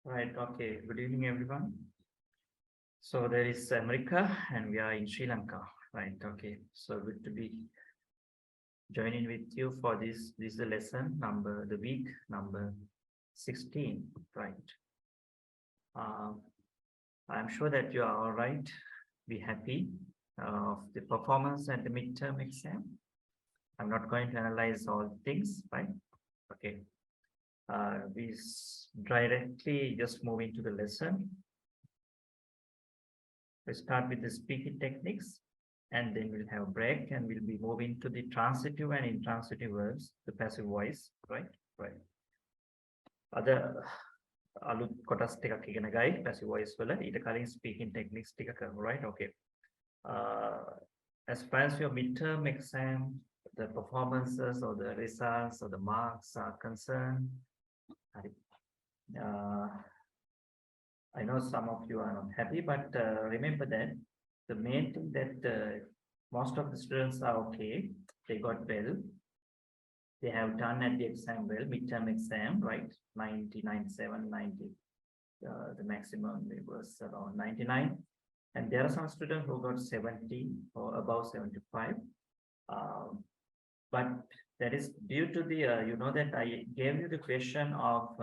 Right, okay. Good evening, everyone. So there is America and we are in Sri Lanka. Right, okay. So good to be joining with you for this. This is the lesson number, the week number 16. Right. Uh, I'm sure that you are all right. Be happy of the performance at the midterm exam. I'm not going to analyze all things, right? Okay. We directly just move into the lesson. We start with the speaking techniques and then we'll have a break and we'll be moving to the transitive and intransitive verbs, the passive voice, right? Right. Other අලුත් කොටස් ටිකක් ඉගෙන ගයි passive voice වල ඊට කලින් speaking techniques ටික කරමු, right? Okay. As far as your midterm exam, the performances or the results or the marks are concerned, I know some of you are not happy, but remember that the main thing that most of the students are okay. They got well. They have done at the exam well, midterm exam, right? 90, 97, 90. The maximum it was around 99. And there are some students who got 70 or above 75. But that is due to the, you know that I gave you the question of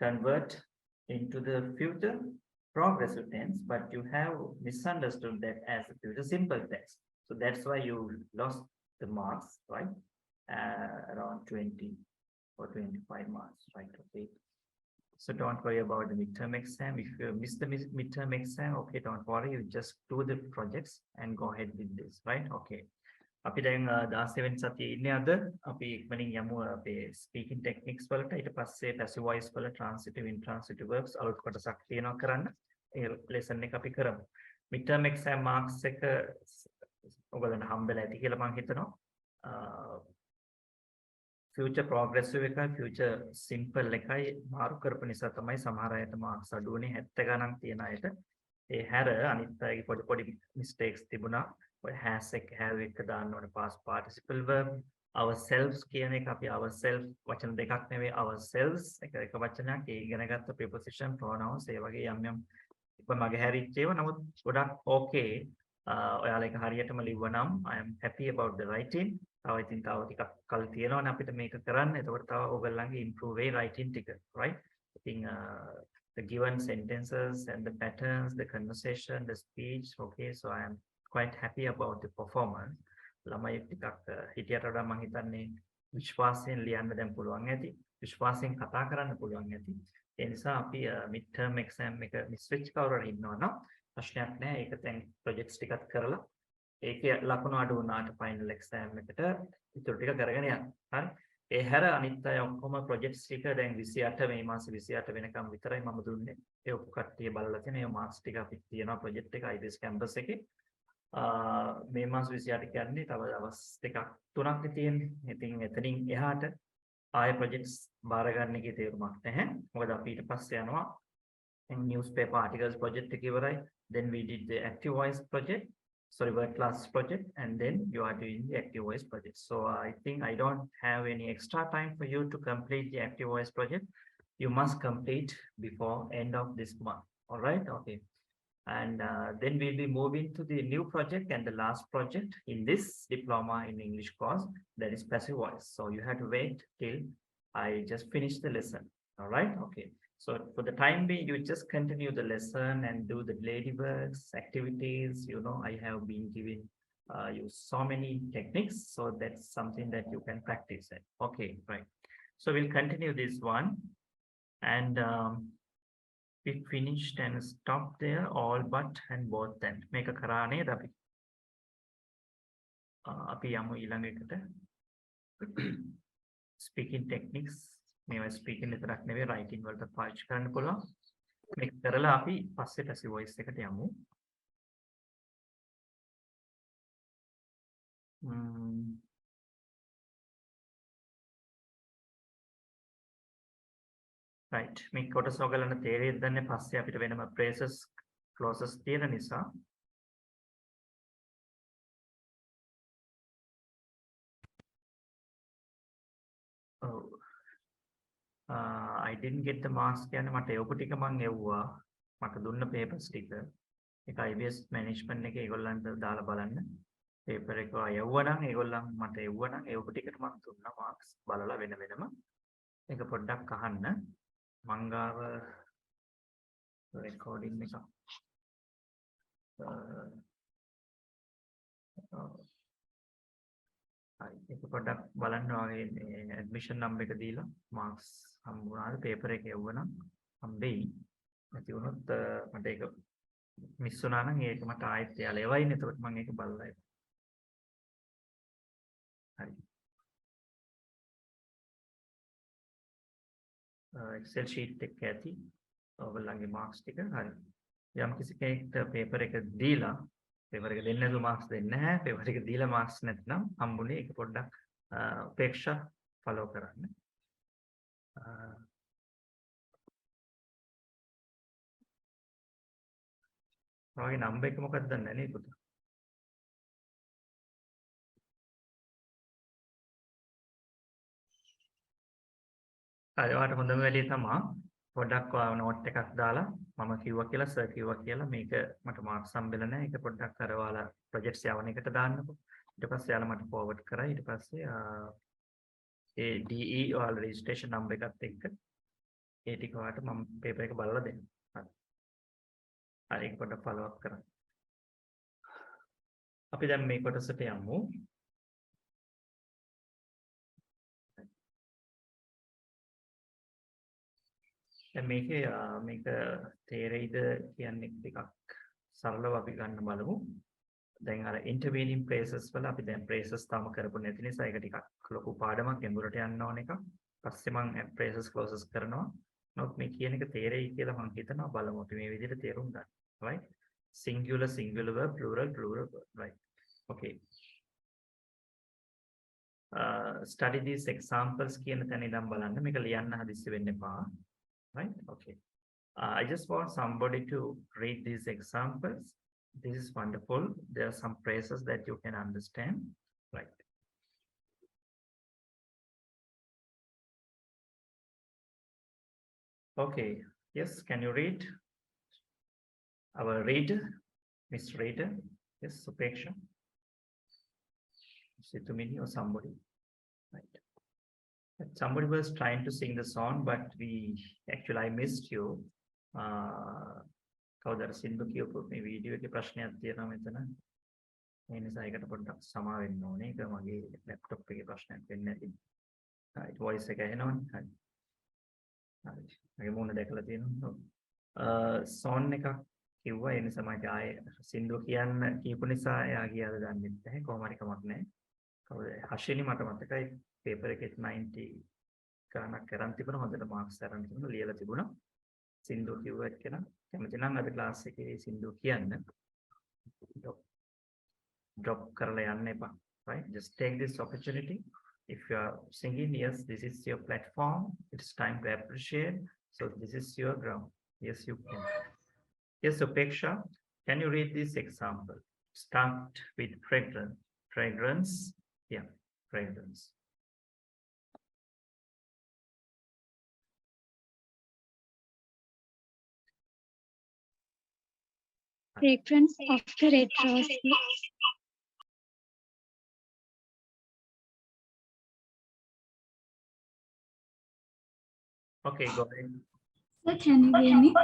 convert into the future progressive tense, but you have misunderstood that as a future simple tense. So that's why you lost the marks, right? Around 20 or 25 marks, right? Okay. So don't worry about the midterm exam. If you miss the midterm exam, okay, don't worry. You just do the projects and go ahead with this, right? Okay. අපි දැන් 16 වෙනි සතියේ ඉන්නේ අද අපි ඉක්මනින් යමු අපේ speaking techniques වලට ඊට පස්සේ passive voice වල transitive intransitive verbs අලුත් කොටසක් තියෙනවා කරන්න ඒ lesson එක අපි කරමු midterm exam marks එක ඔයගලන්ට හම්බෙලා ඇති කියලා මම හිතනවා future progressive එකයි future simple එකයි මාරු කරපු නිසා තමයි සමහර අයට marks අඩු වුණේ 70 ගණන් තියන අයට ඒ හැර අනිත් අයගේ පොඩි පොඩි mistakes තිබුණා has have එක දාන්න ඕනේ past participle verb ourselves කියන එක අපි ourselves වචන දෙකක් නෙවෙයි ourselves එක වචනයක් ඒ ඉගෙන ගත්ත preposition pronouns ඒ වගේ යම් යම් ඉතින් මගේ හැරිච්ච ඒවා නමුත් ගොඩක් okay ඔයාලා එක හරියටම ලිව්වනම් I am happy about the writing තව ඉතින් තව ටිකක් කල් තියෙනවනේ අපිට මේක කරන්න එතකොට තව ඔයගොල්ලන්ගේ improve way writing ටික right ඉතින් the given sentences and the patterns the conversation the speech okay so I am quite happy about the performance. ළමයි ටිකක් හිටියට වඩා මම හිතන්නේ විශ්වාසයෙන් ලියන්න දැන් පුළුවන් ඇති. විශ්වාසයෙන් කතා කරන්න පුළුවන් ඇති. ඒ නිසා අපි midterm exam එක switch කවුරු හරි ඉන්නවා නම් ප්‍රශ්නයක් නැහැ. ඒක දැන් projects ටිකක් කරලා ඒකේ ලකුණු අඩු වුණාට final exam එකට ඉතුරු ටික කරගෙන යන්න. හරි. ඒ හැර අනිත් අය ඔක්කොම projects ටික දැන් 28 මේ මාසේ 28 වෙනකම් විතරයි මම දුන්නේ. ඒ ඔක්කොම කට්ටිය බලලා තියෙන ඒ marks ටික අපි තියෙනවා project එක IBS campus එකේ. මේ මාස 28 කියන්නේ තව දවස් දෙකක් තුනක් තියෙන්නේ. ඉතින් එතනින් එහාට ආයෙ projects බාර ගන්න එකේ තේරුමක් නැහැ. මොකද අපි ඊට පස්සේ යනවා newspaper articles project එක ඉවරයි. Then we did the active voice project, sorry word class project, and then you are doing the active voice project. So I think I don't have any extra time for you to complete the active voice project. You must complete before end of this month. All right? Okay. And then we'll be moving to the new project and the last project in this diploma in English course, that is passive voice. So you have to wait till I just finish the lesson. All right. Okay. So for the time being, you just continue the lesson and do the ladyworks activities. You know, I have been giving you so many techniques. So that's something that you can practice it. Okay. Right. So we'll continue this one. And we finished and stopped there all but and both then මේක කරා නේද අපි අපි යමු ඊළඟ එකට speaking techniques මේවා speaking විතරක් නෙවෙයි writing වලට පාවිච්චි කරන්න පුළුවන් මේක කරලා අපි පස්සේ passive voice එකට යමු right මේ කොටස ඔයගලන්ට තේරෙයිද දන්නේ පස්සේ අපිට වෙනම phrases clauses තියෙන නිසා I didn't get the marks කියන්නේ මට එවපු ටික මං එව්වා. මට දුන්න papers ටික. ඒක IBS management එකේ ඒගොල්ලන්ට දාලා බලන්න. paper එක එව්වා නම් ඒගොල්ලන් මට එව්වා නම් එවපු ටිකට මං දුන්නා marks බලලා වෙන වෙනම. ඒක පොඩ්ඩක් අහන්න. මං ගාව recording එක. හරි ඒක පොඩ්ඩක් බලන්න වගේ මේ ඇඩ්මිෂන් නම්බර් එක දීලා මාක්ස් හම්බුණාද පේපර් එක යවුවනම් හම්බෙයි නැති වුණොත් මට ඒක මිස් වුණා නම් ඒක මට ආයෙත් යාලා එවයිනේ එතකොට මම ඒක බලලා හරි Excel sheet එක ඇති ඔයගොල්ලන්ගේ මාක්ස් ටික හරි යම් කිසි කෙනෙක්ට පේපර් එක දීලා පේපර් එක දෙන්නේ නැතුව මාක්ස් දෙන්නේ නැහැ පේපර් එක දීලා මාක්ස් නැත්නම් හම්බුනේ ඒක පොඩ්ඩක් උපේක්ෂා ෆලෝ කරන්න ඔයගේ නම්බර් එක මොකක්ද දන්නේ නේ පුතා හරි ඔයාලට හොඳම වැඩේ තමයි පොඩ්ඩක් නෝට් එකක් දාලා මම කිව්වා කියලා සර් කිව්වා කියලා මේක මට මාක්ස් හම්බෙලා නැහැ ඒක පොඩ්ඩක් අර ඔයාලා ප්‍රොජෙක්ට්ස් යවන එකට දාන්නකෝ ඊට පස්සේ යාලා මට ෆෝවර්ඩ් කරා ඊට පස්සේ ඒ DE ඔයාලා රෙජිස්ට්‍රේෂන් නම්බර් එකත් එක්ක ඒ ටික ඔයාලට මම පේපර් එක බලලා දෙන්න හරි හරි ඒක පොඩ්ඩක් ෆලෝ අප් කරන්න අපි දැන් මේ කොටසට යමු දැන් මේක තේරෙයිද කියන්නේ ටිකක් සරලව අපි ගන්න බලමු. දැන් අර intervening phrases වල අපි දැන් phrases තාම කරපු නැති නිසා ඒක ටිකක් ලොකු පාඩමක් ගැඹුරට යන්න ඕන එකක්. පස්සේ මම phrases clauses කරනවා. නමුත් මේ කියන එක තේරෙයි කියලා මම හිතනවා බලමු අපි මේ විදිහට තේරුම් ගන්න. right? Singular singular verb plural plural verb. right? okay. Study these examples කියන තැන ඉඳන් බලන්න මේක ලියන්න හදිස්සි වෙන්න එපා. Right? Okay. I just want somebody to read these examples. This is wonderful. There are some phrases that you can understand. Right. Okay. Yes. Can you read? Our reader, Miss Reader. Yes, Supeksha. Situmini or somebody. Right. Somebody was trying to sing the song, but actually I missed you. කවුදර සින්දු කියපු මේ video එකේ ප්‍රශ්නයක් තියෙනවා මෙතන. ඒ නිසා ඒකට පොඩ්ඩක් සමා වෙන්න ඕනේ. ඒක මගේ ලැප්ටොප් එකේ ප්‍රශ්නයක් වෙන්නේ නැති. හරි වොයිස් එක ඇහෙනවනේ. හරි. හරි. මගේ මූණ දැකලා තියෙනවා. සෝන් එකක් කිව්වා ඒ නිසා මම ආයේ සින්දු කියන්න කියපු නිසා එයා ගියාද දන්නේ නැහැ. කොහොම හරි කමක් නැහැ. කවුද? හෂිනි මට මතකයි paper එකේ 90 ගණනක් කරන් තිබුණා හොඳට මාක්ස් අරන් තිබුණා ලියලා තිබුණා සින්දු කිව්වා එක්කන කැමති නම් අද ක්ලාස් එකේ සින්දු කියන්න drop කරලා යන්න එපා right just take this opportunity if you are singing yes this is your platform it's time to appreciate so this is your ground yes you can yes Upeksha can you read this example start with fragrance yeah fragrance Fragrance of the red rose. Okay, go ahead. Sir, can you hear me?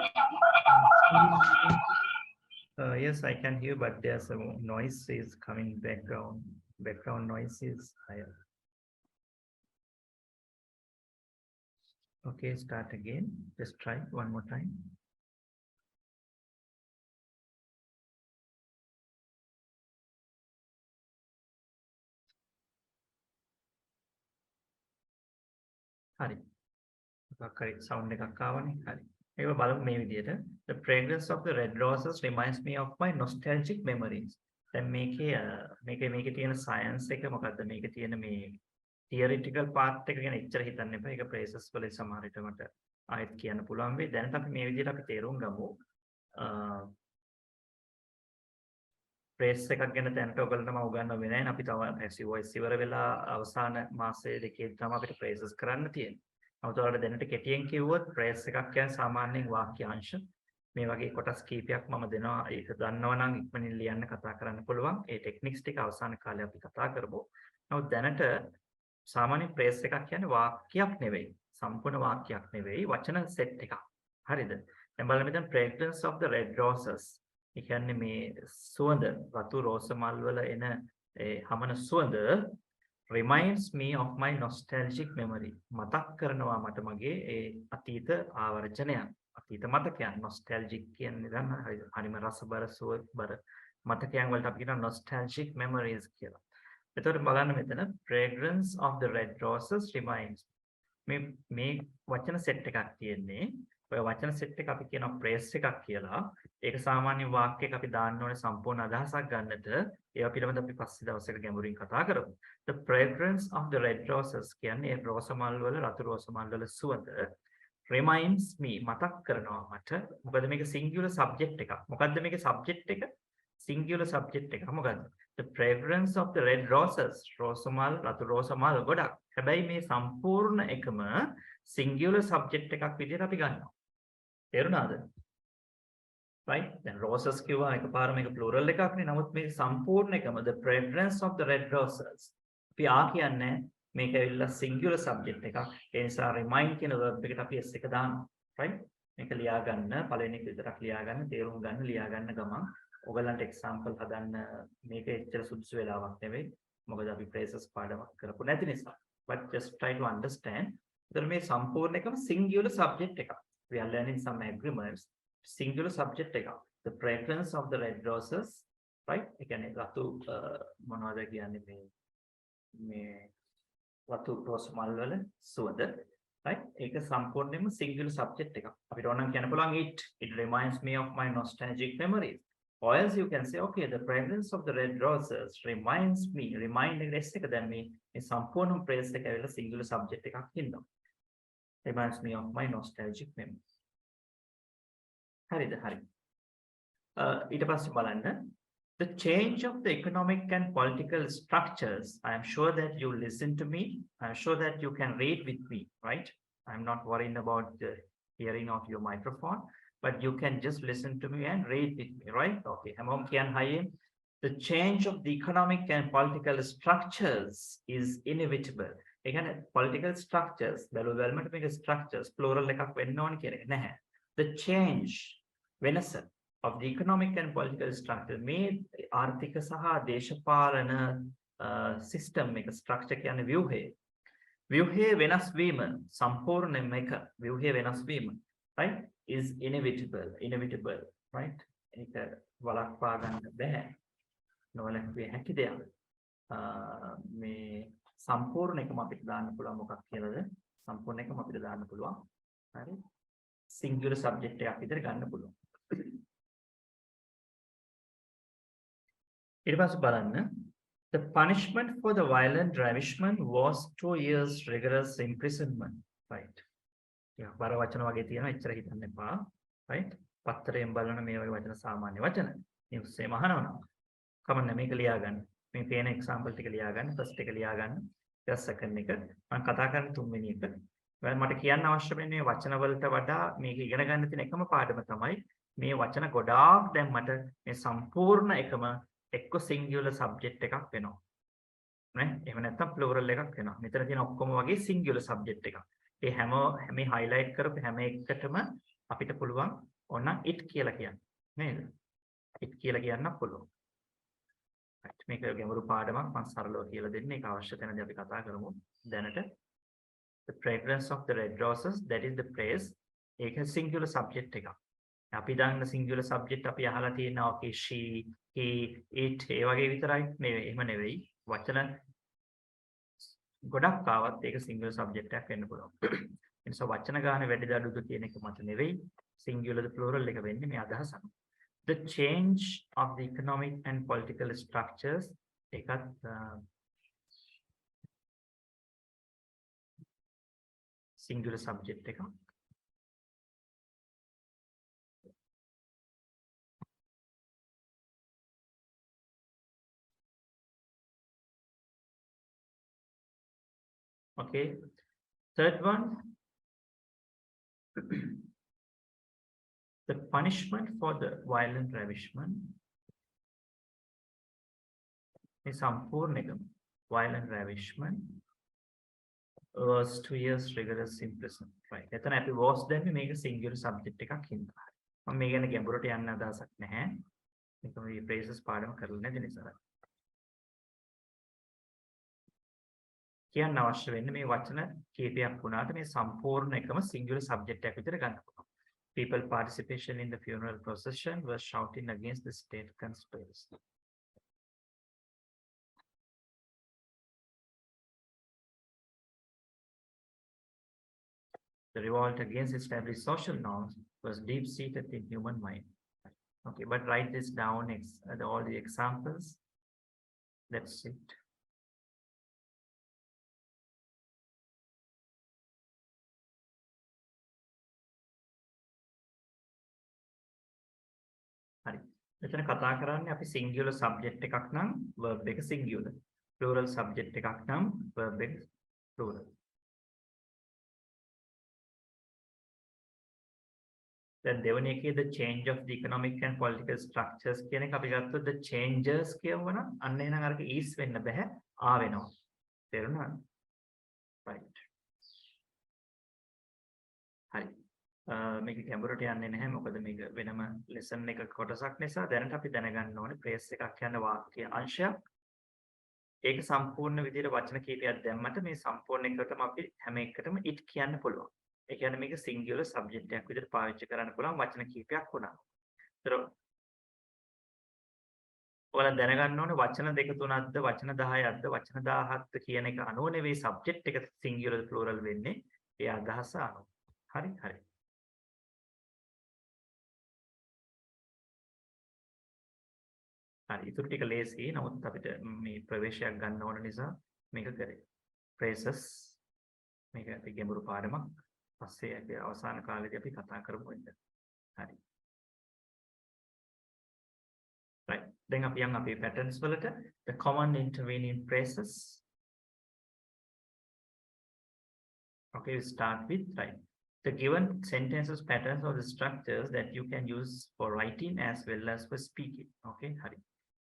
Yes, I can hear, but there's a noise is coming background. Background noise is higher. Okay, start again. Just try one more time. හරි. මොකක් හරි sound එකක් ආවනේ. හරි. ඒක බලමු මේ විදිහට. The fragrance of the red roses reminds me of my nostalgic memories. දැන් මේකේ තියෙන science එක මොකද්ද? මේකේ තියෙන මේ theoretical part එක ගැන එච්චර හිතන්න එපා. ඒක phrases වල සමහර විට මට ආයෙත් කියන්න පුළුවන් වෙයි. දැනට අපි මේ විදිහට අපි තේරුම් ගමු. phrase එකක් ගැන දැනට ඔයගලන්ට මම උගන්වන්නේ නැහැ. අපි තව passive voice ඉවර වෙලා අවසාන මාසයේ දෙකේ තමයි අපිට phrases කරන්න තියෙන්නේ. නමුත් ඔයාලට දැනට කෙටියෙන් කිව්වොත් ප්‍රේස් එකක් කියන්නේ සාමාන්‍යයෙන් වාක්‍යාංශ. මේ වගේ කොටස් කීපයක් මම දෙනවා. ඒක දන්නවා නම් ඉක්මනින් ලියන්න කතා කරන්න පුළුවන්. ඒ ටෙක්නික්ස් ටික අවසාන කාලේ අපි කතා කරමු. නමුත් දැනට සාමාන්‍ය ප්‍රේස් එකක් කියන්නේ වාක්‍යයක් නෙවෙයි. සම්පූර්ණ වාක්‍යයක් නෙවෙයි. වචන සෙට් එකක්. හරිද? දැන් බලන්න මෙතන fragrance of the red roses. ඒ කියන්නේ මේ සුවඳ රතු රෝස මල් වල එන ඒ හමන සුවඳ reminds me of my nostalgic memory. මතක් කරනවා මට මගේ ඒ අතීත ආවර්ජනයන්. අතීත මතකයන් nostalgic කියන්නේ දැන් හරිම රසබර සුවබර මතකයන් වලට අපි කියනවා nostalgic memories කියලා. එතකොට බලන්න මෙතන fragrance of the red roses reminds මේ වචන සෙට් එකක් තියෙන්නේ. ඔය වචන සෙට් එක අපි කියනවා ප්‍රේස් එකක් කියලා. ඒක සාමාන්‍ය වාක්‍යයක අපි දාන්න ඕනේ සම්පූර්ණ අදහසක් ගන්නට. ඒවා පිළිබඳව අපි පස්සේ දවසක ගැඹුරින් කතා කරමු. The fragrance of the red roses කියන්නේ රෝස මල් වල රතු රෝස මල් වල සුවඳ reminds me මතක් කරනවා මට. මොකද මේක singular subject එකක්. මොකද්ද මේකේ subject එක? singular subject එක. මොකද්ද? The fragrance of the red roses. රෝස මල් රතු රෝස මල් ගොඩක්. හැබැයි මේ සම්පූර්ණ එකම singular subject එකක් විදිහට අපි ගන්නවා. තේරුණාද? right දැන් roses කිව්වා එකපාර මේක plural එකක් නේ. නමුත් මේ සම්පූර්ණ එකම the fragrance of the red roses. අපි කියන්නේ මේක ඇවිල්ලා singular subject එකක්. ඒ නිසා remind කියන verb එකට අපි s එක දානවා. right මේක ලියා ගන්න පළවෙනි එක විතරක් ලියා ගන්න තේරුම් ගන්න ලියා ගන්න ගමන් ඔයගලන්ට example හදන්න මේක එච්චර සුදුසු වෙලාවක් නෙවෙයි. මොකද අපි phrases පාඩමක් කරපු නැති නිසා. but just try to understand. ඒතර මේ සම්පූර්ණ එකම singular subject එකක්. We are learning some agreements. Singular subject එකක්. The fragrance of the red roses, right? ඒ කියන්නේ රතු මොනවද කියන්නේ මේ රතු රෝස මල් වල සුවඳ, right? ඒක සම්පූර්ණයෙන්ම singular subject එකක්. අපිට ඕනනම් කියන්න පුළුවන් it reminds me of my nostalgic memories. Or else you can say, okay, the fragrance of the red roses reminds me, remind එක දැන් මේ සම්පූර්ණ phrase එක ඇවිල්ලා singular subject එකක් ඉන්නවා. Reminds me of my nostalgic memories. හරිද? හරි. ඊට පස්සේ බලන්න the change of the economic and political structures. I am sure that you listen to me. I am sure that you can read with me, right? I am not worrying about the hearing of your microphone, but you can just listen to me and read with me, right? Okay. හැමෝම කියන්න හයියෙන්. The change of the economic and political structures is inevitable. ඒ කියන්නේ political structures බැලුවල්මට මේක structures plural එකක් වෙන්න ඕනේ කියන එක නැහැ. The change වෙනස of the economic and political structure මේ ආර්ථික සහ දේශපාලන system එක structure කියන්නේ ව්‍යුහයේ වෙනස් වීම සම්පූර්ණයෙන්ම එක ව්‍යුහයේ වෙනස් වීම right is inevitable right ඒක වළක්වා ගන්න බෑ නොවැළක්විය හැකි දෙයක් මේ සම්පූර්ණ එකම අපිට දාන්න පුළුවන් මොකක් කියලාද සම්පූර්ණ එකම අපිට දාන්න පුළුවන් හරි singular subject එකක් විතර ගන්න පුළුවන් ඊට පස්සේ බලන්න the punishment for the violent ravishment was 2 years rigorous imprisonment right yeah බර වචන වගේ තියෙනවා එච්චර හිතන්න එපා right පත්තරයෙන් බලන මේ වගේ වචන සාමාන්‍ය වචන නිවුස් එකේ අහනවා කමන්න මේක ලියා ගන්න මේ පේන එක්සැම්පල් ටික ලියා ගන්න ෆස්ට් එක ලියා ගන්න ඊට සෙකන්ඩ් එක මම කතා කරන තුන්වෙනි එක මට කියන්න අවශ්‍ය වෙන්නේ වචන වලට වඩා මේක ඉගෙන ගන්න තියෙන එකම පාඩම තමයි මේ වචන ගොඩාක් දැන් මට මේ සම්පූර්ණ එකම එක්ක singular subject එකක් වෙනවා නේ එහෙම නැත්නම් plural එකක් වෙනවා මෙතන තියෙන ඔක්කොම වගේ singular subject එකක් ඒ හැම මේ highlight කරපු හැම එකකටම අපිට පුළුවන් ඕන it කියලා කියන්න නේද it කියලා කියන්න පුළුවන් right මේක ගැඹුරු පාඩමක් මම සරලව කියලා දෙන්නේ ඒක අවශ්‍ය තැනදී අපි කතා කරමු දැනට the fragrance of the red roses that is the phrase ඒක singular subject එකක් අපි දන්න singular subject අපි අහලා තියෙනවා okay she he it ඒ වගේ විතරයි නෙවෙයි එහෙම නෙවෙයි වචන ගොඩක් ආවත් ඒක singular subject එකක් වෙන්න පුළුවන් ඒ නිසා වචන ගන්න වැඩි දඩුද කියන එක මත නෙවෙයි singular the plural එක වෙන්නේ මේ අදහස the change of the economic and political structures ඒකත් singular subject එකක් okay third one The punishment for the violent ravishment is සම්පූර්ණ violent ravishment was 2 years rigorous imprisonment. Right. එතන අපි was දැම්මේ මේක singular subject එකක් හින්දා. මම මේ ගැන ගැඹුරට යන්න අදහසක් නැහැ. මේක මේ phrases පාඩම කරලා නැති නිසා. කියන්න අවශ්‍ය වෙන්නේ මේ වචන කීපයක් වුණාට මේ සම්පූර්ණ එකම singular subject එකක් විදිහට ගන්න පුළුවන්. People participation in the funeral procession was shouting against the state conspiracy. The revolt against established social norms was deep-seated in human mind. Okay, but write this down, all the examples. That's it. හරි. මෙතන කතා කරන්නේ අපි singular subject එකක් නම් verb එක singular. Plural subject එකක් නම් verb එක plural. Then දෙවෙනි එකේ the change of the economic and political structures කියන එක අපි ගත්තොත් the changes කියවනම් අන්න එනං අරක is වෙන්න බෑ ආ වෙනවා. තේරුණාද? right. හරි. මේක ගැඹුරට යන්නේ නැහැ මොකද මේක වෙනම lesson එක කොටසක් නිසා දැනට අපි දැනගන්න ඕනේ phrase එකක් යන වාක්‍ය අංශයක්. ඒක සම්පූර්ණ විදිහට වචන කීපයක් දැම්මට මේ සම්පූර්ණ එකටම අපි හැම එකටම it කියන්න පුළුවන්. ඒ කියන්නේ මේක singular subject එකක් විදිහට පාවිච්චි කරන්න පුළුවන් වචන කීපයක් වුණා. ඒතර ඔයාලා දැනගන්න ඕනේ වචන දෙක තුනක්ද වචන 10ක්ද වචන 17ක්ද කියන එක අනුව නෙවෙයි subject එක singular plural වෙන්නේ. ඒ අදහස අනුව. හරි හරි. හරි ඊටු ටික ලේසි. නමුත් අපිට මේ ප්‍රවේශයක් ගන්න ඕන නිසා මේක කරේ. phrases මේක අපි ගැඹුරු පාඩමක්. පස්සේ අපි අවසාන කාලේදී අපි කතා කරමු ඉන්න. හරි. right. දැන් අපි යන් අපේ patterns වලට the common intervening phrases. Okay, we start with right. The given sentences, patterns, or the structures that you can use for writing as well as for speaking. Okay, හරි.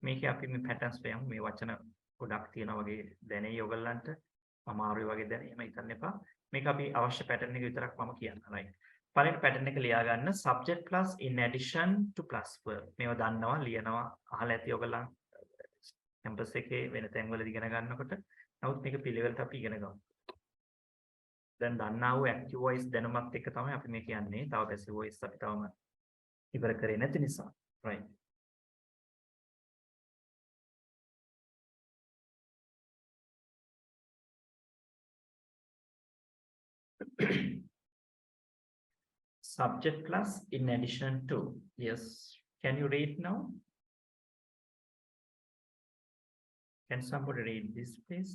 මේක අපි මේ patterns වලින් මේ වචන ගොඩක් තියෙනවා වගේ දැනෙයි ඔයගලන්ට. අමාරුයි වගේ දැනෙයි. එහෙම හිතන්න එපා. මේක අපි අවශ්‍ය pattern එක විතරක් මම කියන්න. right. පළවෙනි pattern එක ලියා ගන්න subject plus in addition to plus verb. මේව දන්නවා ලියනවා අහලා ඇති ඔයගලන් campus එකේ වෙන තැන්වලදී ඉගෙන ගන්නකොට. නමුත් මේක පිළිවෙලට අපි ඉගෙන ගමු. දැන් දන්නා වූ active voice දැනුමත් එක්ක තමයි අපි මේ කියන්නේ. තව passive voice අපි තවම ඉවර කරේ නැති නිසා. right. Subject plus in addition to. Yes. Can you read now? Can somebody read this, please?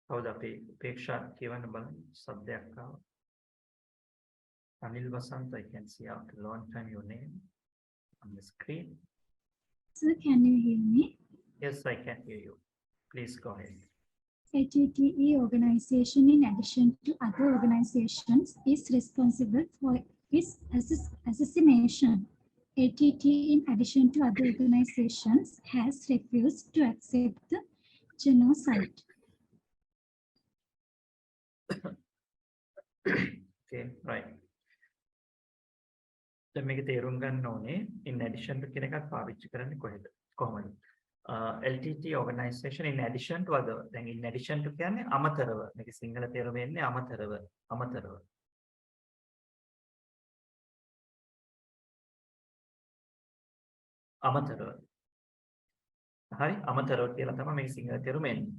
කවුද අපේ උපේක්ෂා කියවන්න බලන්න සබ්දයක් ආවා. Anil Vasant, I can see after a long time your name on the screen. Sir, can you hear me? Yes, I can hear you. Please go ahead. ATTE organization, in addition to other organizations, is responsible for its assassination. ATT, in addition to other organizations, has refused to accept the genocide. Okay, right. දැන් මේක තේරුම් ගන්න ඕනේ in addition to කියන එකත් පාවිච්චි කරන්නේ කොහොමද? LTT organization in addition to other. දැන් in addition to කියන්නේ අමතරව. මේක සිංහල තේරුම එන්නේ අමතරව. හරි අමතරව කියලා තමයි මේක සිංහල තේරුම එන්නේ.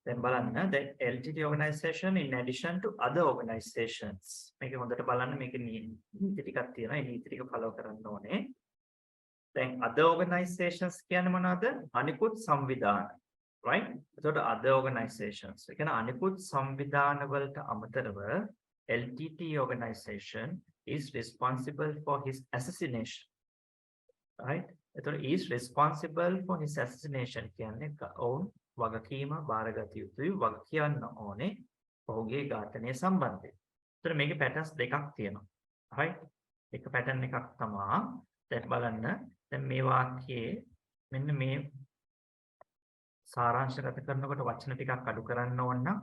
දැන් බලන්න the LTT organization in addition to other organizations. මේක හොඳට බලන්න මේකේ නීති ටිකක් තියෙනවා. ඒ නීති ටික follow කරන්න ඕනේ. දැන් other organizations කියන්නේ මොනවද? අනිකුත් සංවිධාන. right? එතකොට other organizations. ඒ කියන්නේ අනිකුත් සංවිධාන වලට අමතරව LTT organization is responsible for his assassination. right? එතකොට is responsible for his assassination කියන්නේ ඔවුන් වගකීම බාරගත යුතුයි වග කියන්න ඕනේ ඔහුගේ ඝාතනය සම්බන්ධයෙන්. එතකොට මේකේ පැටර්න්ස් දෙකක් තියෙනවා. right? එක පැටර්න් එකක් තමයි දැන් බලන්න දැන් මේ වාක්‍යයේ මෙන්න මේ සාරාංශගත කරනකොට වචන ටිකක් අඩු කරන්න ඕන නම්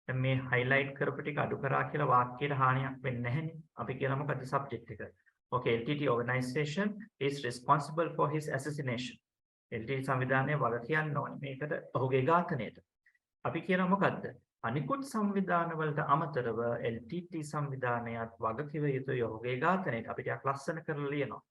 දැන් මේ highlight කරපු ටික අඩු කරා කියලා වාක්‍යයට හානියක් වෙන්නේ නැහැනේ. අපි කියලා මොකද subject එක. Okay, LTT organization is responsible for his assassination. LTT සංවිධානය වග කියන්න ඕනේ මේකට ඔහුගේ ඝාතනයට. අපි කියනවා මොකද්ද? අනිකුත් සංවිධානවලට අමතරව LTT සංවිධානයත් වග කිව යුතුයි ඔහුගේ ඝාතනයට. අපි ටිකක් ලස්සන කරලා ලියනවා.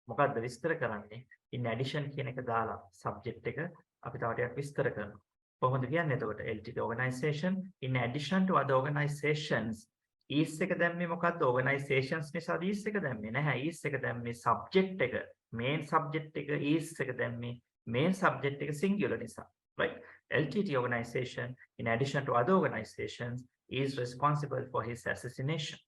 මොකද්ද විස්තර කරන්නේ? in addition කියන එක දාලා subject එක අපි තව ටිකක් විස්තර කරනවා. කොහොමද කියන්නේ එතකොට LTT organization in addition to other organizations is එක දැම්මේ මොකද්ද organizations නිසා is එක දැම්මේ නැහැ is එක දැම්මේ subject එක main subject එක is එක දැම්මේ main subject එක singular නිසා right LTT organization in addition to other organizations is responsible for his assassination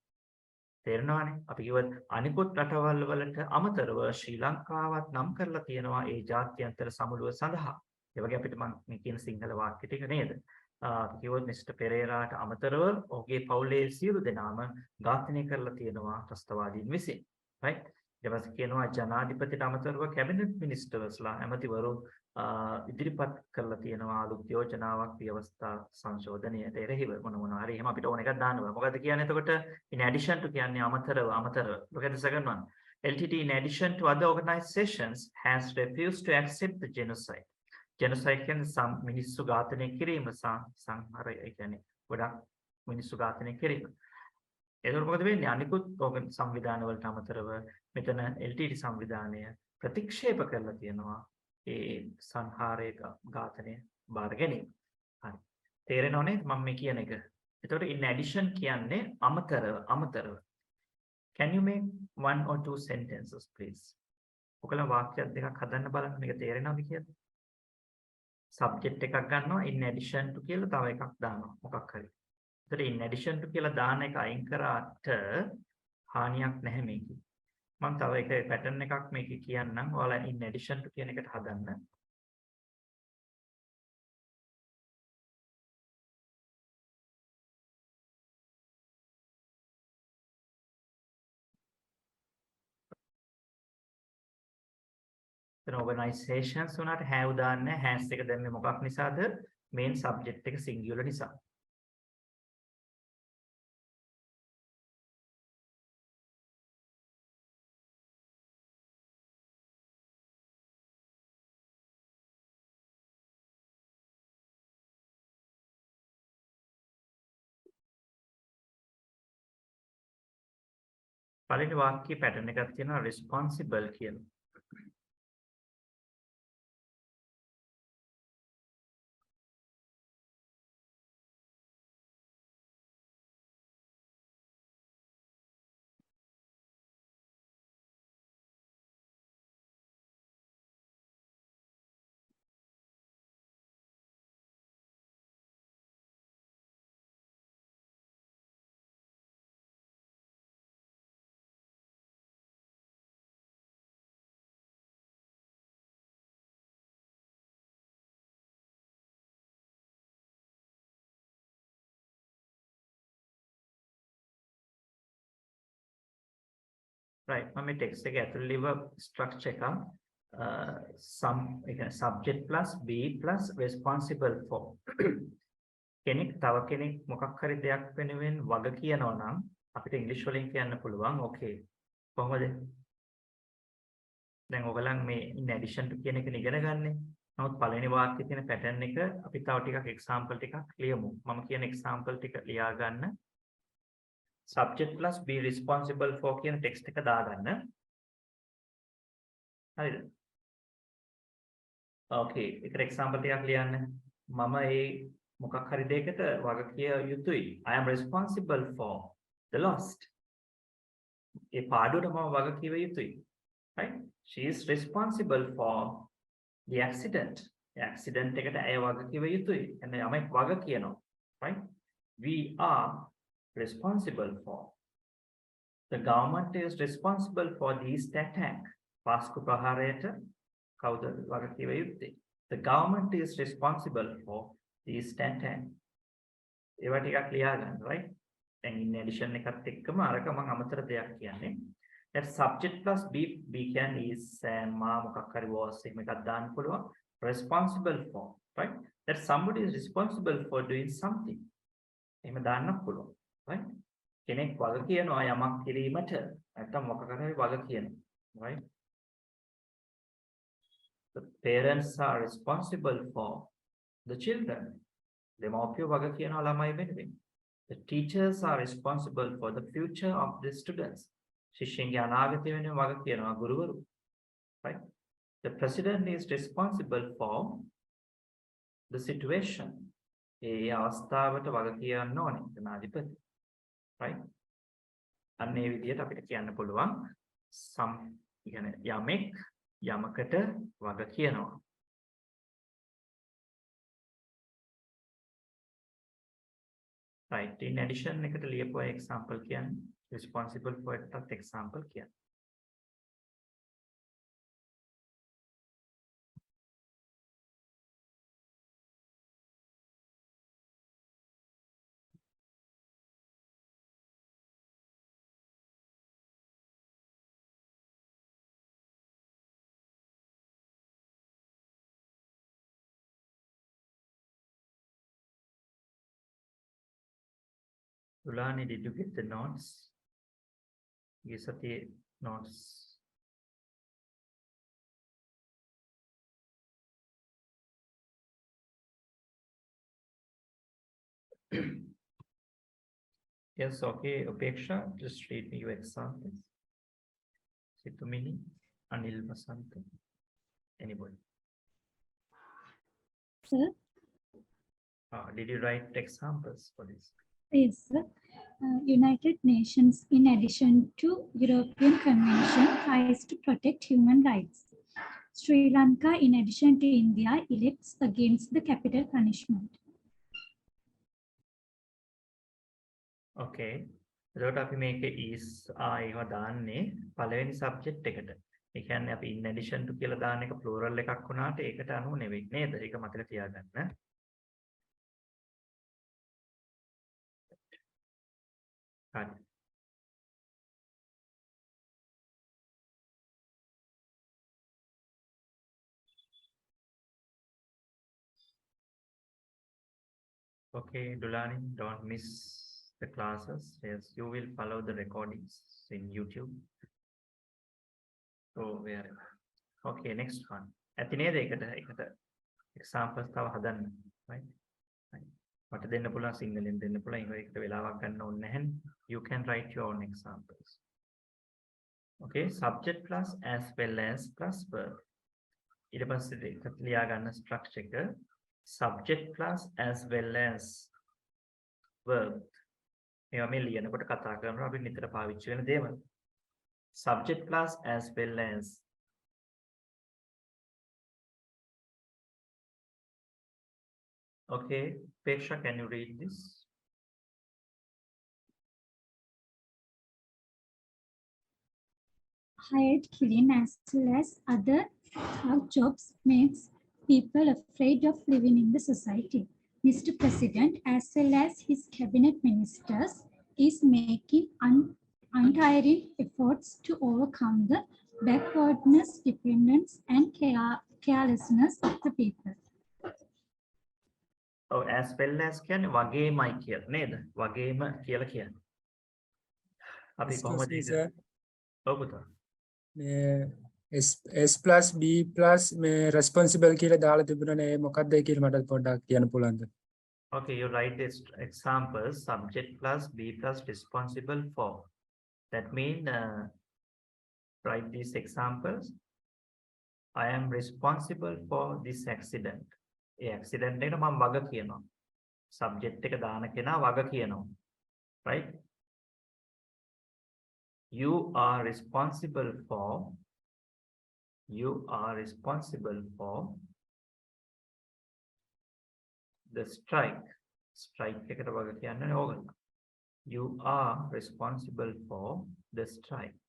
තේරෙනවනේ අපි කිව්වත් අනිකුත් රටවල් වලට අමතරව ශ්‍රී ලංකාවත් නම් කරලා තියෙනවා ඒ ජාත්‍යන්තර සමුළුව සඳහා ඒ වගේ අපිට මම මේ කියන සිංහල වාක්‍ය ටික නේද කිව්වොත් මිස්ටර් පෙරේරාට අමතරව ඔහුගේ පවුලේ සියලු දෙනාම ඝාතනය කරලා තියෙනවා ත්‍රස්තවාදීන් විසින් right ඊට පස්සේ කියනවා ජනාධිපතිට අමතරව කැබිනට් මිනිස්ටර්ස්ලා ඇමතිවරු ඉදිරිපත් කරලා තියෙනවා අලුත් යෝජනාවක් ව්‍යවස්ථා සංශෝධනයට එරෙහිව මොනවා හරි එහෙම අපිට ඕන එකක් දාන්න ඕන මොකද කියන්නේ එතකොට in addition to කියන්නේ අමතරව look at the second one LTT in addition to other organizations has refused to accept the genocide genocide කියන්නේ මිනිස්සු ඝාතනය කිරීම සංහාරය කියන්නේ ගොඩක් මිනිස්සු ඝාතනය කිරීම. ඒකවල මොකද වෙන්නේ? අනිකුත් සංවිධාන වලට අමතරව මෙතන LTT සංවිධානය ප්‍රතික්ෂේප කරලා තියෙනවා ඒ සංහාරයේ ඝාතනය බාර ගැනීම. හරි. තේරෙනව නේද මම මේ කියන එක? එතකොට in addition කියන්නේ අමතරව. Can you make one or two sentences please? ඔකලා වාක්‍ය දෙකක් හදන්න බලන්න මේක තේරෙනවද කියලා? subject එකක් ගන්නවා in addition to කියලා තව එකක් දානවා මොකක් හරි. ඒතර in addition to කියලා දාන එක අයින් කරාට හානියක් නැහැ මේකේ. මම තව එක pattern එකක් මේකේ කියන්නම්. ඔයාලා in addition to කියන එකට හදන්න. organizations උනාට have දාන්නේ has එක දැම්මේ මොකක් නිසාද main subject එක singular නිසා පළවෙනි වාක්‍යයේ pattern එකක් තියෙනවා responsible කියලා right මම මේ text එක ඇතුළේ ලිව structure එක subject plus be plus responsible for කෙනෙක් තව කෙනෙක් මොකක් හරි දෙයක් වෙනුවෙන් වග කියනවා නම් අපිට ඉංග්‍රීසි වලින් කියන්න පුළුවන් okay කොහොමද දැන් ඔයගලන් මේ in addition to කියන එක ඉගෙන ගන්නේ නමුත් පළවෙනි වාක්‍යයේ තියෙන pattern එක අපි තව ටිකක් example ටිකක් ලියමු මම කියන example ටික ලියා ගන්න subject plus be responsible for කියන text එක දාගන්න. හරිද? okay ඒකට example ටිකක් ලියන්න. මම ඒ මොකක් හරි දෙයකට වග කිය යුතුයි. I am responsible for the lost. ඒ පාඩුවට මම වග කිය යුතුයි. right? She is responsible for the accident. A accident එකට ඇය වග කිය යුතුයි. එන්න යමෙක් වග කියනවා. right? We are responsible for. The government is responsible for the East attack. පාස්කු ප්‍රහාරයට කවුද වග කිව යුත්තේ? The government is responsible for these 10. ඒවා ටිකක් ලියා ගන්න, right? දැන් in addition එකත් එක්කම අරක මම අමතර දෙයක් කියන්නේ. that subject plus be can is මා මොකක් හරි was එකක් දාන්න පුළුවන්. responsible for, right? that somebody is responsible for doing something. එහෙම දාන්න පුළුවන්, right? කෙනෙක් වග කියනවා යමක් කිරීමට නැත්නම් මොකක් හරි වග කියනවා, right? The parents are responsible for the children. දෙමව්පියෝ වග කියනවා ළමයි වෙනුවෙන්. The teachers are responsible for the future of the students. ශිෂ්‍යයන්ගේ අනාගතය වෙනුවෙන් වග කියනවා ගුරුවරු, right? The president is responsible for the situation. ඒ අවස්ථාවට වග කියන්න ඕනේ ජනාධිපති, right? අන්න ඒ විදිහට අපිට කියන්න පුළුවන් කියන්නේ යමෙක් යමකට වග කියනවා. Right. In addition එකට ලියපු example කියන්නේ responsible for එකටත් example කියන්නේ. Ulani, did you get the notes? Yes, the notes. Yes, okay. Upeksha, just read me your examples. Situmini, Anil Vasanta. Anybody? Sir, Did you write examples for this? yes, sir. United Nations, in addition to European Convention, tries to protect human rights. Sri Lanka, in addition to India, elects against the capital punishment. Okay. එතකොට අපි මේක is ඒවා දාන්නේ පළවෙනි subject එකට. ඒ කියන්නේ අපි in addition to කියලා දාන එක plural එකක් වුණාට ඒකට අනුව නෙවෙයි නේද? ඒක මතක තියාගන්න. හරි. Okay, Dulani, don't miss the classes. Yes, you will follow the recordings in YouTube. So wherever. Okay, next one. ඇතිනේද එකට examples තව හදන්න, right? මට දෙන්න පුළුවන් සිංහලෙන් දෙන්න පුළුවන් ඒකට වෙලාවක් ගන්න ඕනේ නැහැ. You can write your own examples. Okay, subject plus as well as plus verb. ඊට පස්සේ එකට ලියා ගන්න structure එක subject plus as well as verb. මේවා මේ ලියනකොට කතා කරනවා අපි නිතර පාවිච්චි වෙන දේවල්. Subject plus as well as. Okay, Peksha, can you read this? Hired killing as well as other tough jobs makes people afraid of living in the society. Mr. President, as well as his cabinet ministers, is making untiring efforts to overcome the backwardness, dependence, and carelessness of the people. Oh, as well as කියන්නේ වගේමයි කියලා නේද? වගේම කියලා කියන්නේ. අපි කොහොමද ඒක? ඔව් පුතා. S plus B plus මේ responsible කියලා දාලා තිබුණනේ මොකක්ද ඒ කියලා මට පොඩ්ඩක් කියන්න පුළුවන්ද? Okay, you write this example subject plus B plus responsible for. That means write these examples. I am responsible for this accident. A accident එකට මම වග කියනවා. Subject එක දාන කෙනා වග කියනවා. Right? You are responsible for the strike. Strike එකට වග කියන්නේ ඕගොල්ලෝ. You are responsible for the strike.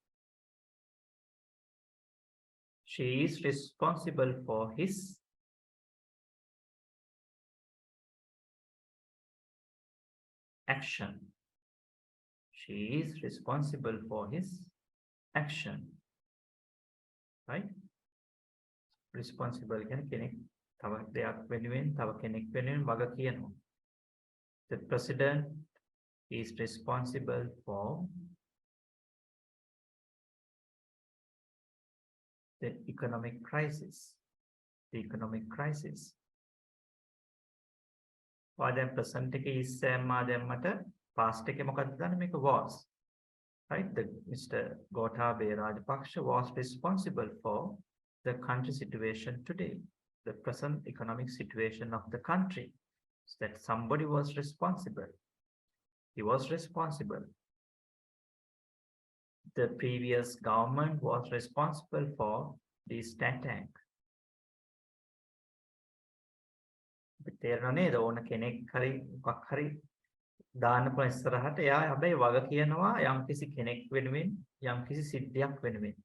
She is responsible for his action. She is responsible for his action. Right? Responsible කියන්නේ කෙනෙක් තව දෙයක් වෙනුවෙන් තව කෙනෙක් වෙනුවෙන් වග කියනවා. The president is responsible for the economic crisis. The economic crisis. දැන් present එකේ ඉස්සෙල්ලා දැම්මට past එකේ මොකක්ද දාන්නේ මේක was. Right? The Mr. Gotabaya Rajapaksa was responsible for the country situation today, the present economic situation of the country. So that somebody was responsible. He was responsible. The previous government was responsible for this attack. තේරෙනව නේද? ඕන කෙනෙක් හරි මොකක් හරි දාන්න පුළුවන් ඉස්සරහට එයා හැබැයි වග කියනවා යම්කිසි කෙනෙක් වෙනුවෙන් යම්කිසි සිද්ධියක් වෙනුවෙන්.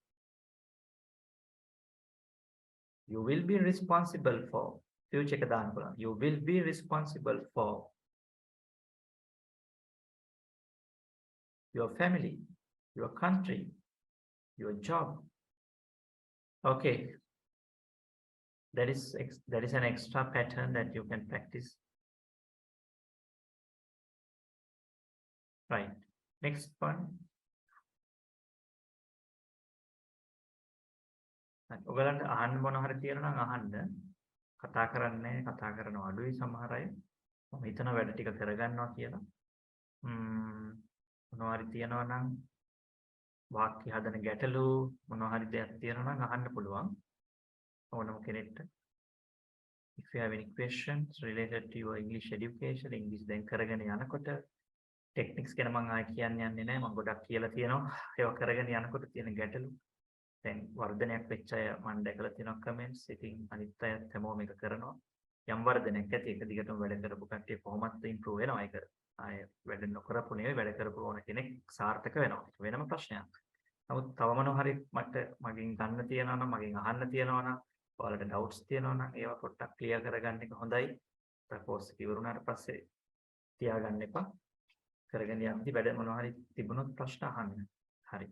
You will be responsible for future එක දාන්න පුළුවන්. You will be responsible for your family, your country, your job. Okay. That is an extra pattern that you can practice. Right. Next one. ඔයගලන්ට අහන්න මොන හරි තියෙනවා නම් අහන්න. කතා කරන්නේ කතා කරන අඩුයි සමහර අය. මම හිතන වැඩ ටික කරගන්නවා කියලා. මොනවා හරි තියෙනවා නම් වාක්‍ය හදන ගැටලු මොනවා හරි දෙයක් තියෙනවා නම් අහන්න පුළුවන්. ඕනම කෙනෙක්ට. If you have any questions related to your English education, English දැන් කරගෙන යනකොට ටෙක්නික්ස් ගැන මම ආයෙ කියන්න යන්නේ නැහැ. මම ගොඩක් කියලා තියෙනවා. ඒවා කරගෙන යනකොට තියෙන ගැටලු. දැන් වර්ධනයක් වෙච්ච අය මම දැකලා තියෙනවා කමෙන්ට්ස්. ඉතින් අනිත් අය හැමෝම මේක කරනවා. යම් වර්ධනයක් ඇති එක දිගටම වැඩ කරපු කට්ටිය කොහොමත් ඉම්ප්‍රූව් වෙනවා. ඒක ආයෙ වැඩ නොකරපු නෙවෙයි වැඩ කරපු ඕන කෙනෙක් සාර්ථක වෙනවා. ඒක වෙනම ප්‍රශ්නයක්. නමුත් තව මොනවා හරි මට මගෙන් ගන්න තියෙනවා නම් මගෙන් අහන්න තියෙනවා නම් ඔයාලට ඩවුට්ස් තියෙනවා නම් ඒවා පොඩ්ඩක් ක්ලියර් කරගන්න එක හොඳයි. කොර්ස් එක ඉවරුනාට පස්සේ තියාගන්න එපා. කරගෙන යද්දි වැඩ මොනවා හරි තිබුණොත් ප්‍රශ්න අහන්න. හරි.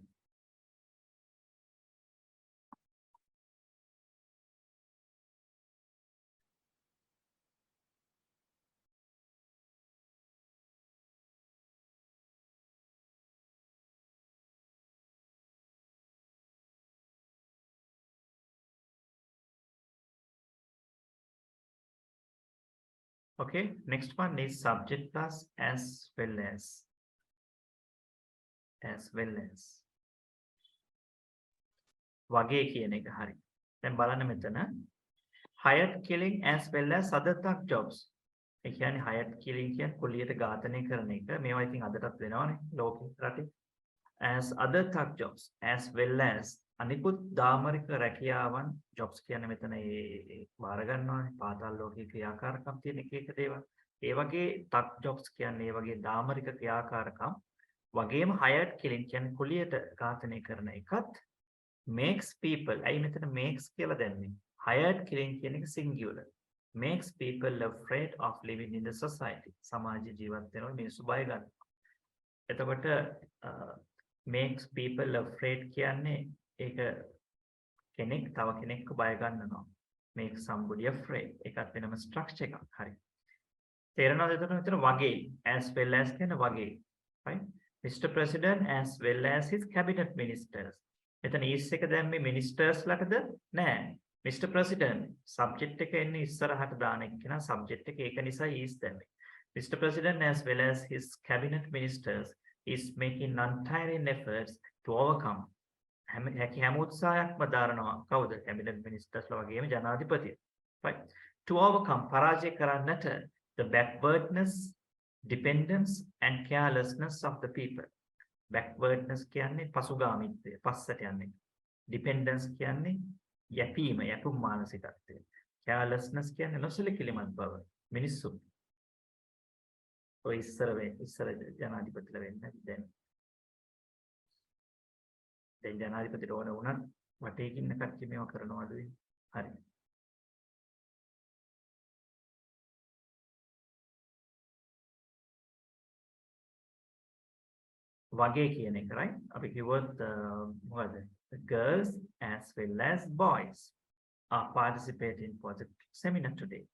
Okay, next one is subject plus as well as. As well as. වගේ කියන එක හරි. දැන් බලන්න මෙතන hired killing as well as other thug jobs. ඒ කියන්නේ hired killing කියන්නේ කුලියට ඝාතනය කරන එක. මේවා ඉතින් අදටත් වෙනවනේ ලෝකෙ රටේ. As other thug jobs as well as අනිකුත් දාමරික රැකියාවන් jobs කියන්නේ මෙතන ඒ බාර ගන්නවානේ පාතාල ලෝකයේ ක්‍රියාකාරකම් තියෙන එක එක දේවල්. ඒ වගේ thug jobs කියන්නේ ඒ වගේ දාමරික ක්‍රියාකාරකම් වගේම hired killing කියන්නේ කුලියට ඝාතනය කරන එකත් makes people අයි මෙතන makes කියලා දැන්නේ. hired killing කියන එක singular. makes people afraid of living in the society. සමාජ ජීවත් වෙනවා මිනිස්සු බය ගන්නවා. එතකොට makes people afraid කියන්නේ ඒක කෙනෙක් තව කෙනෙක්ව බය ගන්නවා. make somebody afraid. ඒකත් වෙනම structure එකක්. හරි. තේරෙනවද එතන මෙතන වගේ as well as කියන වගේ. right? Mr. President as well as his cabinet ministers. එතන is එක දැම්මේ ministers ලටද නෑ. Mr. President subject එක එන්නේ ඉස්සරහට දාන එක නා subject එක ඒක නිසා is දැම්මේ. Mr. President as well as his cabinet ministers is making untiring efforts to overcome. හැම උත්සාහයක්ම දාරනවා කවුද? cabinet ministers ලා වගේම ජනාධිපතිය. right? To overcome පරාජය කරන්නට the backwardness, dependence and carelessness of the people. backwardness කියන්නේ පසුගාමීත්වය, පස්සට යන්නේ. dependence කියන්නේ යැපීම, යැපුම් මානසිකත්වය. carelessness කියන්නේ නොසලකිලිමත් බව. මිනිස්සු ඔය ඉස්සර ජනාධිපතිලා වෙන්න දැන් ජනාධිපතිට ඕන වුණත් වටේකින් ඉන්න කට්ටිය මේවා කරනවද? හරි. වගේ කියන එක right? අපි කිව්වොත් මොකද? The girls as well as boys are participating for the seminar today.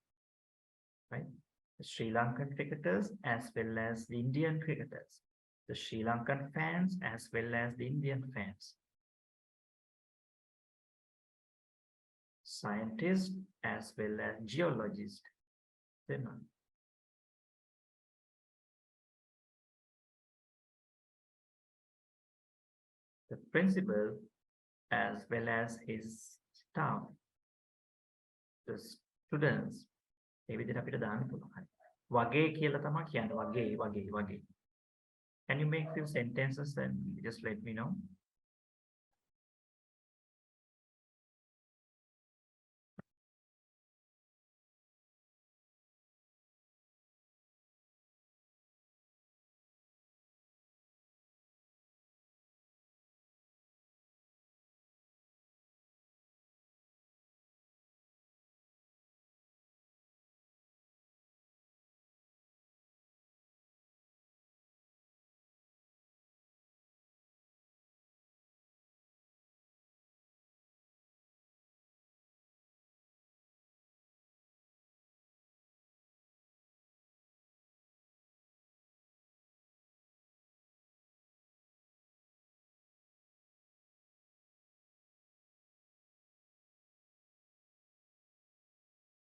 Right? The Sri Lankan cricketers as well as the Indian cricketers. The Sri Lankan fans as well as the Indian fans. Scientists as well as geologists. Then the principal as well as his staff, the students. මේ විදිහට අපිට දාන්න පුළුවන්. වගේ කියලා තමයි කියන්නේ. වගේ. Can you make few sentences and just let me know?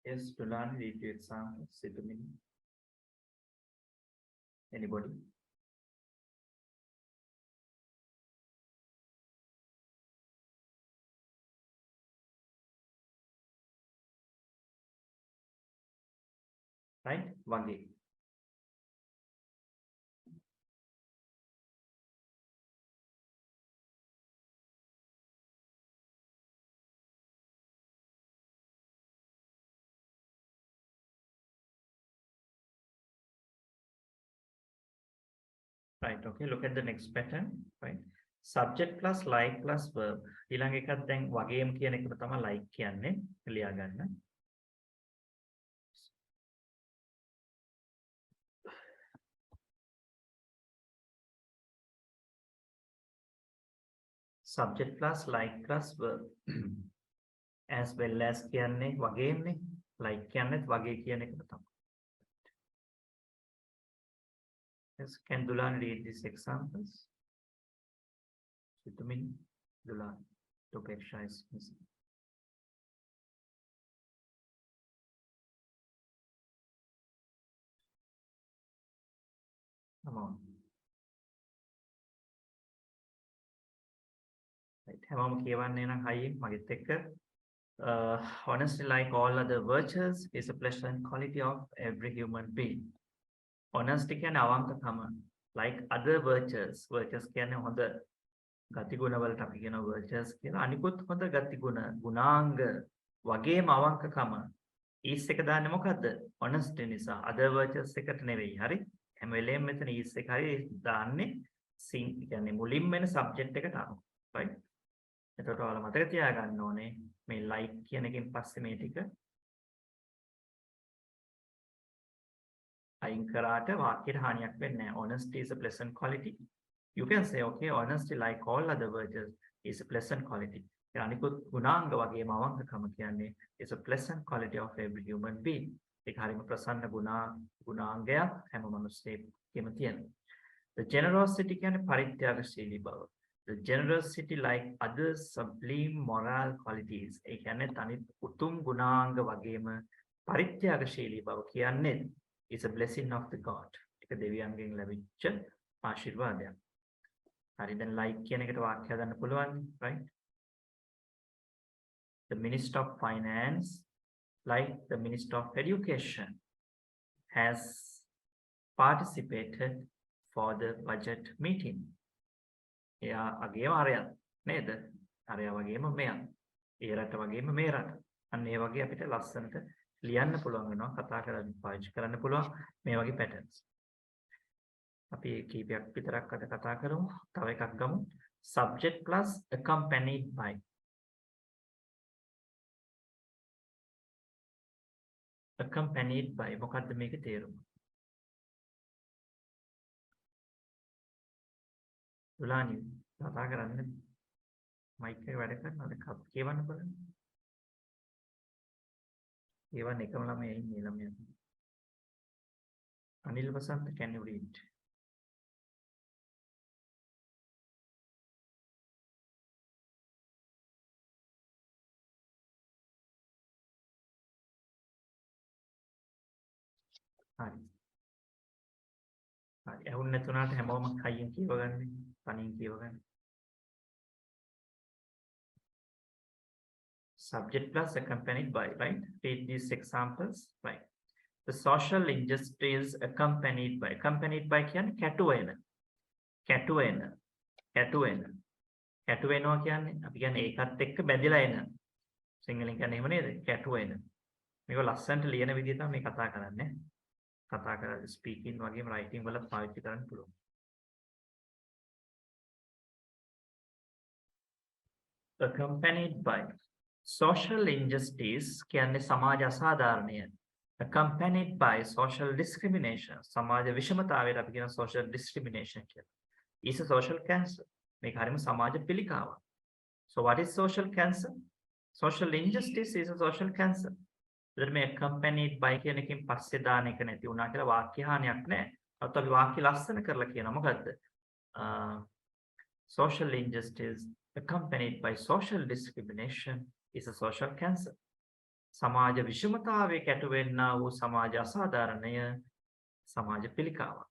Yes, to learn read your examples. Sit a minute. Anybody? Right? වගේ. Right, okay, look at the next pattern, right? Subject plus like plus verb. ඊළඟ එකත් දැන් වගේම කියන එකම තමයි like කියන්නේ. ලියා ගන්න. Subject plus like plus verb. As well as කියන්නේ වගේන්නේ. Like කියන්නේත් වගේ කියන එකම තමයි. Yes, can Dulan read these examples? Vitamin Dulan, Topeksha is missing. Come on. Right, හැමෝම කියවන්නේ නම් හයියෙන් මගෙත් එක්ක. Honestly, like all other virtues, is a pleasant quality of every human being. Honesty කියන්නේ අවංකකම. Like other virtues කියන්නේ හොඳ ගතිගුණ වලට අපි කියන virtues කියලා. අනිකුත් හොඳ ගතිගුණ, ගුණාංග වගේම අවංකකම. is එක දාන්නේ මොකද්ද? honesty නිසා. other virtues එකට නෙවෙයි. හරි? හැම වෙලේම මෙතන is එක හරි දාන්නේ කියන්නේ මුලින්ම එන subject එකට අනුව. right? එතකොට ඔයාලා මතක තියාගන්න ඕනේ මේ like කියන එකෙන් පස්සේ මේ ටික අයින් කරාට වාක්‍යයට හානියක් වෙන්නේ නැහැ. Honesty is a pleasant quality. You can say, okay, honesty like all other virtues is a pleasant quality. අනිකුත් ගුණාංග වගේම අවංකකම කියන්නේ is a pleasant quality of every human being. ඒක හරිම ප්‍රසන්න ගුණාංගයක් හැම මිනිස්සෙකම තියෙනවා. The generosity කියන්නේ පරිත්‍යාගශීලී බව. The generosity like other sublime moral qualities. ඒ කියන්නේ තනිත් උතුම් ගුණාංග වගේම පරිත්‍යාගශීලී බව කියන්නේ is a blessing of the God. ඒක දෙවියන්ගෙන් ලැබිච්ච ආශිර්වාදයක්. හරි දැන් like කියන එකට වාක්‍ය හදන්න පුළුවන්, right? The Minister of Finance, like the Minister of Education, has participated for the budget meeting. එයා අගේම අරයන් නේද? අරයා වගේම මෙයා. ඒ රට වගේම මේ රට. අන්න ඒ වගේ අපිට ලස්සනට ලියන්න පුළුවන් වෙනවා කතා කරන්න පාවිච්චි කරන්න පුළුවන් මේ වගේ patterns. අපි කීපයක් විතරක් අද කතා කරමු. තව එකක් ගමු. Subject plus accompanied by. accompanied by මොකද්ද මේකේ තේරුම? දුලානි කතා කරන්නේ මයික් එක වැඩ කරනවද? කියවන්න බලන්න. කියවන්න එකම ළමයා ඉන්නේ ළමයා. අනිල් වසන්ත can you read? හරි. හරි. ඇහුන්නේ නැතුණාට හැමෝම කයියෙන් කියවගන්නේ. තනියෙන් කියවගන්න. Subject plus accompanied by, right? Read these examples, right? The social injustice accompanied by. Accompanied by කියන්නේ කැටු වෙන. කැටු වෙන. කැටු වෙන. කැටු වෙනවා කියන්නේ අපි කියන්නේ ඒකත් එක්ක බැඳිලා එන. සිංහලෙන් කියන්නේ එහෙම නේද? කැටු වෙන. මේක ලස්සනට ලියන විදිය තමයි මේ කතා කරන්නේ. කතා කරලා ස්පීකින් වගේම රයිටින් වල පාවිච්චි කරන්න පුළුවන්. Accompanied by social injustice කියන්නේ සමාජ අසාධාරණය. Accompanied by social discrimination සමාජ විෂමතාවයට අපි කියන social discrimination කියලා. Is a social cancer. මේක හරියම සමාජ පිළිකාවක්. So what is social cancer? Social injustice is a social cancer. ඉතින් මේ accompanied by කියන එකෙන් පස්සේ දාන එක නැති වුණා කියලා වාක්‍ය හානියක් නැහැ. අත් අපි වාක්‍ය ලස්සන කරලා කියනවා මොකද්ද? Social injustice accompanied by social discrimination is a social cancer. සමාජ විෂමතාවයේ කැටු වෙන්නා වූ සමාජ අසාධාරණය සමාජ පිළිකාවක්.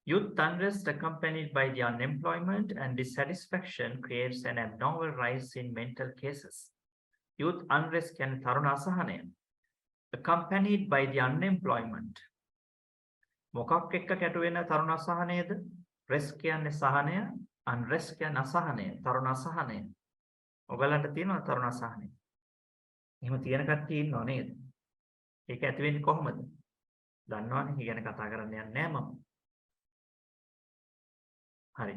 Youth unrest accompanied by the unemployment and dissatisfaction creates an abnormal rise in mental cases. Youth unrest කියන්නේ තරුණ අසහනය. Accompanied by the unemployment. මොකක් එක්ක කැටු වෙන තරුණ අසහනයද? rest කියන්නේ සහනය, unrest කියන්නේ අසහනය, තරුණ අසහනය. ඔයගලන්ට තියෙනවද තරුණ අසහනය? එහෙම තියෙන කට්ටිය ඉන්නව නේද? ඒක ඇති වෙන්නේ කොහොමද? දන්නවනේ. ඒ ගැන කතා කරන්න යන්නේ නැහැ මම. හරි.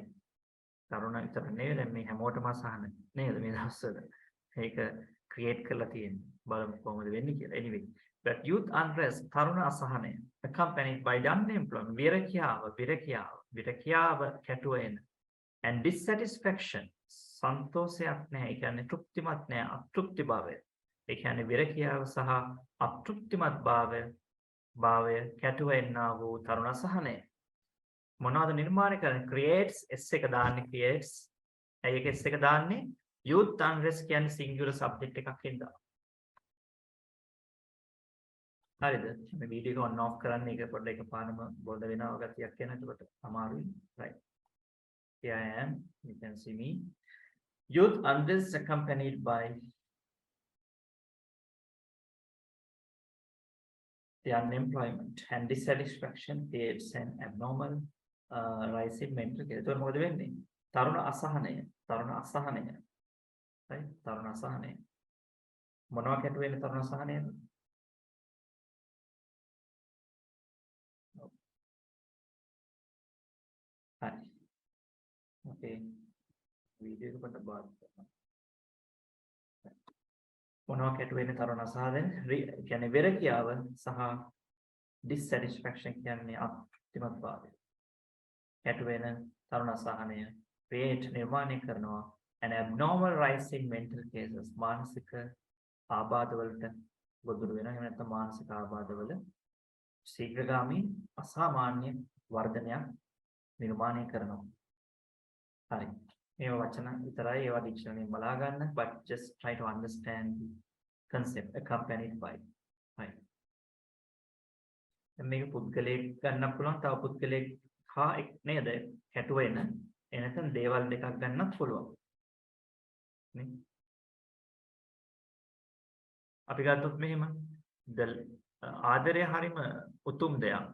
තරුණ විතර නෙවෙයි දැන් මේ හැමෝටම අසහන නේද මේ දවස්වල. ඒක ක්‍රියේට් කරලා තියෙන්නේ. බලමු කොහොමද වෙන්නේ කියලා. Anyway, but youth unrest තරුණ අසහනය accompanied by unemployment විරකියාව කැටුව එන and dissatisfaction සන්තෝෂයක් නැහැ. ඒ කියන්නේ තෘප්තිමත් නැහැ. අතෘප්ති භාවය. ඒ කියන්නේ විරකියාව සහ අතෘප්තිමත් භාවය කැටුව එන්නා වූ තරුණ අසහනය. මොනවද නිර්මාණය කරන්නේ? creates s එක දාන්නේ creates. ඇයි ඒක s එක දාන්නේ? youth unrest කියන්නේ singular subject එකක් හින්දා. හරිද? මේ වීඩියෝ එක on off කරන්න ඒක පොඩ්ඩක් එකපාරම බොල්ද වෙනවා ගතියක් එන. එතකොට අමාරුයි. right. Here I am. You can see me. Youth unrest accompanied by the unemployment and dissatisfaction creates an abnormal rise in mental care. එතකොට මොකද වෙන්නේ? තරුණ අසහනය. right? තරුණ අසහනය. මොනවා කැටු වෙන්නේ තරුණ අසහනයද? හරි. Okay. වීඩියෝ එක පොඩ්ඩක් බාර ගන්න. මොනවා කැටු වෙන්නේ තරුණ අසහනය? කියන්නේ විරකියාව සහ dissatisfaction කියන්නේ අතෘප්තිමත් භාවය. කැටු වෙන තරුණ අසහනය create නිර්මාණය කරනවා an abnormal rise in mental cases මානසික ආබාධවලට ගොදුරු වෙනවා. එහෙම නැත්නම් මානසික ආබාධවල ශීඝ්‍රගාමී අසාමාන්‍ය වර්ධනයක් නිර්මාණය කරනවා. හරි. මේ වචන විතරයි ඒවා ඩික්ෂනරියෙන් බලා ගන්න. but just try to understand the concept accompanied by. right. දැන් මේක පුද්ගලයෙක් ගන්න පුළුවන්. තව පුද්ගලයෙක් හා නේද? කැටු වෙන එනතන දේවල් දෙකක් ගන්නත් පුළුවන්. නේ? අපි ගත්තොත් මෙහෙම ආදරය හරීම උතුම් දෙයක්.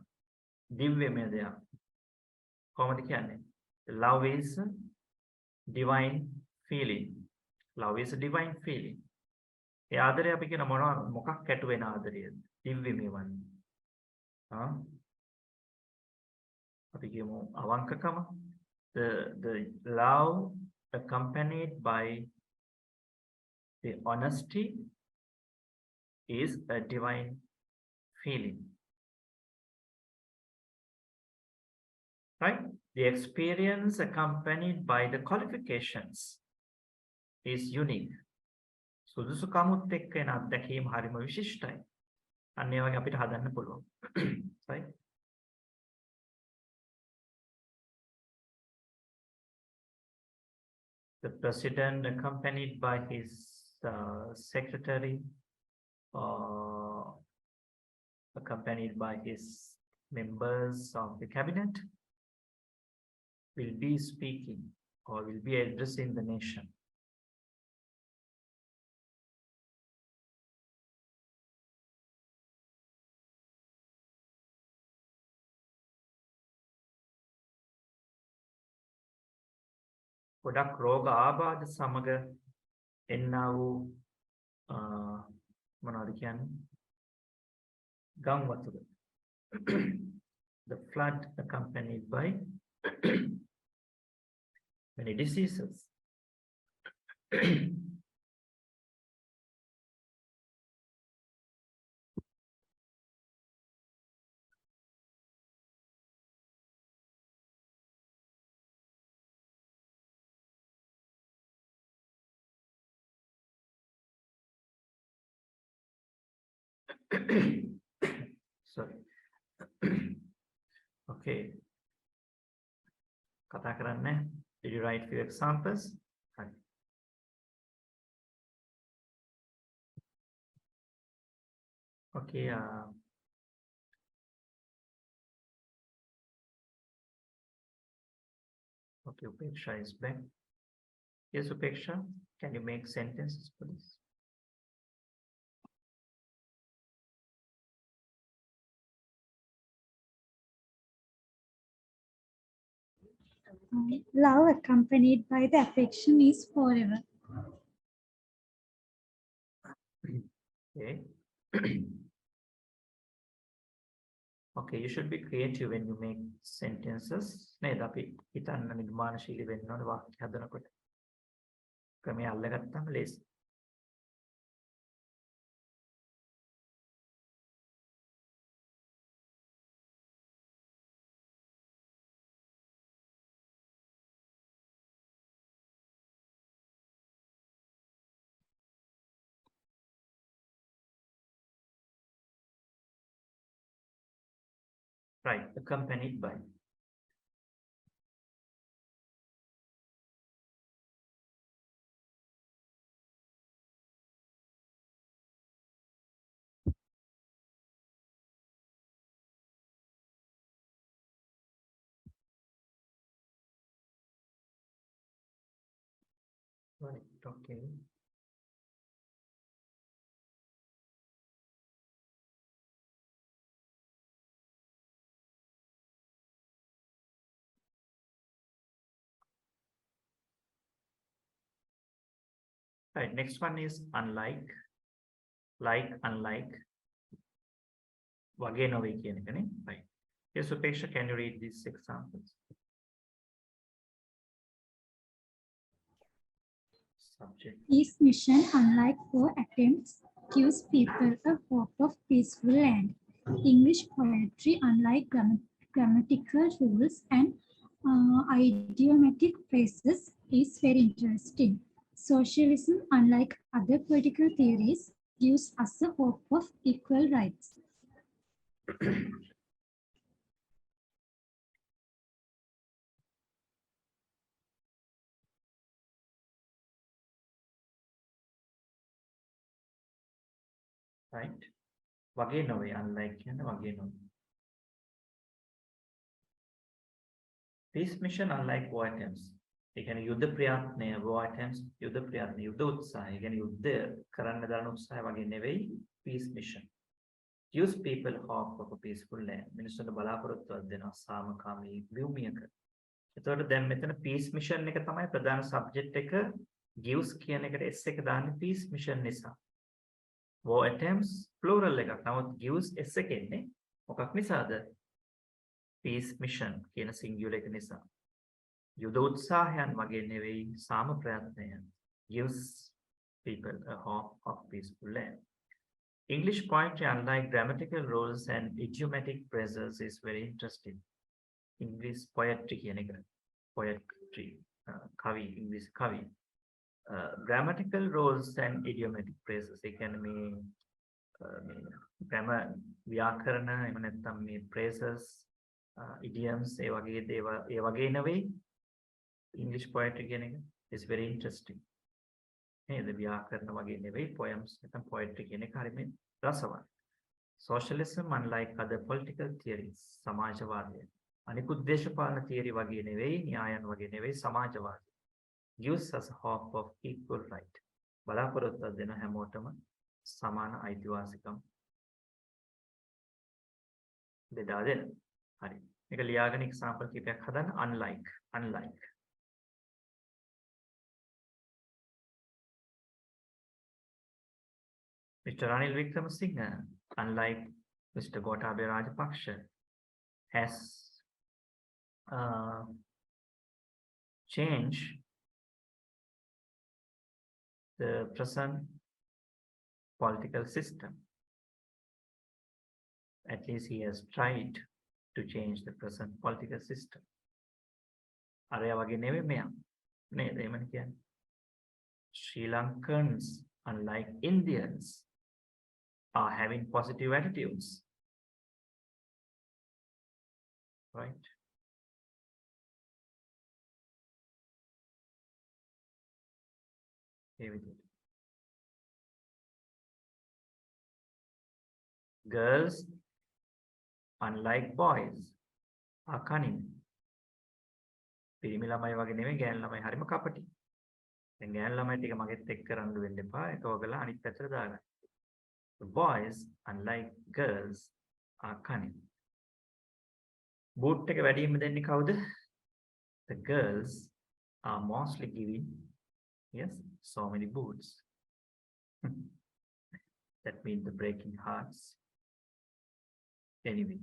දිව්‍යමය දෙයක්. කොහොමද කියන්නේ? love is divine feeling. Love is a divine feeling. ඒ ආදරය අපි කියන මොකක් කැටු වෙන ආදරයද? දිව්‍යමය වන්නේ. අපි කියමු අවංකකම. The love accompanied by the honesty is a divine feeling. Right? The experience accompanied by the qualifications is unique. සුදුසුකමුත් එක්ක එන අත්දැකීම හරිම විශිෂ්ටයි. අන්න ඒ වගේ අපිට හදන්න පුළුවන්. right? The president accompanied by his secretary, accompanied by his members of the cabinet, will be speaking or will be addressing the nation. ගොඩක් රෝග ආබාධ සමග එන්නා වූ මොනවද කියන්නේ ගම් වතුර. The flood accompanied by many diseases. Sorry. Okay. කතා කරන්න. Did you write few examples? Okay. Okay, Upeksha is back. Yes, Upeksha, can you make sentences, please? Love accompanied by the affection is forever. Okay. Okay, you should be creative when you make sentences. නේද අපි හිතන්න නිර්මාණශීලී වෙන්න ඕනේ වාක්‍ය හදනකොට. ක්‍රමය අල්ලගත්තාම ලේසි. Right, accompanied by. Right, okay. Right, next one is unlike, like, unlike. වගේ නොවේ කියන එකනේ. Right. Yes, Upeksha, can you read these examples? Subject. This mission, unlike four attempts, gives people a hope of peaceful land. English poetry, unlike grammatical rules and idiomatic phrases, is very interesting. Socialism, unlike other political theories, gives us a hope of equal rights. Right. වගේ නොවේ, unlike කියන්නේ වගේ නොවේ. Peace mission, unlike war attempts. ඒ කියන්නේ යුද්ධ ප්‍රයත්නය, war attempts, යුද්ධ ප්‍රයත්න, යුද්ධ උත්සාහය, ඒ කියන්නේ යුද්ධ කරන්න දරන උත්සාහය වගේ නෙවෙයි peace mission. Gives people hope of a peaceful land. මිනිස්සුන්ට බලාපොරොත්තුවක් දෙනවා සාමකාමී භූමියක. එතකොට දැන් මෙතන peace mission එක තමයි ප්‍රධාන subject එක. gives කියන එකට s එක දාන්නේ peace mission නිසා. war attempts plural එකක්. නමුත් gives s එක එන්නේ මොකක් නිසාද? peace mission කියන singular එක නිසා. යුද උත්සාහයන් වගේ නෙවෙයි සාම ප්‍රයත්නය. gives people a hope of peaceful land. English poetry, unlike grammatical rules and idiomatic phrases, is very interesting. English poetry කියන එක. Poetry, කවි, English කවි. Grammatical rules and idiomatic phrases. ඒ කියන්නේ මේ grammar ව්‍යාකරණ එහෙම නැත්නම් මේ phrases, idioms ඒ වගේ දේවල් ඒ වගේ නෙවෙයි. English poetry කියන එක is very interesting. නේද? ව්‍යාකරණ වගේ නෙවෙයි poems නැත්නම් poetry කියන එක හරියම රසවත්. Socialism, unlike other political theories, සමාජවාදය අනිකුත් දේශපාලන theory වගේ නෙවෙයි, න්‍යායන් වගේ නෙවෙයි, සමාජවාදය gives us hope of equal right. බලාපොරොත්තුවක් දෙන හැමෝටම සමාන අයිතිවාසිකම් බෙදා දෙන. හරි. මේක ලියාගෙන example කීපයක් හදන්න. unlike. Mr. Ranil Wickremesinghe, unlike Mr. Gotabaya Rajapaksa, has changed the present political system. At least he has tried to change the present political system. අරයා වගේ නෙවෙයි මෙයා. නේද? එහෙමනේ කියන්නේ. Sri Lankans, unlike Indians, are having positive attitudes. Right? Here we go. Girls, unlike boys, are cunning. පිරිමි ළමයි වගේ නෙමෙයි ගෑනු ළමයි හරිම කපටි. දැන් ගෑනු ළමයි ටික මගෙත් එක්ක රණ්ඩු වෙන්න එපා. ඒක ඔයගලා අනිත් පැත්තට දාගන්න. The boys, unlike girls, are cunning. Boot එක වැඩිම දෙන්නේ කවුද? The girls are mostly giving, yes, so many boots. That means the breaking hearts. Anyway,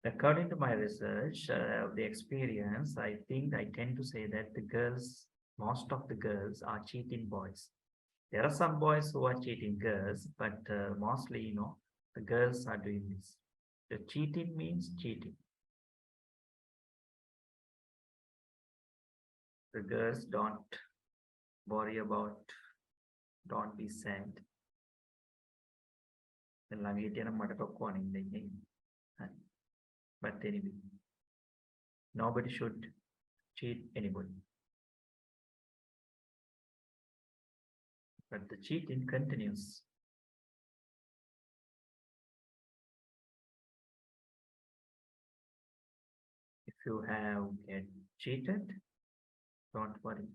according to my research of the experience, I think I tend to say that most of the girls are cheating boys. There are some boys who are cheating girls, but mostly, the girls are doing this. The cheating means cheating. The girls don't worry about, don't be sad. But anyway, nobody should cheat anybody. But the cheating continues. If you have get cheated, don't worry.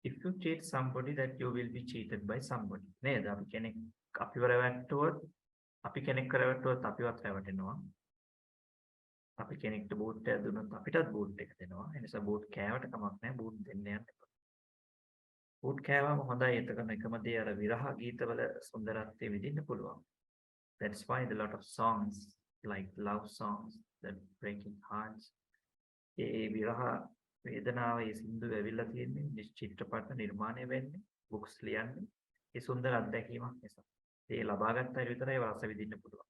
If you cheat somebody, that you will be cheated by somebody. නේද? අපි කෙනෙක් අපිව රැවට්ටුවොත්, අපි කෙනෙක් රැවට්ටුවොත් අපිවත් රැවටෙනවා. අපි කෙනෙක්ට boot එකක් දුන්නොත් අපිටත් බූට් එක දෙනවා. ඒ නිසා බූට් කෑවට කමක් නැහැ. බූට් දෙන්න යන්න එපා. බූට් කෑවම හොඳයි. එතකම එකම දේ අර විරහ ගීතවල සුන්දරත්වය විඳින්න පුළුවන්. That's why a lot of songs, like love songs, that breaking hearts, ඒ විරහ වේදනාව ඒ සින්දු ඇවිල්ලා තියෙන්නේ චිත්‍රපට නිර්මාණය වෙන්නේ, බුක්ස් ලියන්නේ ඒ සුන්දර අත්දැකීමක් නිසා. ඒ ලබාගත් අය විතරයි රස විඳින්න පුළුවන්.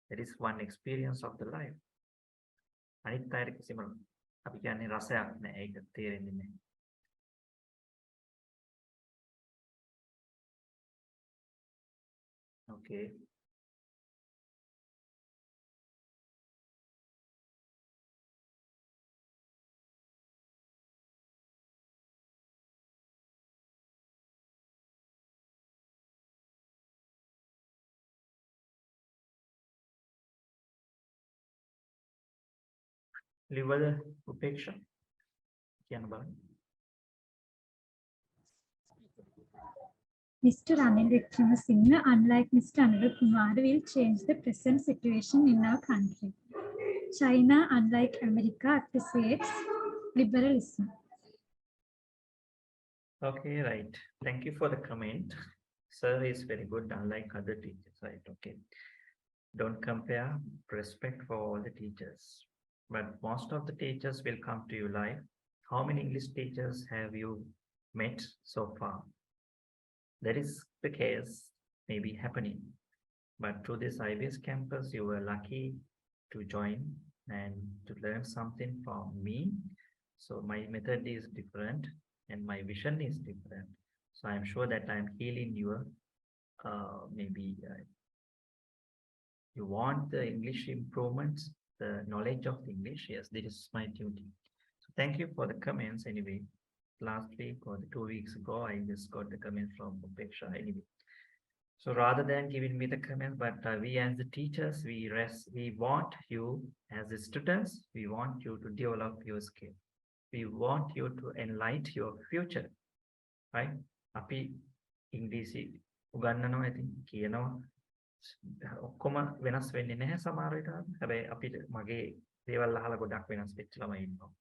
That is one experience of the life. අනිත් අයට කිසිම අපි කියන්නේ රසයක් නැහැ. ඒක තේරෙන්නේ නැහැ. Okay. ලිවද උපේක්ෂා කියන්න බලන්න. Mr. Ranil Wickremesinghe, unlike Mr. Anil Kumar, will change the present situation in our country. China, unlike America, appreciates liberalism. Okay, right. Thank you for the comment. Sir is very good, unlike other teachers, right? Okay. Don't compare, respect for all the teachers. But most of the teachers will come to you live. How many English teachers have you met so far? that is the case may be happening. But through this IBS campus, you were lucky to join and to learn something from me. So my method is different and my vision is different. So I'm sure that I'm healing your maybe you want the English improvements, the knowledge of English. Yes, this is my duty. So thank you for the comments anyway. Last week or 2 weeks ago, I just got the comments from Upeksha anyway. So rather than giving me the comments, but we as the teachers, we want you as the students, we want you to develop your skill. We want you to enlighten your future, right? අපි ඉංග්‍රීසි උගන්වනවා ඉතින් කියනවා ඔක්කොම වෙනස් වෙන්නේ නැහැ සමහර විට. හැබැයි අපිට මගේ දේවල් අහලා ගොඩක් වෙනස් වෙච්ච ළමයි ඉන්නවා.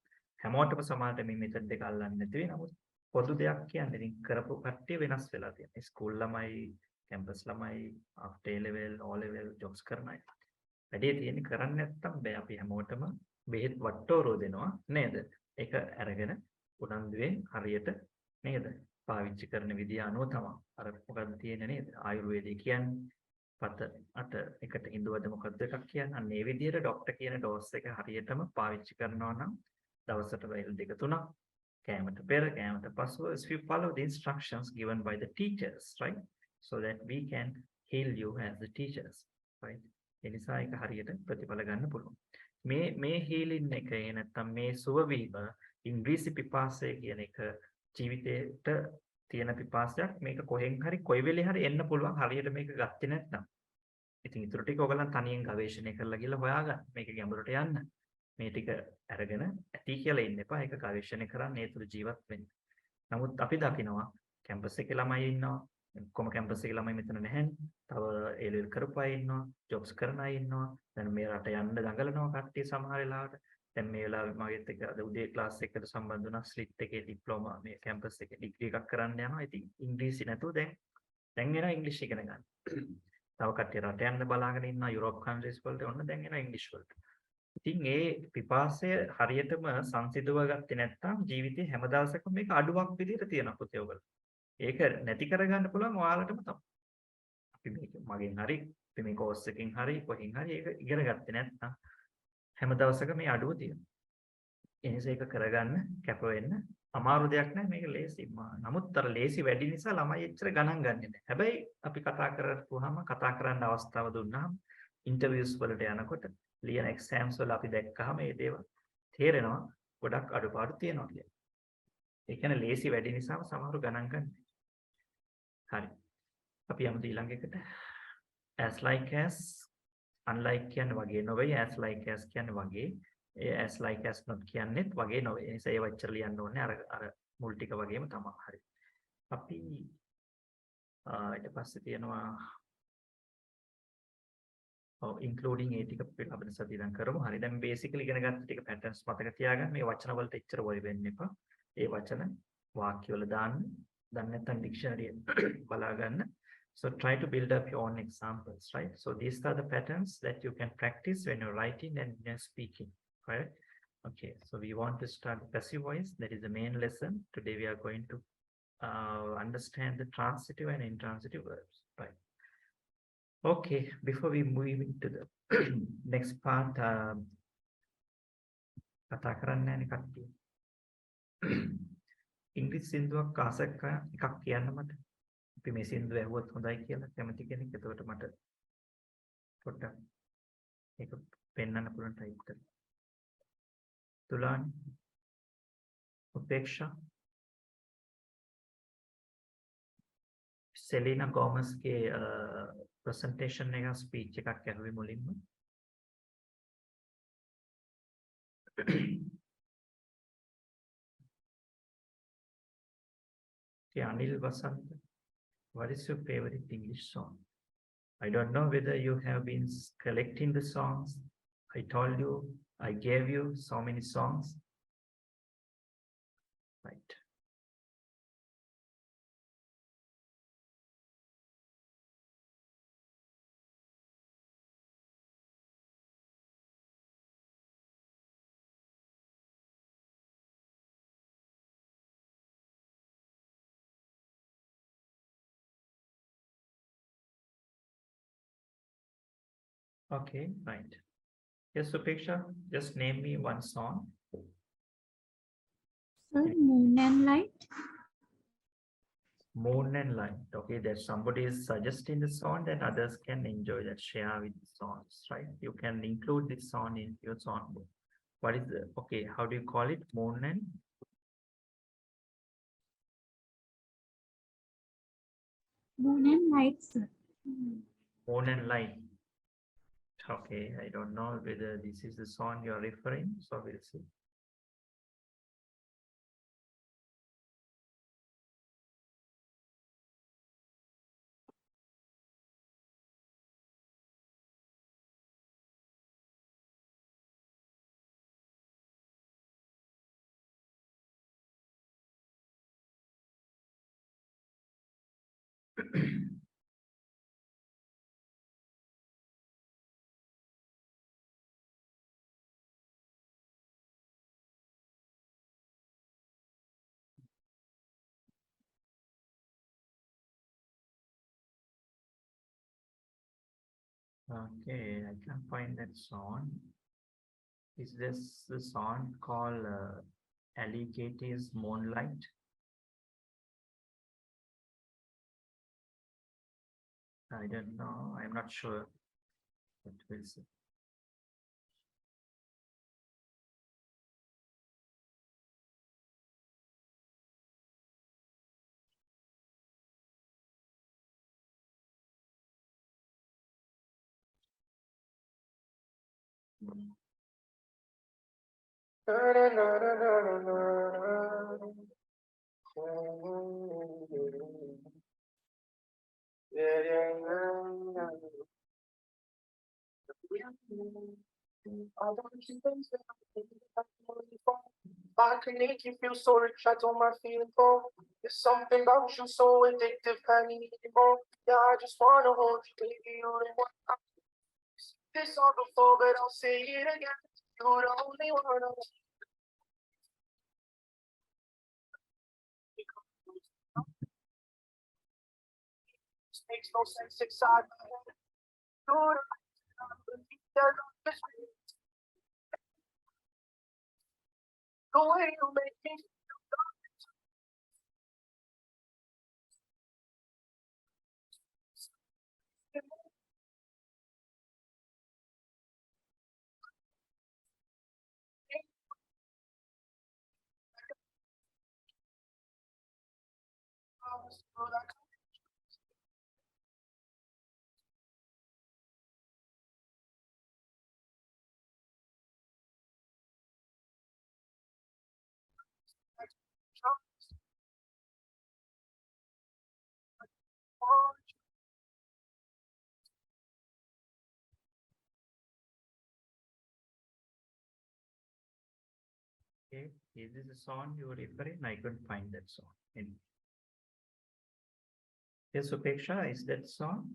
හැමෝටම සමහරට මේ මෙතඩ් එක අල්ලන්නේ නැති වෙයි. නමුත් පොදු දෙයක් කියන්නේ ඉතින් කරපු කට්ටිය වෙනස් වෙලා තියෙනවා. ස්කූල් ළමයි, කැම්පස් ළමයි, after A level, O level jobs කරන අය. වැඩේ තියෙන්නේ කරන්නේ නැත්තම් බෑ. අපි හැමෝටම බෙහෙත් වට්ටෝරෝ දෙනවා නේද? ඒක අරගෙන උනන්දුවෙන් හරියට නේද? පාවිච්චි කරන විදිය අනුව තමයි. අර මොකක්ද තියෙන්නේ නේද? ආයුර්වේදයේ කියන්නේ පත අට එකට ඉඳුවද මොකක්ද එකක් කියන්නේ. අන්න ඒ විදිහට ડોක්ටර් කියන ඩෝස් එක හරියටම පාවිච්චි කරනවා නම් දවසට වේල් දෙක තුනක් කෑමට පෙර කෑමට පසුව if you follow the instructions given by the teachers, right? So that we can heal you as the teachers, right? ඒ නිසා ඒක හරියට ප්‍රතිඵල ගන්න පුළුවන්. මේ healing එක නැත්තම් මේ සුව වීම ඉංග්‍රීසි පිපාසය කියන එක ජීවිතේට තියෙන පිපාසයක්. මේක කොහෙන් හරි කොයි වෙලේ හරි එන්න පුළුවන් හරියට මේක ගත්තේ නැත්නම්. ඉතින් ඊටු ටික ඔයගලන් තනියෙන් ගවේෂණය කරලා ගිහලා හොයාගන්න. මේක ගැඹුරට යන්න. මේ ටික අරගෙන ඇති කියලා ඉන්න එපා. ඒක ගවේෂණය කරන්න ඒ තුළ ජීවත් වෙන්න. නමුත් අපි දකිනවා කැම්පස් එකේ ළමයි ඉන්නවා. කොම කැම්පස් එකේ ළමයි මෙතන නැහැනේ. තව A level කරපු අය ඉන්නවා. ජොබ්ස් කරන අය ඉන්නවා. දැන් මේ රට යන්න දඟලනවා කට්ටිය සමහර වෙලාවට. දැන් මේ වෙලාවේ මගෙත් එක්ක අද උදේ ක්ලාස් එකකට සම්බන්ධ වුණා ස්ලිට් එකේ ඩිප්ලෝමා මේ කැම්පස් එකේ ඩිග්‍රී එකක් කරන්න යනවා. ඉතින් ඉංග්‍රීසි නැතුව දැන් එනවා ඉංග්‍රීසි ඉගෙන ගන්න. තව කට්ටිය රට යන්න බලාගෙන ඉන්නවා යුරෝප් කන්ට්‍රීස් වලට ඔන්න දැන් එනවා ඉංග්‍රීසි වලට. ඉතින් ඒ පිපාසය හරියටම සංසිඳව ගත්තේ නැත්නම් ජීවිතේ හැම දවසකම මේක අඩුවක් විදිහට තියෙනවා පුතේ ඔයගොල්ලෝ. ඒක නැති කරගන්න පුළුවන් ඔයාලටම තමයි. අපි මේක මගෙන් හරි අපි මේ කෝස් එකකින් හරි කොහෙන් හරි ඒක ඉගෙන ගත්තේ නැත්නම් හැම දවසකම මේ අඩුව තියෙනවා. ඒ නිසා ඒක කරගන්න කැප වෙන්න අමාරු දෙයක් නෑ මේක ලේසි. නමුත් අර ලේසි වැඩි නිසා ළමයි එච්චර ගණන් ගන්නෙ නෑ. හැබැයි අපි කතා කරපුවාම කතා කරන්න අවස්ථාව දුන්නාම ඉන්ටර්වියුස් වලට යනකොට ලියන එක්සෑම්ස් වල අපි දැක්කහම මේ දේවල් තේරෙනවා ගොඩක් අඩුපාඩු තියෙනවා කියලා. ඒ කියන්නේ ලේසි වැඩි නිසාම සමහරව ගණන් ගන්න. හරි. අපි යමු ඊළඟ එකට. as like as unlike කියන්නේ වගේ නොවේ as like as කියන්නේ වගේ ඒ as like as not කියන්නේත් වගේ නොවේ. ඒ නිසා ඒ වචර ලියන්න ඕනේ අර මුල් ටික වගේම තමයි. හරි. අපි ඊට පස්සේ තියෙනවා including ඒ ටික අපිට සතිය දැන් කරමු. හරි. දැන් basically ඉගෙන ගත්ත ටික patterns මතක තියාගන්න. මේ වචන වලට එච්චර worry වෙන්න එපා. ඒ වචන වාක්‍ය වල දාන්න. දැන් නැත්නම් dictionary බලා ගන්න. So try to build up your own examples, right? So these are the patterns that you can practice when you're writing and when you're speaking, right? Okay, so we want to start passive voice. That is the main lesson. Today we are going to understand the transitive and intransitive verbs, right? Okay, before we move into the next part, කතා කරන්න යන්නේ කට්ටිය. ඉංග්‍රීසි සින්දුවක් ආසක එකක් කියන්න මට. අපි මේ සින්දුව ඇහුවොත් හොඳයි කියලා කැමති කෙනෙක්. එතකොට මට පොඩ්ඩක් ඒක පෙන්වන්න පුළුවන් ටයිප් කරලා. තුලාන් උපේක්ෂා සෙලිනා ගෝමස්ගේ ප්‍රසන්ටේෂන් එක ස්පීච් එකක් ඇහුවේ මුලින්ම. Anil Vasant, what is your favorite English song? I don't know whether you have been collecting the songs. I told you, I gave you so many songs. Right. Okay, right. Yes, Supeksha, just name me one song. Sir, Moon and Light. Moon and Light. Okay, that somebody is suggesting the song, then others can enjoy that, share with the songs, right? You can include this song in your songbook. What is the, okay, how do you call it? Moon and Moon and Light, sir. Moon and Light. Okay, I don't know whether this is the song you're referring, so we'll see. Okay, I can't find that song. Is this the song called Alligator's Moonlight? I don't know. I'm not sure. But we'll see. I can make you feel so rich, I don't mind feeling poor. There's something about you so addictive, kind of need more. Yeah, I just wanna hold you, baby. You're the one. I this song before, but I'll say it again. You're the only one. This makes no sense inside my head. You're the way you make me feel. Okay, is this a song you were referring? I couldn't find that song. Yes, Supeksha, is that song?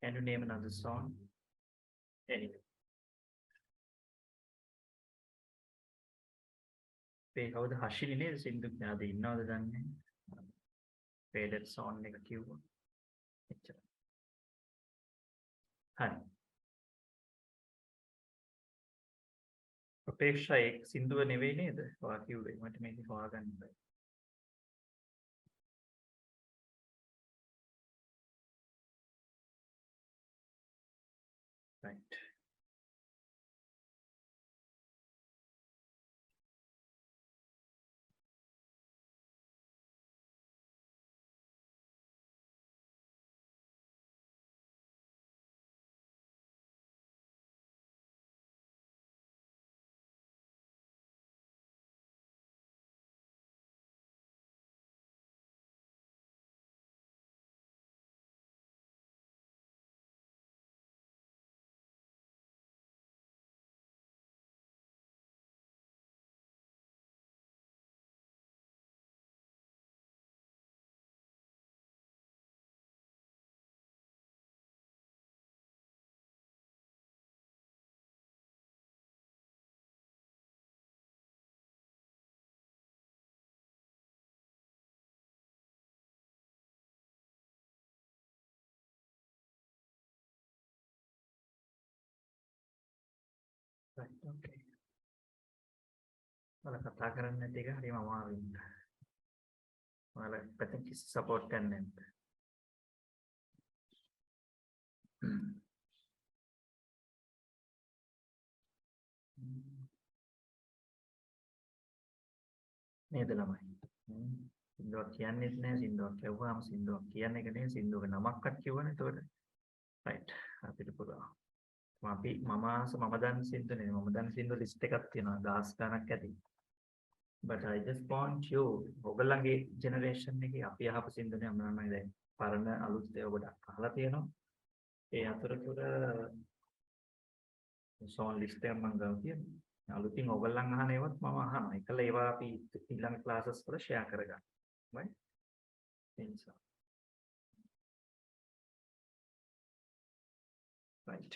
Can you name another song? Anyway. Hey, how the Hashini is in the other than pay that song like you. Hi. අපේක්ෂා එක් සින්දුව නෙවෙයි නේද? ඔයා කිව්වේ මට මේක හොයාගන්න බෑ. Right. Right, okay. Wala kata කරන්න නැති එක හරිම අමාරුයි. Wala පැත්තෙන් කිසි support එකක් නැහැ. නේද ළමයි? සින්දුවක් කියන්නේත් නැහැ, සින්දුවක් කියවුවාම සින්දුවක් කියන්නේ එක නෙවෙයි, සින්දුවක නමක්වත් කියවනේ. එතකොට right අපිට පුළුවන්. මම දන්න සින්දු නෙවෙයි, මම දන්න සින්දු ලිස්ට් එකක් තියෙනවා 10 ගණක් ඇති. But I just want you ඔයගොල්ලන්ගේ ජෙනරේෂන් එකේ අපි අහපු සින්දු නේ මම නම් දැන් පරණ අලුත් ඒවා ගොඩක් අහලා තියෙනවා. ඒ අතරතුර සෝන් ලිස්ට් එක මම ගාව තියෙනවා. අලුතින් ඔයගොල්ලන් අහන ඒවාත් මම අහනවා. ඒකල ඒවා අපි ඊළඟ ක්ලාසස් වල ෂෙයා කරගන්න. right? එනිසා. right.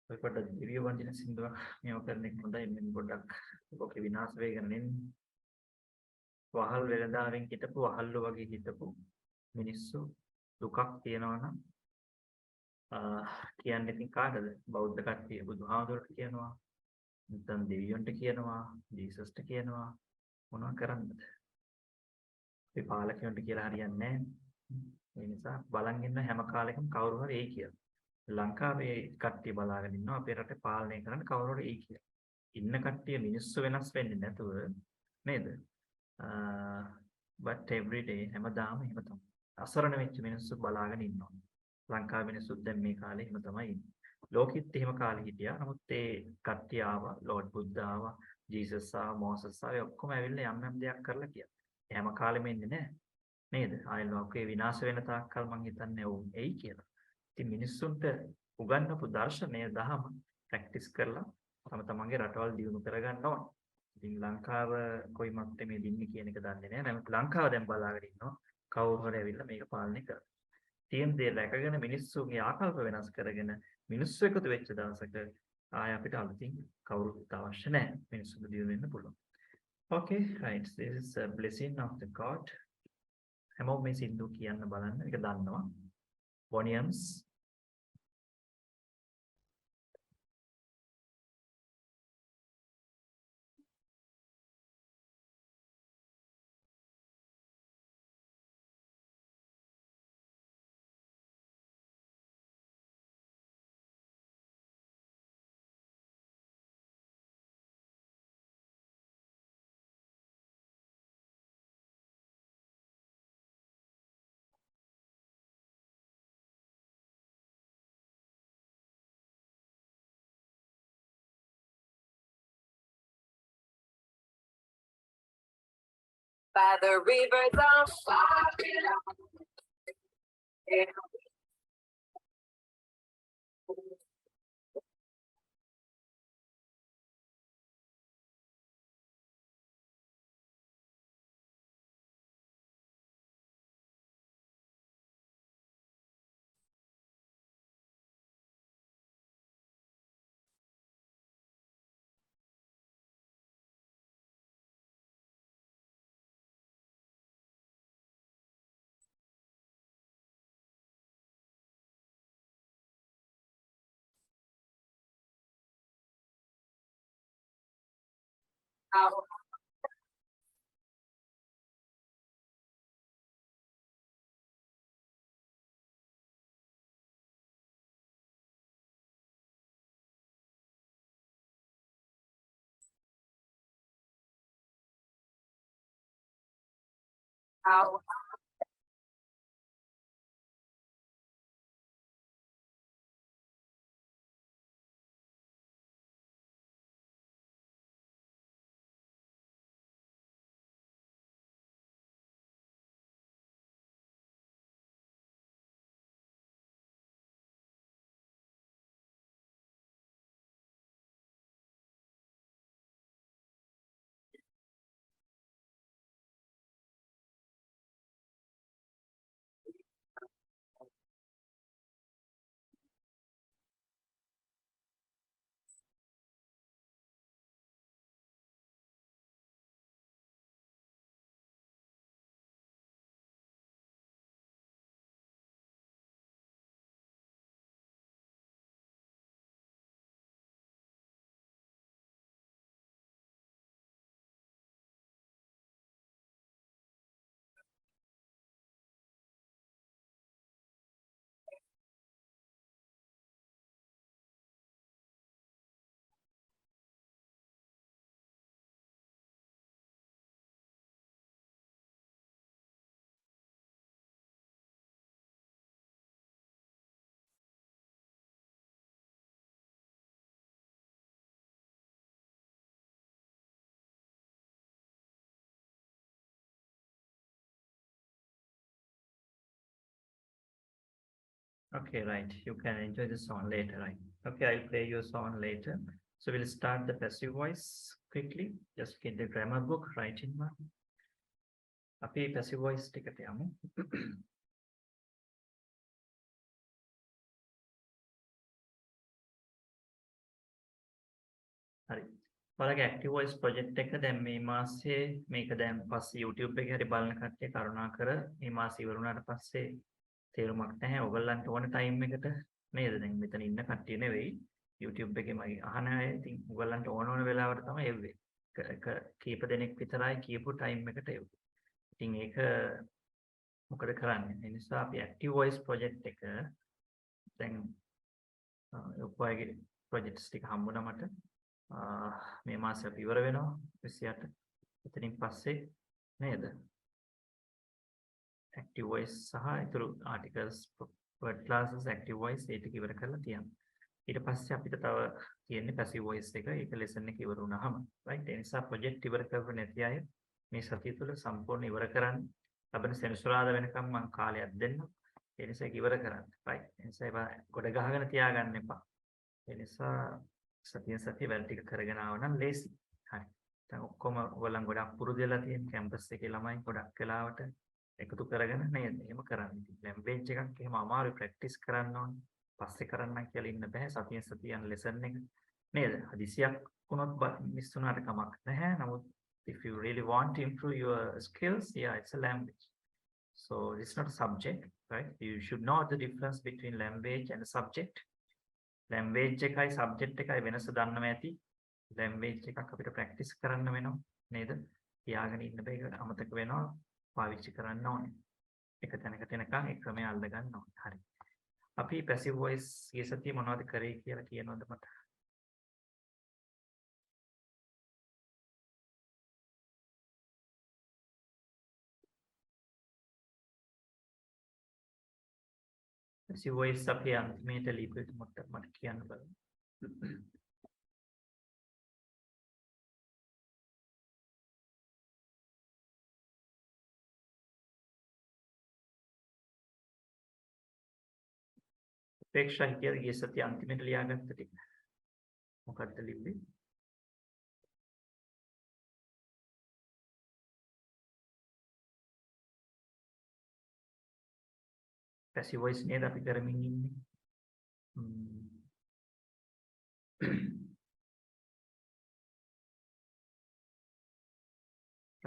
ඔය පොඩ්ඩක් දිව්‍ය වන්දින සින්දුවක් මේව කරන එක හොඳයි. මෙන්න පොඩ්ඩක් ඔකේ විනාශ වෙගෙන එන්නේ. වහල් වෙලඳාවෙන් හිටපු වහල්ලු වගේ හිටපු මිනිස්සු දුකක් තියනවා නම් කියන්නේ ඉතින් කාටද? බෞද්ධ කට්ටිය බුදුහාමුදුරට කියනවා. නැත්නම් දෙවියන්ට කියනවා, ජීසස්ට කියනවා. මොනවා කරන්නද? අපි පාලකයන්ට කියලා හරියන්නේ නැහැ. ඒ නිසා බලන් ඉන්න හැම කාලෙකම කවුරු හරි එයි කියලා. ලංකාවේ කට්ටිය බලාගෙන ඉන්නවා අපේ රටේ පාලනය කරන්න කවුරු හරි එයි කියලා. ඉන්න කට්ටිය මිනිස්සු වෙනස් වෙන්නේ නැතුව නේද? but every day හැමදාම එහෙම තමයි. අසරණ වෙච්ච මිනිස්සු බලාගෙන ඉන්නවා. ලංකාවේ මිනිස්සුත් දැන් මේ කාලේ එහෙම තමයි ඉන්නේ. ලෝකෙත් එහෙම කාලේ හිටියා. නමුත් ඒ කට්ටිය ආවා, ලෝඩ් බුද්ධ ආවා, ජීසස් ආවා, මොසස් ආවා, ඔක්කොම ඇවිල්ලා යම් යම් දෙයක් කරලා ගියා. හැම කාලෙම ඉන්නේ නැහැ. නේද? ආයෙ ලෝකේ විනාශ වෙන තාක්කල් මං හිතන්නේ ඔව් එයි කියලා. ඉතින් මිනිස්සුන්ට උගන්වපු දර්ශනය දහම ප්‍රැක්ටිස් කරලා තමන්ගේ රටවල් දියුණු කරගන්න ඕන. ඉතින් ලංකාව කොයි මට්ටමේ මේ දින්නේ කියන එක දන්නේ නැහැ. නමුත් ලංකාව දැන් බලාගෙන ඉන්නවා කවුරු හරි ඇවිල්ලා මේක පාලනය කරනවා. තියෙන දේ රැකගෙන මිනිස්සුන්ගේ ආකල්ප වෙනස් කරගෙන මිනිස්සු එකතු වෙච්ච දවසක ආය අපිට අලුතින් කවුරුත් අවශ්‍ය නැහැ. මිනිස්සුන්ට දියුණු වෙන්න පුළුවන්. Okay, right. This is a blessing of the God. හැමෝම මේ සින්දු කියන්න බලන්න. ඒක දන්නවා. Volumes. By the rivers of fire. Out. Okay, right. You can enjoy the song later, right? Okay, I'll play your song later. So we'll start the passive voice quickly. Just get the grammar book right in one. අපි passive voice එකට යමු. හරි. ඔයාලගේ active voice project එක දැන් මේ මාසේ මේක දැන් පස්සේ YouTube එකේ හරි බලන කට්ටිය කරුණාකර මේ මාසෙ ඉවර වුණාට පස්සේ තේරුමක් නැහැ. ඔයගොල්ලන්ට ඕන ටයිම් එකට නේද? දැන් මෙතන ඉන්න කට්ටිය නෙවෙයි. YouTube එකේ මගේ අහන අය ඉතින් ඔයගොල්ලන්ට ඕන වෙලාවට තමයි එව්වේ. කීප දෙනෙක් විතරයි කියපු ටයිම් එකට එව්වේ. ඉතින් ඒක මොකද කරන්නේ? ඒ නිසා අපි active voice project එක දැන් ඔයගේ projects ටික හම්බුණා මට. මේ මාසෙ අපි ඉවර වෙනවා 28. එතනින් පස්සේ නේද? active voice සහ ඊටු articles word classes active voice ඒ ටික ඉවර කරලා තියන්න. ඊට පස්සේ අපිට තව තියෙන්නේ passive voice එක. ඒක lesson එක ඉවර වුණාම right. ඒ නිසා project ඉවර කරපු නැති අය මේ සතිය තුළ සම්පූර්ණ ඉවර කරන්න. ලබන සෙනසුරාදා වෙනකම් මම කාලයක් දෙන්නම්. ඒ නිසා ඒක ඉවර කරන්න. right. ඒ නිසා ඒක ගොඩ ගහගෙන තියාගන්න එපා. ඒ නිසා සතිය වැඩ ටික කරගෙන ආව නම් ලේසි. හරි. දැන් ඔක්කොම ඔයගොල්ලන් ගොඩක් පුරුදු වෙලා තියෙන කැම්පස් එකේ ළමයි ගොඩක් වෙලාවට එකතු කරගෙන නේද? එහෙම කරන්නේ. ලැන්ග්වේජ් එකක් එහෙම අමාරු ප්‍රැක්ටිස් කරන්න ඕනේ. පස්සේ කරන්න කියලා ඉන්න බෑ. සතිය යන ලෙසන් එක නේද? හදිසියක් වුණොත් මිස් වුණාට කමක් නැහැ. නමුත් if you really want to improve your skills, yeah, it's a language. So it's not a subject, right? You should know the difference between language and subject. language එකයි subject එකයි වෙනස දන්නව ඇති. language එකක් අපිට practice කරන්න වෙනවා නේද? තියාගෙන ඉන්න බෑ. ඒක අමතක වෙනවා. පාවිච්චි කරන්න ඕනේ. එක තැනකට එනකන් ඒ ක්‍රමය අල්ල ගන්න ඕනේ. හරි. අපි passive voice ගේ සතිය මොනවද කරේ කියලා කියනවද මට? passive voice අපි අන්තිමේට ලිපිට මට කියන්න බලන්න. අපේක්ෂා හිතියද ගිය සතිය අන්තිමේට ලියාගත්ත ටික. මොකක්ද ලිව්වේ? passive voice නේද අපි කරමින් ඉන්නේ.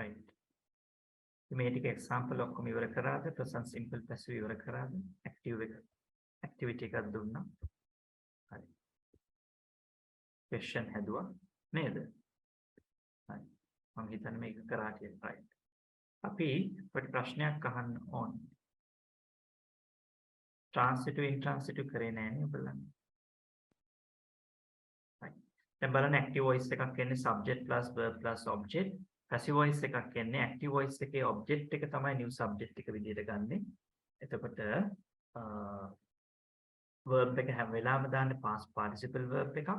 right. මේ ටික example ඔක්කොම ඉවර කරාද? present simple passive ඉවර කරාද? activity එකක් දුන්නා. හරි. question හැදුවා නේද? හරි. මම හිතන්නේ මේක කරා කියලා. right. අපි පොඩි ප්‍රශ්නයක් අහන්න ඕනේ. transitive intransitive කරේ නෑනේ ඔයගොල්ලන්. right. දැන් බලන්න active voice එකක් කියන්නේ subject plus verb plus object. passive voice එකක් කියන්නේ active voice එකේ object එක තමයි new subject එක විදිහට ගන්නෙ. එතකොට verb එක හැම වෙලාවෙම දාන්නේ past participle verb එකක්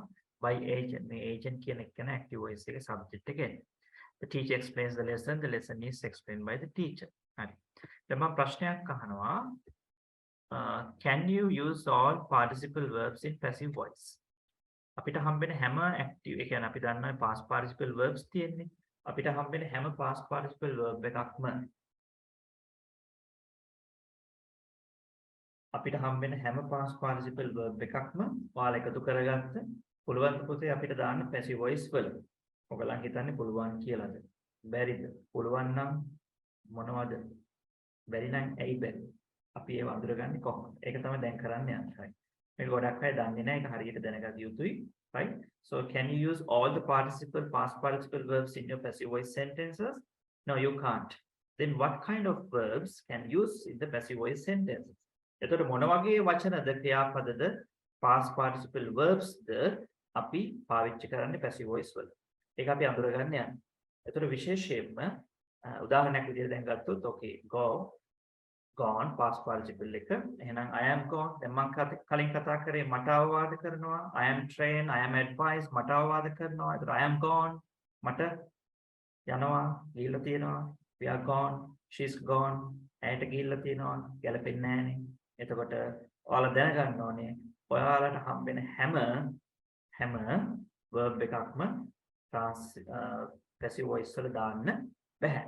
by agent. මේ agent කියන එක කියන active voice එකේ subject එක එන්නේ. The teacher explains the lesson is explained by the teacher. හරි. දැන් මම ප්‍රශ්නයක් අහනවා. Can you use all participle verbs in passive voice? අපිට හම්බෙන හැම active ඒ කියන්නේ අපි දන්නවා past participle verbs තියෙන්නේ. අපිට හම්බෙන හැම past participle verb එකක්ම past participle verb එකක්ම ඔයාලා එකතු කරගත්ත පුළුවන් පොතේ අපිට දාන්න passive voice වල. ඔයගලන් හිතන්නේ පුළුවන් කියලාද? බැරිද? පුළුවන් නම් මොනවද? බැරි නම් ඇයි බැරි? අපි ඒව අඳුරගන්නේ කොහොමද? ඒක තමයි දැන් කරන්න යන්නේ. මේක ගොඩක් අය දන්නේ නැහැ. ඒක හරියට දැනගත යුතුයි. Right? So can you use all the past participle verbs in your passive voice sentences? No, you can't. Then what kind of verbs can you use in the passive voice sentences? එතකොට මොන වගේ වචනද ක්‍රියාපදද past participle verbs ද අපි පාවිච්චි කරන්නේ passive voice වල. ඒක අපි අඳුරගන්න යන්නේ. එතකොට විශේෂයෙන්ම උදාහරණයක් විදිහට දැන් ගත්තොත් okay go gone past participle එක. එහෙනම් I am gone. දැන් මම කලින් කතා කරේ මට අවවාද කරනවා. I am trained, I am advised මට අවවාද කරනවා. ඒතර I am gone මට යනවා ගිහිල්ලා තියෙනවා. We are gone, she's gone. ඇයට ගිහිල්ලා තියෙනවා. ගැලපෙන්නේ නැහනේ. එතකොට ඔයාලා දැනගන්න ඕනේ ඔයාලට හම්බෙන හැම verb එකක්ම passive voice වල දාන්න බෑ.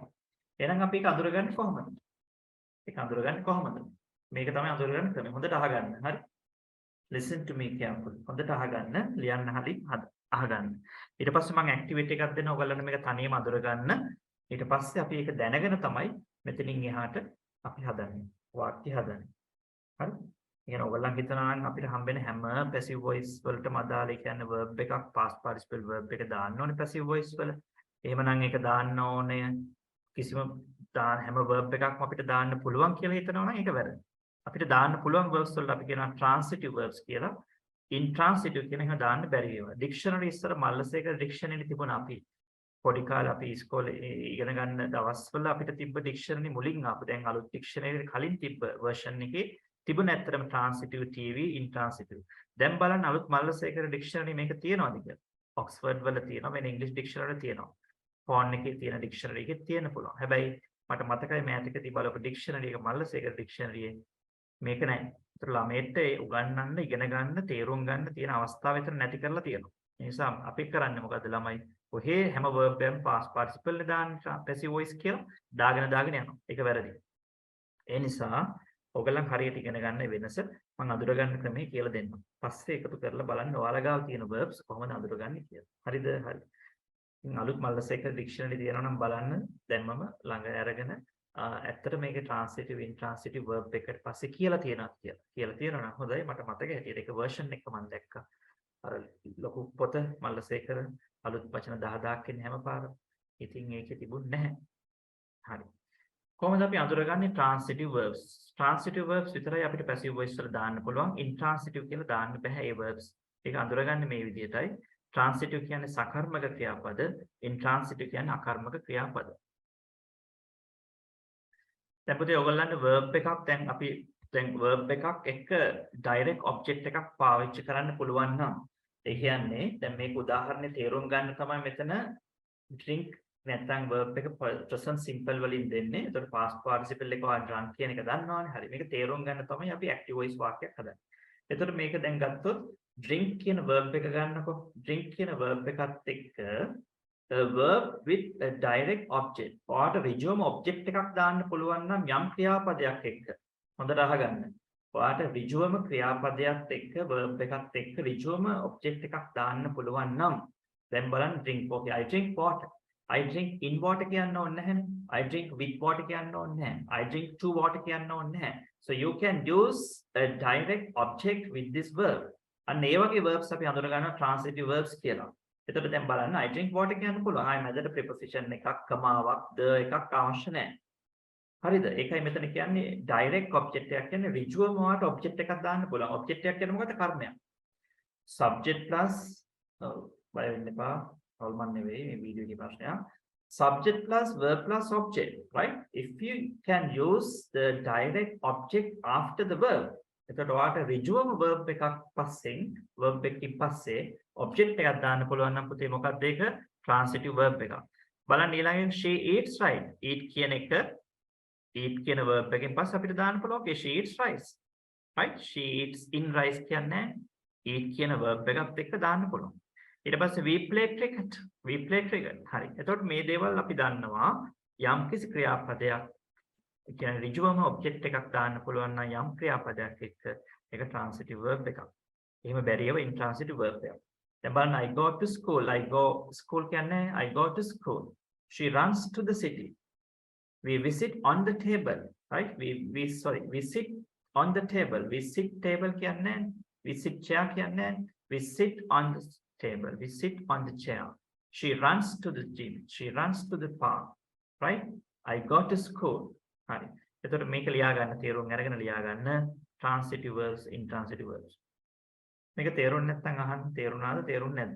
එහෙනම් අපි ඒක අඳුරගන්නේ කොහොමද? ඒක අඳුරගන්නේ කොහොමද? මේක තමයි අඳුරගන්න ක්‍රමය. හොඳට අහගන්න. හරි? Listen to me carefully. හොඳට අහගන්න, ලියන්න හරි අහගන්න. ඊට පස්සේ මම ඇක්ටිවිටි එකක් දෙනවා ඔයගොල්ලන්ට මේක තනියම අඳුරගන්න. ඊට පස්සේ අපි ඒක දැනගෙන තමයි මෙතනින් එහාට අපි හදන්නේ. වාක්‍ය හදන්නේ. හරි? ඉතින් ඔයගොල්ලන් හිතනවා නම් අපිට හම්බෙන හැම passive voice වලටම අදාළ ඒ කියන්නේ verb එකක් past participle verb එක දාන්න ඕනේ passive voice වල. එහෙමනම් ඒක දාන්න ඕනේ කිසිම හැම verb එකක්ම අපිට දාන්න පුළුවන් කියලා හිතනවා නම් ඒක වැරදි. අපිට දාන්න පුළුවන් verbs වලට අපි කියනවා transitive verbs කියලා. intransitive කියන එක දාන්න බැරි ඒවා. dictionary ඉස්සර මල්ලසේක dictionary තිබුණා අපි. පොඩි කාලේ අපි ඉස්කෝලේ ඉගෙන ගන්න දවස්වල අපිට තිබ්බ dictionary මුලින් ආපු. දැන් අලුත් dictionary කලින් තිබ්බ version එකේ තිබුණ ඇත්තටම transitive TV intransitive. දැන් බලන්න අලුත් මල්ලසේකර dictionary මේක තියනවාද කියලා. Oxford වල තියෙනවා, වෙන English dictionary වල තියෙනවා. ෆෝන් එකේ තියෙන dictionary එකේ තියෙන්න පුළුවන්. හැබැයි මට මතකයි මෑතකදී බලපු dictionary එක මල්ලසේකර dictionary මේක නැහැ. ඒතර ළමයට උගන්වන්න, ඉගෙන ගන්න, තේරුම් ගන්න තියෙන අවස්ථාව විතර නැති කරලා තියෙනවා. ඒ නිසා අපි කරන්නේ මොකද්ද ළමයි? ඔහේ හැම verb එකම past participle එක දාන්න passive voice කියලා දාගෙන යනවා. ඒක වැරදි. ඒ නිසා ඔයගලන් හරියට ඉගෙන ගන්න වෙනස මම අඳුර ගන්න ක්‍රමය කියලා දෙන්නම්. පස්සේ එකතු කරලා බලන්න ඔයාලා ගාව තියෙන verbs කොහොමද අඳුරගන්නේ කියලා. හරිද? හරි. ඉතින් අලුත් මල්ලසේකර dictionary තියෙනවා නම් බලන්න දැන්මම ළඟ අරගෙන ඇත්තට මේකේ transitive intransitive verb එකට පස්සේ කියලා තියෙනවා කියලා තියෙනවා නම් හොඳයි. මට මතක හැටියට ඒක version එක මම දැක්කා. අර ලොකු පොත මල්ලසේකර අලුත් වචන 10000ක් එන්නේ හැම පාරම. ඉතින් ඒකේ තිබුණ නැහැ. හරි. කොහොමද අපි අඳුරගන්නේ transitive verbs? Transitive verbs විතරයි අපිට passive voice වල දාන්න පුළුවන්. Intransitive කියලා දාන්න බෑ ඒ verbs. ඒක අඳුරගන්නේ මේ විදිහටයි. Transitive කියන්නේ සකර්මක ක්‍රියාපද, intransitive කියන්නේ අකර්මක ක්‍රියාපද. දැන් පුතේ ඔයගොල්ලන්ට verb එකක් දැන් verb එකක් එක්ක direct object එකක් පාවිච්චි කරන්න පුළුවන් නම් ඒ කියන්නේ දැන් මේක උදාහරණේ තේරුම් ගන්න තමයි මෙතන drink නැත්නම් verb එක present simple වලින් දෙන්නේ. ඒතකොට past participle එක drunk කියන එක දන්නවනේ. හරි. මේක තේරුම් ගන්න තමයි අපි active voice වාක්‍යයක් හදන්නේ. ඒතකොට මේක දැන් ගත්තොත් drink කියන verb එක ගන්නකො. drink කියන verb එකත් එක්ක a verb with a direct object. ඔයාට ඍජුවම object එකක් දාන්න පුළුවන් නම් යම් ක්‍රියාපදයක් එක්ක. හොඳට අහගන්න. ඔයාට ඍජුවම ක්‍රියාපදයක් එක්ක verb එකත් එක්ක ඍජුවම object එකක් දාන්න පුළුවන් නම් දැන් බලන්න drink. Okay, I drink water. I drink in water කියන්න ඕනේ නැහැ. I drink with water කියන්න ඕනේ නැහැ. I drink to water කියන්න ඕනේ නැහැ. So you can use a direct object with this verb. අන්න ඒ වගේ verbs අපි හඳුන ගන්නවා transitive verbs කියලා. එතකොට දැන් බලන්න I drink water කියන්න පුළුවන්. ආයි මැදට preposition එකක්, කමාවක්, the එකක් අවශ්‍ය නැහැ. හරිද? ඒකයි මෙතන කියන්නේ direct object එකක් කියන්නේ ඍජුවම වාට object එකක් දාන්න පුළුවන්. object එකක් කියන්නේ මොකද? කර්මයක්. subject plus බය වෙන්න එපා. Holman නෙවෙයි මේ වීඩියෝ එකේ ප්‍රශ්නයක්. Subject plus verb plus object, right? If you can use the direct object after the verb, එතකොට ඔයාට ඍජුවම verb එකක් පස්සෙන් verb එකකින් පස්සේ object එකක් දාන්න පුළුවන් නම් පුතේ මොකක්ද ඒක? transitive verb එකක්. බලන්න ඊළඟට she eats right. eat කියන verb එකෙන් පස්සේ අපිට දාන්න පුළුවන් she eats rice. right? she eats in rice කියන්නේ eat කියන verb එකත් එක්ක දාන්න පුළුවන්. ඊට පස්සේ we play cricket. හරි. එතකොට මේ දේවල් අපි දන්නවා යම්කිසි ක්‍රියාපදයක් කියන්නේ ඍජුවම object එකක් දාන්න පුළුවන් නම් යම් ක්‍රියාපදයක් එක්ක ඒක transitive verb එකක්. එහෙම බැරිව intransitive verb එකක්. දැන් බලන්න I go to school. school කියන්නේ I go to school. She runs to the city. We visit on the table. right? we sit on the table. we sit table කියන්නේ we sit chair කියන්නේ we sit on the table. We sit on the chair. She runs to the gym. She runs to the park. Right? I go to school. හරි. එතකොට මේක ලියා ගන්න තේරුම් අරගෙන ලියා ගන්න transitive verbs, intransitive verbs. මේක තේරුම් නැත්නම් අහන්න තේරුණාද තේරුන්නේ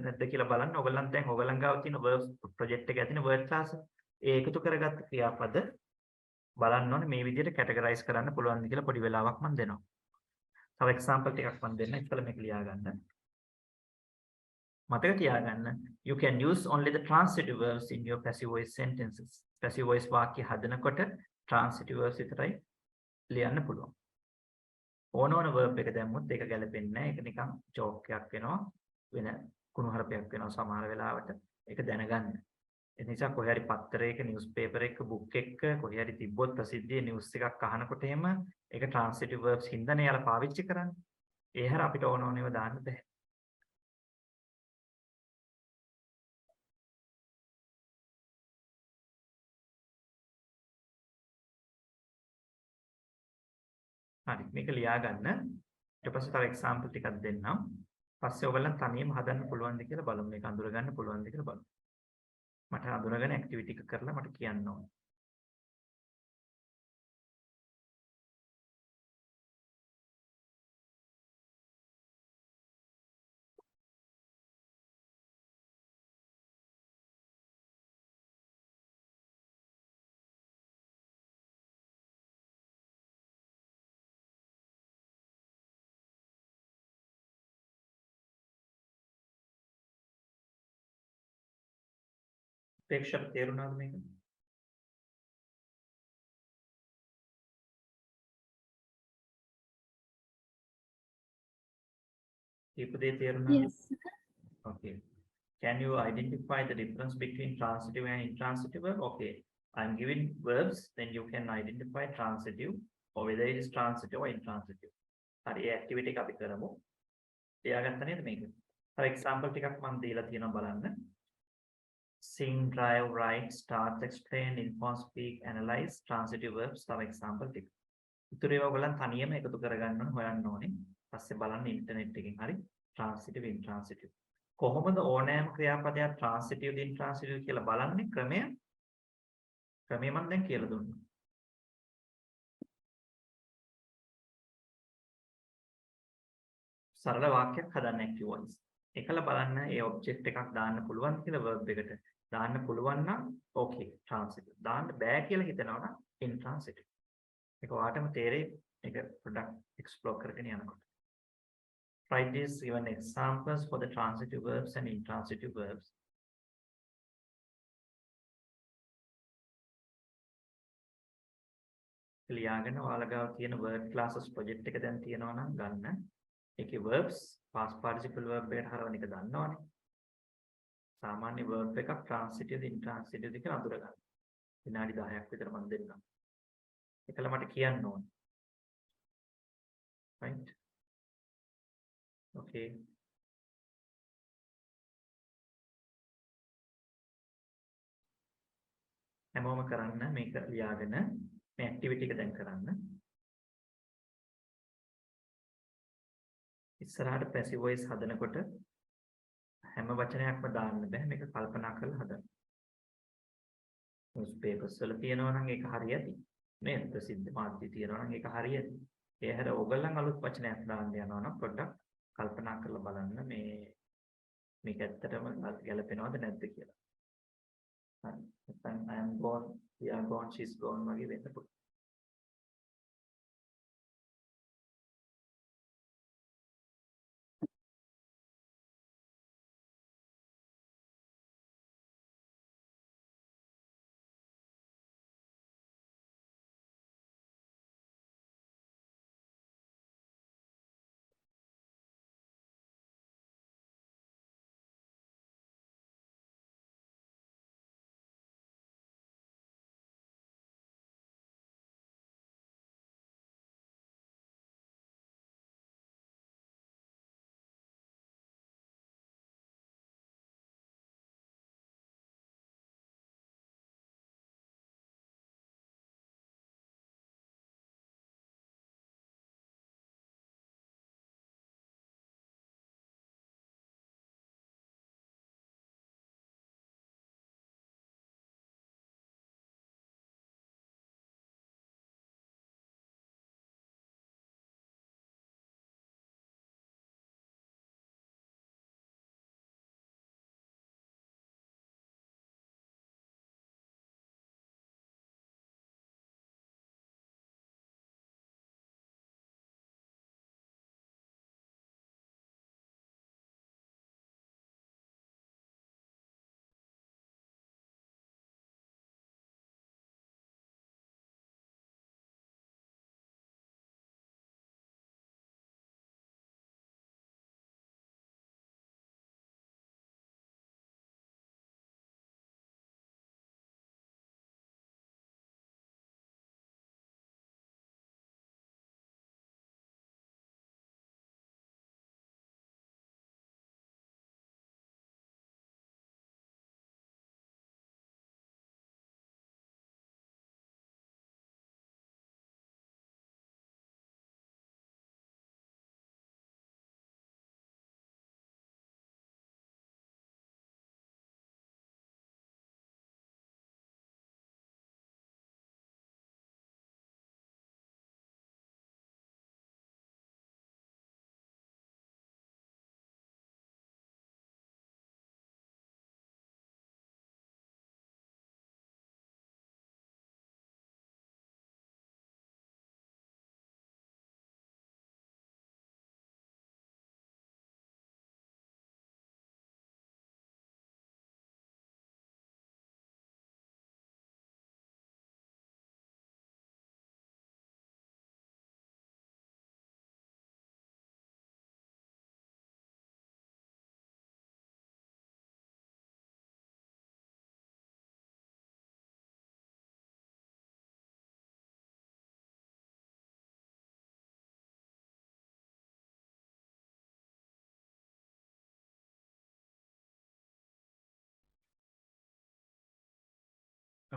නැද්ද කියලා බලන්න. ඔයගලන් දැන් ඔයගලන් ගාව තියෙන verbs project එක ඇතුලේ word class ඒ එකතු කරගත්ත ක්‍රියාපද බලන්න ඕනේ මේ විදිහට categorize කරන්න පුළුවන්ද කියලා පොඩි වෙලාවක් මම දෙනවා. තව example ටිකක් මම දෙන්න. ඉස්සෙල්ලා මේක ලියා ගන්න. මතක තියාගන්න you can use only the transitive verbs in your passive voice sentences. passive voice වාක්‍ය හදනකොට transitive verbs විතරයි ලියන්න පුළුවන්. ඕන verb එක දැම්මොත් ඒක ගැලපෙන්නේ නැහැ. ඒක නිකන් joke එකක් වෙනවා. වෙන කුණුහරුපයක් වෙනවා සමහර වෙලාවට. ඒක දැනගන්න. ඒ නිසා කොහේ හරි පත්තරයක newspaper එක book එක කොහේ හරි තිබ්බොත් ප්‍රසිද්ධියේ news එකක් අහනකොට එහෙම ඒක transitive verbs හින්දානේ යාලා පාවිච්චි කරන්නේ. ඒ හැර අපිට ඕනෝනේව දාන්න බෑ. හරි මේක ලියා ගන්න. ඊට පස්සේ තව example ටිකක් දෙන්නම්. පස්සේ ඔයගොල්ලන් තනියම හදන්න පුළුවන්ද කියලා බලමු. මේක අඳුර ගන්න පුළුවන්ද කියලා බලමු. මට අඳුරගෙන activity එක කරලා මට කියන්න ඕනේ. ප්‍රේක්ෂක තේරුණාද මේක? කියපු දේ තේරුණාද? Yes. Okay. Can you identify the difference between transitive and intransitive verb? Okay. I'm giving verbs, then you can identify transitive or whether it is transitive or intransitive. හරි ඒ activity එක අපි කරමු. එයාගත්ත නේද මේක? For example ටිකක් මම දීලා තියෙනවා බලන්න. Sing, drive, write, start, explain, inform, speak, analyze, transitive verbs. තව example ටික. ඉතුරු ඒවා ඔයගොල්ලන් තනියම එකතු කරගන්න ඕනේ, හොයන්න ඕනේ. පස්සේ බලන්න ඉන්ටර්නෙට් එකෙන් හරි transitive intransitive. කොහොමද ඕනෑම ක්‍රියාපදයක් transitive intransitive කියලා බලන්නේ ක්‍රමය මම දැන් කියලා දුන්නා. සරල වාක්‍යයක් හදන්න active voice. එකල බලන්න ඒ object එකක් දාන්න පුළුවන් කියලා verb එකට. දාන්න පුළුවන් නම් okay transitive. දාන්න බෑ කියලා හිතනවා නම් intransitive. ඒක ඔයාටම තේරෙයි ඒක පොඩ්ඩක් explore කරගෙන යනකොට. Write these given examples for the transitive verbs and intransitive verbs. ලියාගෙන ඔයාලා ගාව තියෙන word classes project එක දැන් තියෙනවා නම් ගන්න. ඒකේ verbs past participle verb එකට හරවන එක දන්නවනේ. සාමාන්‍ය verb එකක් transitive intransitive දෙක අඳුර ගන්න. විනාඩි 10ක් විතර මම දෙන්නම්. ඒකල මට කියන්න ඕනේ. Right? Okay. හැමෝම කරන්න මේක ලියාගෙන මේ ඇක්ටිවිටි එක දැන් කරන්න. ඉස්සරහට පැසිව් වොයිස් හදනකොට හැම වචනයක්ම දාන්න බෑ මේක කල්පනා කරලා හදන්න. newspapers වල තියෙනවා නම් ඒක හරියටි. නේද? ප්‍රසිද්ධ මාධ්‍ය තියෙනවා නම් ඒක හරියටි. ඒ හැර ඕගොල්ලන් අලුත් වචනයක් දාන්න යනවා නම් පොඩ්ඩක් කල්පනා කරලා බලන්න මේක ඇත්තටම ගැලපෙනවද නැද්ද කියලා. හරි. නැත්නම් I am gone, we are gone, she's gone වගේ වෙන්න පුළුවන්.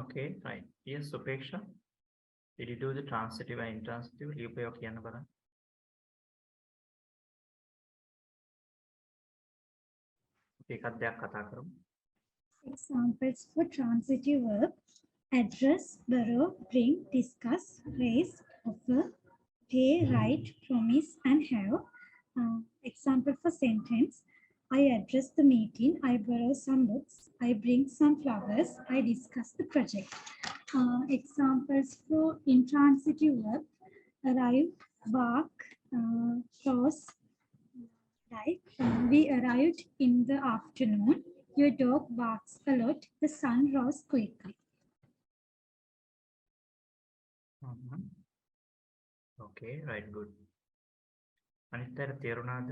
Okay, right. Yes, Supeksha. Did you do the transitive and intransitive? ලියුපයෝ කියන්න බලන්න. ඒකත් දෙයක් කතා කරමු. Examples for transitive verb: address, borrow, bring, discuss, raise, offer, pay, write, promise, and have. Example for sentence: I address the meeting, I borrow some books, I bring some flowers, I discuss the project. Examples for intransitive verb: arrive, walk, cross, like we arrived in the afternoon. Your dog barks a lot. The sun rose quickly. Okay, right, good. අනිත් තේරුණාද?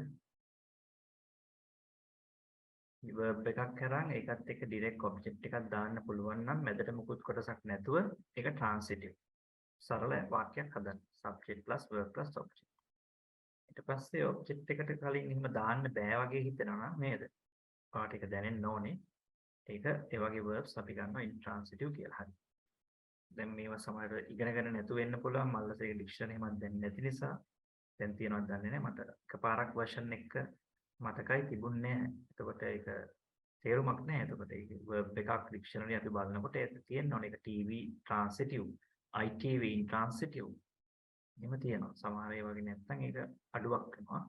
verb එකක් කරන් ඒකත් එක්ක direct object එකක් දාන්න පුළුවන් නම් මැදට මුකුත් කොටසක් නැතුව ඒක transitive. සරල වාක්‍යයක් හදන්න. subject plus verb plus object. ඊට පස්සේ object එකට කලින් එහෙම දාන්න බෑ වගේ හිතෙනවා නේද? ඔයාලට ඒක දැනෙන්න ඕනේ. ඒක ඒ වගේ verbs අපි ගන්නවා intransitive කියලා. හරි. දැන් මේවා සමහර ඉගෙනගෙන නැතුව වෙන්න පුළුවන්. මල්ලසේ dictionary එකක් දැන් නැති නිසා දැන් තියනවද දන්නේ නැහැ. මට එකපාරක් version එක මතකයි තිබුණේ නැහැ. එතකොට ඒක තේරුමක් නැහැ. එතකොට ඒක verb එකක් dictionary අපි බලනකොට ඒක තියෙන්න ඕනේ. ඒක TV transitive, ITV intransitive. එහෙම තියෙනවා. සමහර ඒවා වගේ නැත්නම් ඒක අඩුවක් වෙනවා.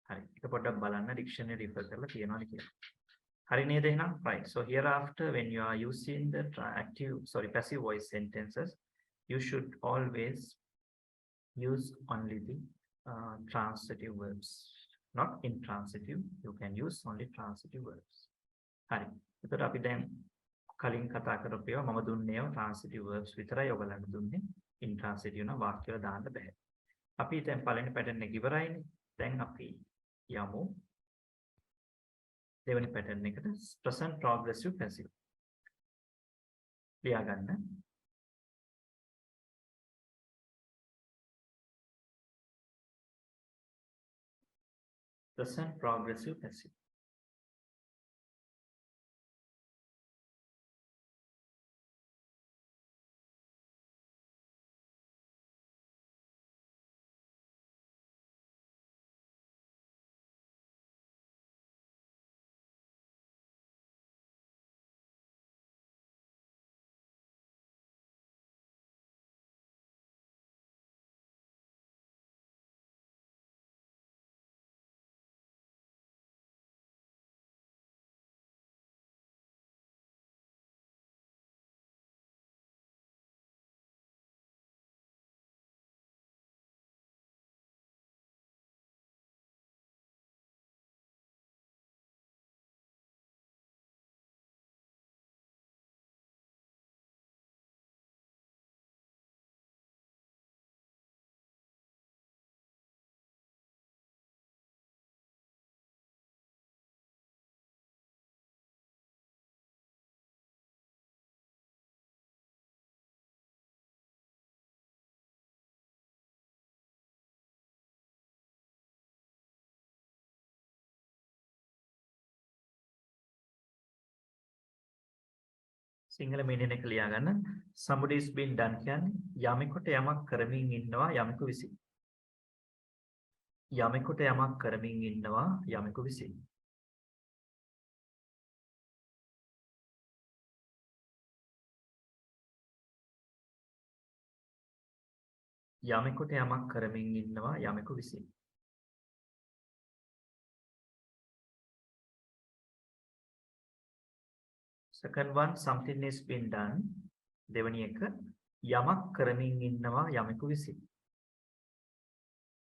හරි. ඒක පොඩ්ඩක් බලන්න dictionary refer කරලා තියෙනවද කියලා. හරි නේද එහෙනම්? Right. So hereafter when you are using the passive voice sentences, you should always use only the transitive verbs, not intransitive. You can use only transitive verbs. හරි. එතකොට අපි දැන් කලින් කතා කරපු ඒවා මම දුන්නේ transitive verbs විතරයි ඔයගලන්ට දුන්නේ. intransitive නම් වාක්‍යවල දාන්න බෑ. අපි දැන් පළවෙනි pattern එක ඉවරයිනේ. දැන් අපි යමු දෙවෙනි pattern එකට present progressive passive. ලියා ගන්න. present progressive passive. සිංහල මීනියන් එක ලියා ගන්න. somebody is been done කියන්නේ යමෙකුට යමක් කරමින් ඉන්නවා යමෙකු විසින්. යමෙකුට යමක් කරමින් ඉන්නවා යමෙකු විසින්. යමෙකුට යමක් කරමින් ඉන්නවා යමෙකු විසින්. Second one, something is been done. දෙවැනි එක යමක් කරමින් ඉන්නවා යමෙකු විසින්.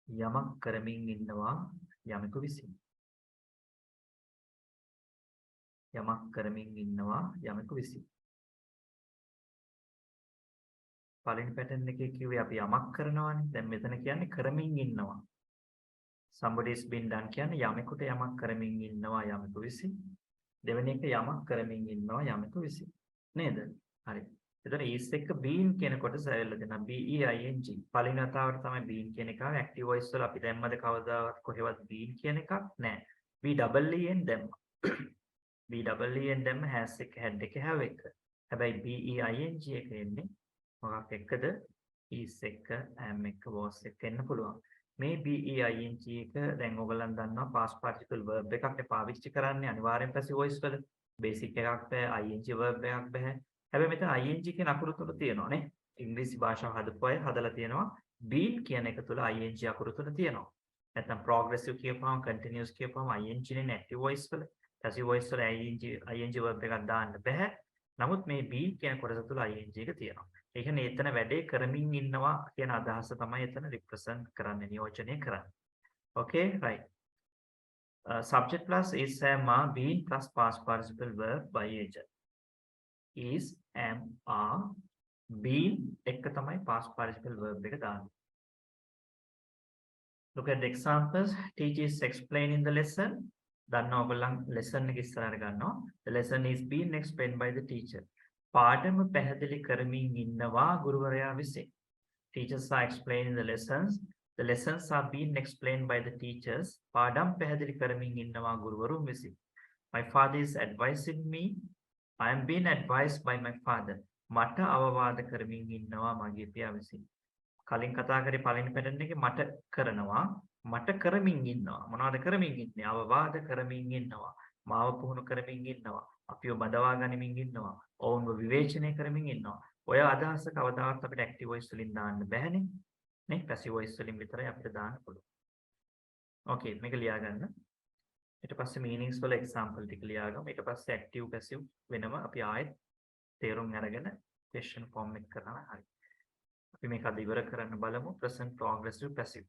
යමක් කරමින් ඉන්නවා යමෙකු විසින්. යමක් කරමින් ඉන්නවා යමෙකු විසින්. පළවෙනි පැටර්න් එකේ කිව්වේ අපි යමක් කරනවානේ. දැන් මෙතන කියන්නේ කරමින් ඉන්නවා. somebody is been done කියන්නේ යමෙකුට යමක් කරමින් ඉන්නවා යමෙකු විසින්. දෙවෙනි එක යමක් කරමින් ඉන්නවා යමෙකු විසින්. නේද? හරි. එතන is එක been කියන කොටස ඇවිල්ලා දෙනවා. B E I N G. පළවෙනි වතාවට තමයි been කියන එක ආවේ. active voice වල අපි දැම්මද කවදාවත් කොහෙවත් been කියන එකක් නැහැ. B double E N දැම්මා. B double E N දැම්ම has එක had එක have එක. හැබැයි BEING එක එන්නේ මොකක් එක්කද? is එක, am එක, was එක එන්න පුළුවන්. මේ BEING එක දැන් ඔයගොල්ලන් දන්නවා past participle verb එකක් පාවිච්චි කරන්නේ අනිවාර්යෙන් passive voice වල. basic එකක් බෑ, ING verb එකක් බෑ. හැබැයි මෙතන ING කියන අකුරු තුන තියෙනවා නේ. ඉංග්‍රීසි භාෂාව හදපු අය හදලා තියෙනවා been කියන එක තුල ING අකුරු තුන තියෙනවා. නැත්නම් progressive කියපුවම continuous කියපුවම ING නේ active voice වල. passive voice වල ING verb එකක් දාන්න බෑ. නමුත් මේ been කියන කොටස තුල ING එක තියෙනවා. ඒ කියන්නේ එතන වැඩේ කරමින් ඉන්නවා කියන අදහස තමයි එතන represent කරන්නේ, නියෝජනය කරන්නේ. Okay, right. Subject plus is, am, are, been plus past participle verb by agent. Is, am, are, been එක තමයි past participle verb එක දාන්නේ. Look at the examples. Teacher is explaining the lesson. දන්නවා ඔයගොල්ලන් lesson එක ඉස්සරහට ගන්නවා. The lesson is being explained by the teacher. පාඩම පැහැදිලි කරමින් ඉන්නවා ගුරුවරයා විසින්. Teachers are explaining the lessons. The lessons are being explained by the teachers. පාඩම් පැහැදිලි කරමින් ඉන්නවා ගුරුවරුන් විසින්. My father is advising me. I am being advised by my father. මට අවවාද කරමින් ඉන්නවා මගේ පියා විසින්. කලින් කතා කරේ පළවෙනි පැටර්න් එකේ මට කරනවා, මට කරමින් ඉන්නවා. මොනවද කරමින් ඉන්නේ? අවවාද කරමින් ඉන්නවා. මාව පුහුණු කරමින් ඉන්නවා. අපිව බදවා ගනිමින් ඉන්නවා. ඔවුන්ව විවේචනය කරමින් ඉන්නවා. ඔය අදහස කවදාවත් අපිට active voice වලින් දාන්න බෑනේ. නේ? passive voice වලින් විතරයි අපිට දාන්න පුළුවන්. Okay, මේක ලියා ගන්න. ඊට පස්සේ meanings වල example ටික ලියා ගමු. ඊට පස්සේ active passive වෙනම අපි ආයෙත් තේරුම් අරගෙන question form එක කරනවා. හරි. අපි මේක අද ඉවර කරන්න බලමු. present progressive passive.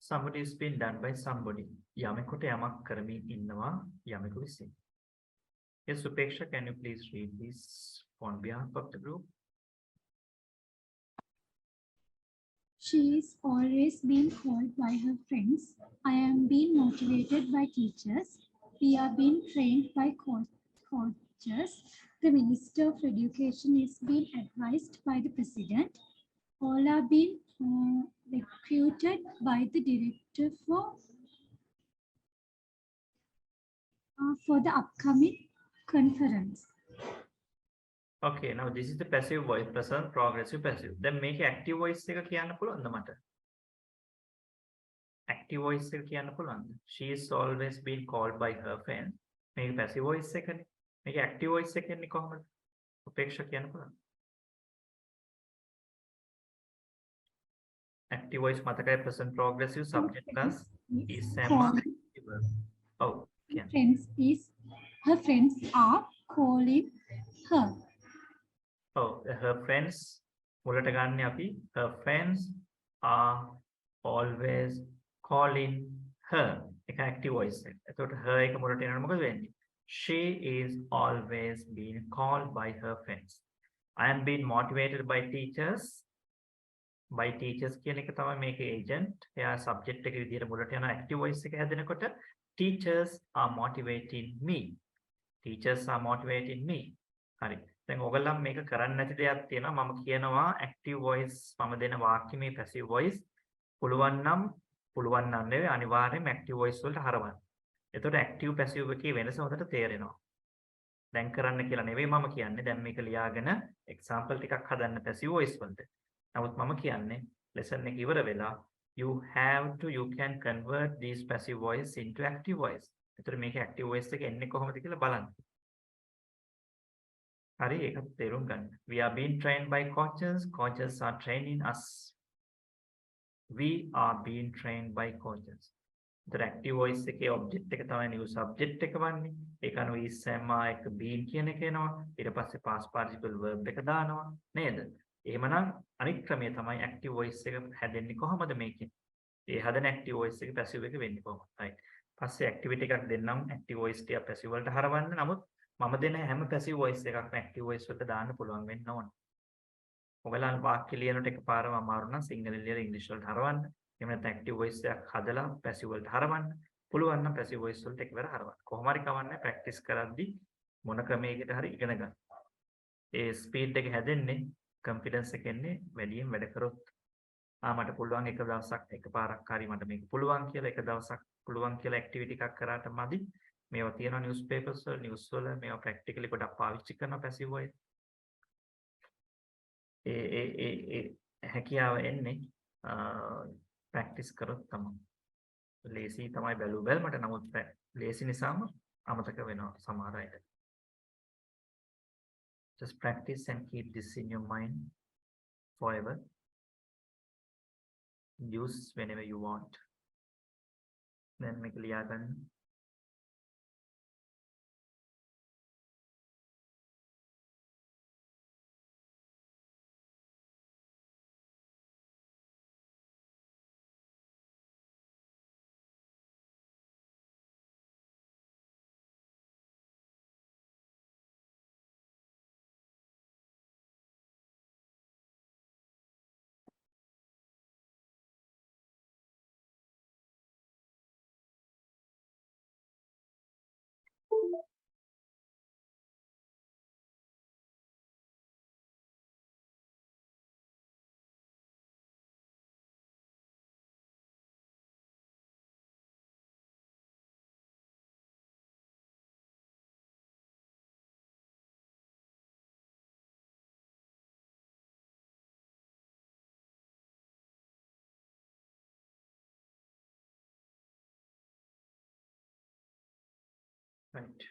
Somebody is being done by somebody. යමෙකුට යමක් කරමින් ඉන්නවා යමෙකු විසින්. Yes, Supeksha, can you please read this on behalf of the group? She is always being called by her friends. I am being motivated by teachers. We are being trained by coaches. The Minister of Education is being advised by the President. All are being recruited by the director for the upcoming conference. Okay, now this is the passive voice, present progressive passive. Then make active voice එක කියන්න පුළුවන්ද මට? Active voice එක කියන්න පුළුවන්ද? She is always being called by her friend. මේක passive voice එකනේ. මේක active voice එක කියන්නේ කොහොමද? උපේක්ෂා කියන්න පුළුවන්ද? Active voice මතකයි present progressive subject plus is, am, are, active verb. Oh, her friends are calling her. Oh, her friends මුලට ගන්න අපි her friends are always calling her. එක active voice එක. එතකොට her එක මුලට එනකොට මොකද වෙන්නේ? She is always being called by her friends. I am being motivated by teachers. By teachers කියන එක තමයි මේකේ agent. එයා subject එක විදිහට මුලට යන active voice එක හැදෙනකොට teachers are motivating me. Teachers are motivating me. හරි. දැන් ඔයගොල්ලන් මේක කරන්න නැති දෙයක් තියෙනවා. මම කියනවා active voice මම දෙන වාක්‍යෙ මේ passive voice පුළුවන් නම් නෙවෙයි අනිවාර්යයෙන්ම active voice වලට හරවන්න. එතකොට active passive එකේ වෙනස හොඳට තේරෙනවා. දැන් කරන්න කියලා නෙවෙයි මම කියන්නේ. දැන් මේක ලියාගෙන example ටිකක් හදන්න passive voice වලට. නමුත් මම කියන්නේ lesson එක ඉවර වෙලා you can convert these passive voice into active voice. එතකොට මේක active voice එක එන්නේ කොහොමද කියලා බලන්න. හරි ඒකත් තේරුම් ගන්න. We are being trained by coaches. Coaches are training us. We are being trained by coaches. The active voice එකේ object එක තමයි new subject එක වන්නේ. ඒක අනුව is am එක been කියන එක එනවා. ඊට පස්සේ past participle verb එක දානවා නේද? එහෙමනම් අනිත් ක්‍රමය තමයි active voice එක හැදෙන්නේ කොහොමද මේකෙන්? ඒ හදන active voice එක passive එක වෙන්නේ කොහොමද? right. පස්සේ activity එකක් දෙන්නම් active voice ටික passive වලට හරවන්න. නමුත් මම දෙන හැම passive voice එකක්ම active voice වලට දාන්න පුළුවන් වෙන්න ඕන. ඔයගලන් වාක්‍ය ලියනට එකපාරම අමාරු නම් සිංහලෙන් ලියලා ඉංග්‍රීසි වලට හරවන්න. එහෙම නැත්නම් active voice එකක් හදලා passive වලට හරවන්න. පුළුවන් නම් passive voice වලට එකවර හරවන්න. කොහොම හරි කවන්නේ practice කරද්දි මොන ක්‍රමයකට හරි ඉගෙන ගන්න. ඒ ස්පීඩ් එක හැදෙන්නේ confidence එක එන්නේ වැඩියෙන් වැඩ කරොත්. මට පුළුවන් එක දවසක් එකපාරක් හරි මට මේක පුළුවන් කියලා එක දවසක් පුළුවන් කියලා ඇක්ටිවිටි එකක් කරාට මදි. මේවා තියෙනවා නිවුස් පේපර්ස් වල නිවුස් වල මේවා ප්‍රැක්ටිකලි ගොඩක් පාවිච්චි කරනවා පැසිව් වොයිස්. ඒ හැකියාව එන්නේ ප්‍රැක්ටිස් කරොත් තමයි. ලේසි තමයි බැලුවමට නමුත් ලේසි නිසාම අමතක වෙනවා සමහර අයට. Just practice and keep this in your mind forever. Use whenever you want. Then make liyagan. Right.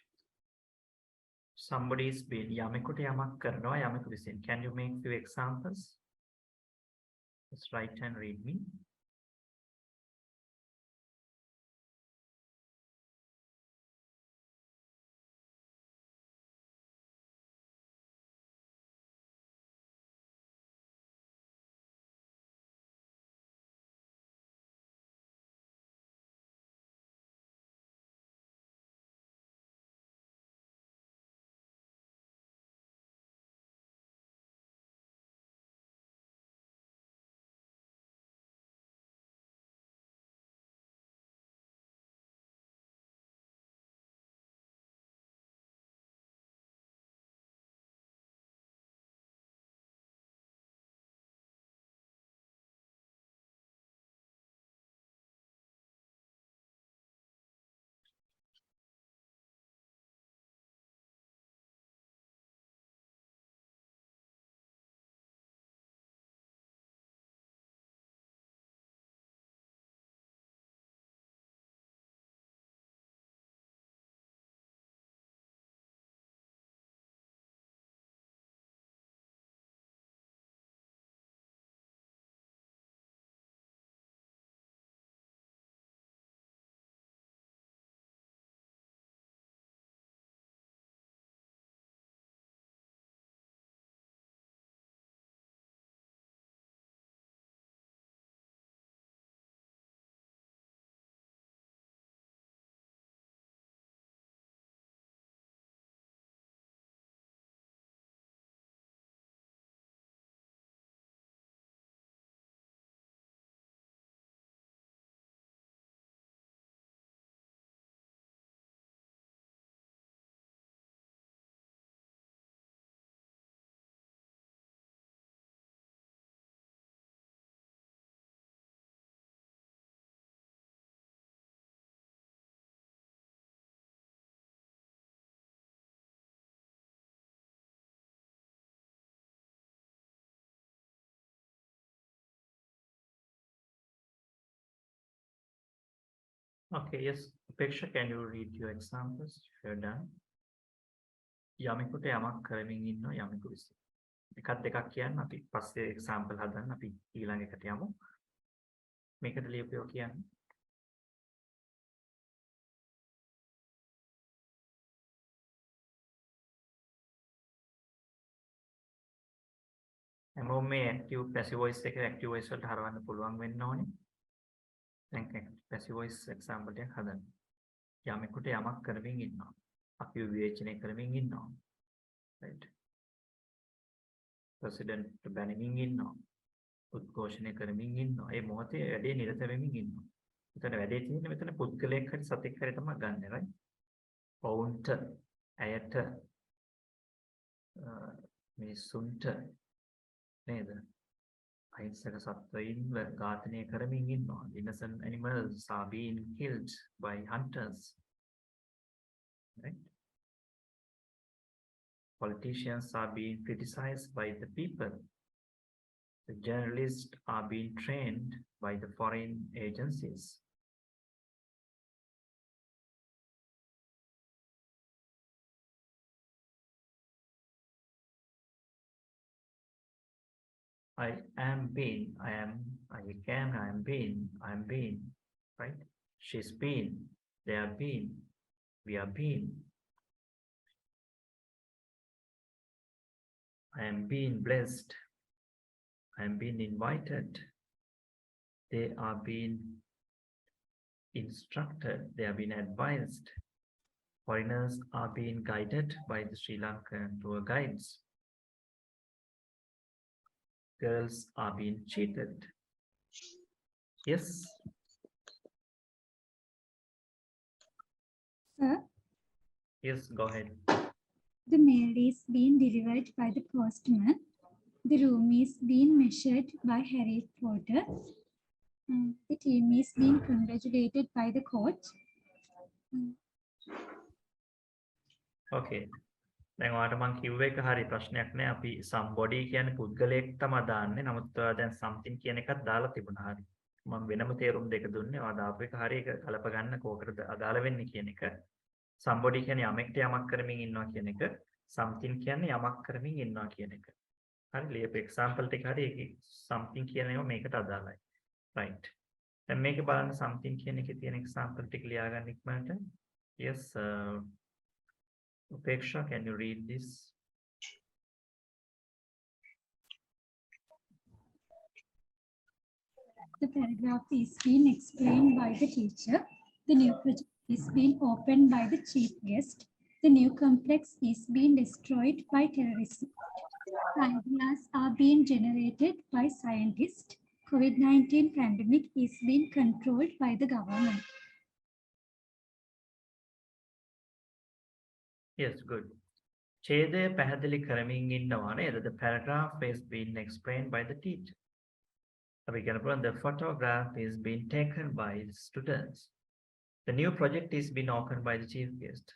Somebody's been යමෙකුට යමක් කරනවා යමෙකු විසින්. Can you make few examples? Just write and read me. Okay, yes. Apeksha, can you read your examples if you're done? යමෙකුට යමක් කරමින් ඉන්නවා යමෙකු විසින්. එකක් දෙකක් කියන්න අපි පස්සේ එක්සැම්පල් හදන්න අපි ඊළඟ එකට යමු. මේකට ලියපියෝ කියන්නේ. හැමෝම මේ ඇක්ටිව් පැසිව් වොයිස් එක ඇක්ටිව් වොයිස් වලට හරවන්න පුළුවන් වෙන්න ඕනේ. දැන් පැසිව් වොයිස් එක්සැම්පල් එකක් හදන්න. යමෙකුට යමක් කරමින් ඉන්නවා. අපි විවේචනය කරමින් ඉන්නවා. right. ප්‍රෙසිඩන්ට් බැනමින් ඉන්නවා. උද්ඝෝෂණය කරමින් ඉන්නවා. ඒ මොහොතේ වැඩේ නිරත වෙමින් ඉන්නවා. මෙතන වැඩේ තියෙන්නේ මෙතන පුද්ගලයෙක් හරි සතෙක් හරි තමයි ගන්න right. ඔවුන්ට ඇයට මිනිසුන්ට නේද? අහිංසක සත්වයින්ව ඝාතනය කරමින් ඉන්නවා. Innocent animals are being killed by hunters. Right? Politicians are being criticized by the people. The journalists are being trained by the foreign agencies. I am been, I am, I can, I am been, I am been, right? She's been, they have been, we have been. I am being blessed. I am being invited. They are being instructed. They are being advised. Foreigners are being guided by the Sri Lankan tour guides. Girls are being cheated. Yes. Sir, Yes, go ahead. the mail is being delivered by the postman. The room is being measured by Harry Potter. The team is being congratulated by the coach. Okay. දැන් ඔයාලට මම කිව්ව එක හරි ප්‍රශ්නයක් නෑ. අපි somebody කියන්නේ පුද්ගලයෙක් තමයි දාන්නේ. නමුත් ඔයා දැන් something කියන එකක් දාලා තිබුණා හරි. මම වෙනම තේරුම් දෙක දුන්නේ. ඔයා දාපු එක හරි ඒක කලප ගන්න කෝකටද අදාළ වෙන්නේ කියන එක. somebody කියන්නේ යමෙක්ට යමක් කරමින් ඉන්නවා කියන එක. something කියන්නේ යමක් කරමින් ඉන්නවා කියන එක. හරි ලියපු example ටික හරි ඒකේ something කියන ඒවා මේකට අදාළයි. right. දැන් මේකේ බලන්න something කියන එකේ තියෙන example ටික ලියාගන්න ඉක්මනට. yes Upeksha, can you read this? The paragraph is being explained by the teacher. The new project is being opened by the chief guest. The new complex is being destroyed by terrorism. Ideas are being generated by scientists. COVID-19 pandemic is being controlled by the government. Yes, good. ඡේදය පැහැදිලි කරමින් ඉන්නවා නේද? The paragraph is being explained by the teacher. අපි කියනවා the photograph is being taken by the students. The new project is being opened by the chief guest.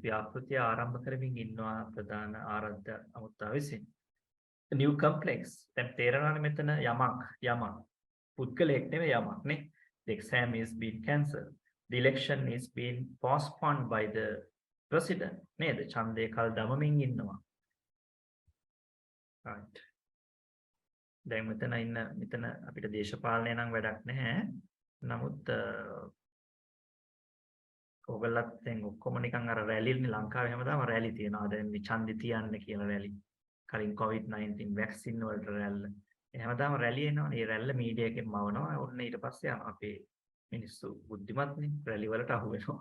ව්‍යාපෘතිය ආරම්භ කරමින් ඉන්නවා ප්‍රධාන ආරාධ්‍ය අමුත්තා විසින්. The new complex. දැන් තේරෙනවනේ මෙතන යමක් පුද්ගලයෙක් නෙවෙයි යමක් නේ. The exam is being cancelled. The election is being postponed by the president නේද? ඡන්දය කල් දමමින් ඉන්නවා. right. දැන් මෙතන අපිට දේශපාලනය නම් වැඩක් නැහැ. නමුත් ඔයගොල්ලත් දැන් ඔක්කොම නිකන් අර රැලිනේ ලංකාවේ හැමදාම රැලි තියෙනවා. දැන් මේ ඡන්දි තියන්න කියලා රැලි. කලින් COVID-19 වැක්සින් වලට රැල්ල. ඒ හැමදාම රැලි එනවනේ. ඒ රැල්ල මීඩියා එකෙන් මවනවා. ඔන්න ඊට පස්සේ අපේ මිනිස්සු බුද්ධිමත්නේ රැලි වලට අහු වෙනවා.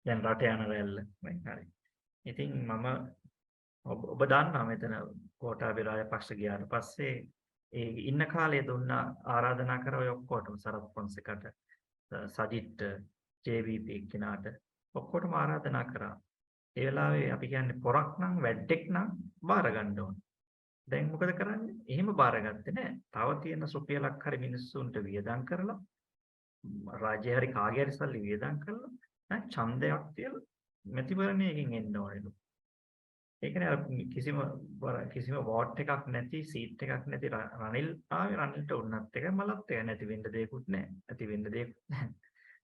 දැන් රට යන රැල්ල. හරි. ඉතින් මම ඔබ දන්නවා මෙතන ගෝඨාභය රාජපක්ෂ ගියාට පස්සේ ඒ ඉන්න කාලේ දුන්න ආරාධනා කර ඔය ඔක්කොටම සරත් පොන්සේකට සජිත් JVP කෙනාට ඔක්කොටම ආරාධනා කරා. ඒ වෙලාවේ අපි කියන්නේ පොරක් නම් වැඩෙක් නම් බාර ගන්න ඕන. දැන් මොකද කරන්නේ? එහෙම බාරගත්තේ නැහැ. තව තියෙන රුපියලක් හරි මිනිස්සුන්ට වියදම් කරලා රාජ්‍ය හරි කාගේ හරි සල්ලි වියදම් කරලා ඡන්දයක් තියලා මැතිවරණයකින් එන්න ඕනලු. ඒ කියන්නේ කිසිම වෝට් එකක් නැති සීට් එකක් නැති රනිල් ආවේ රනිල්ට උන්නත් එක මලත් එක නැති වෙන්න දෙයක්වත් නැහැ. ඇති වෙන්න දෙයක් නැහැ.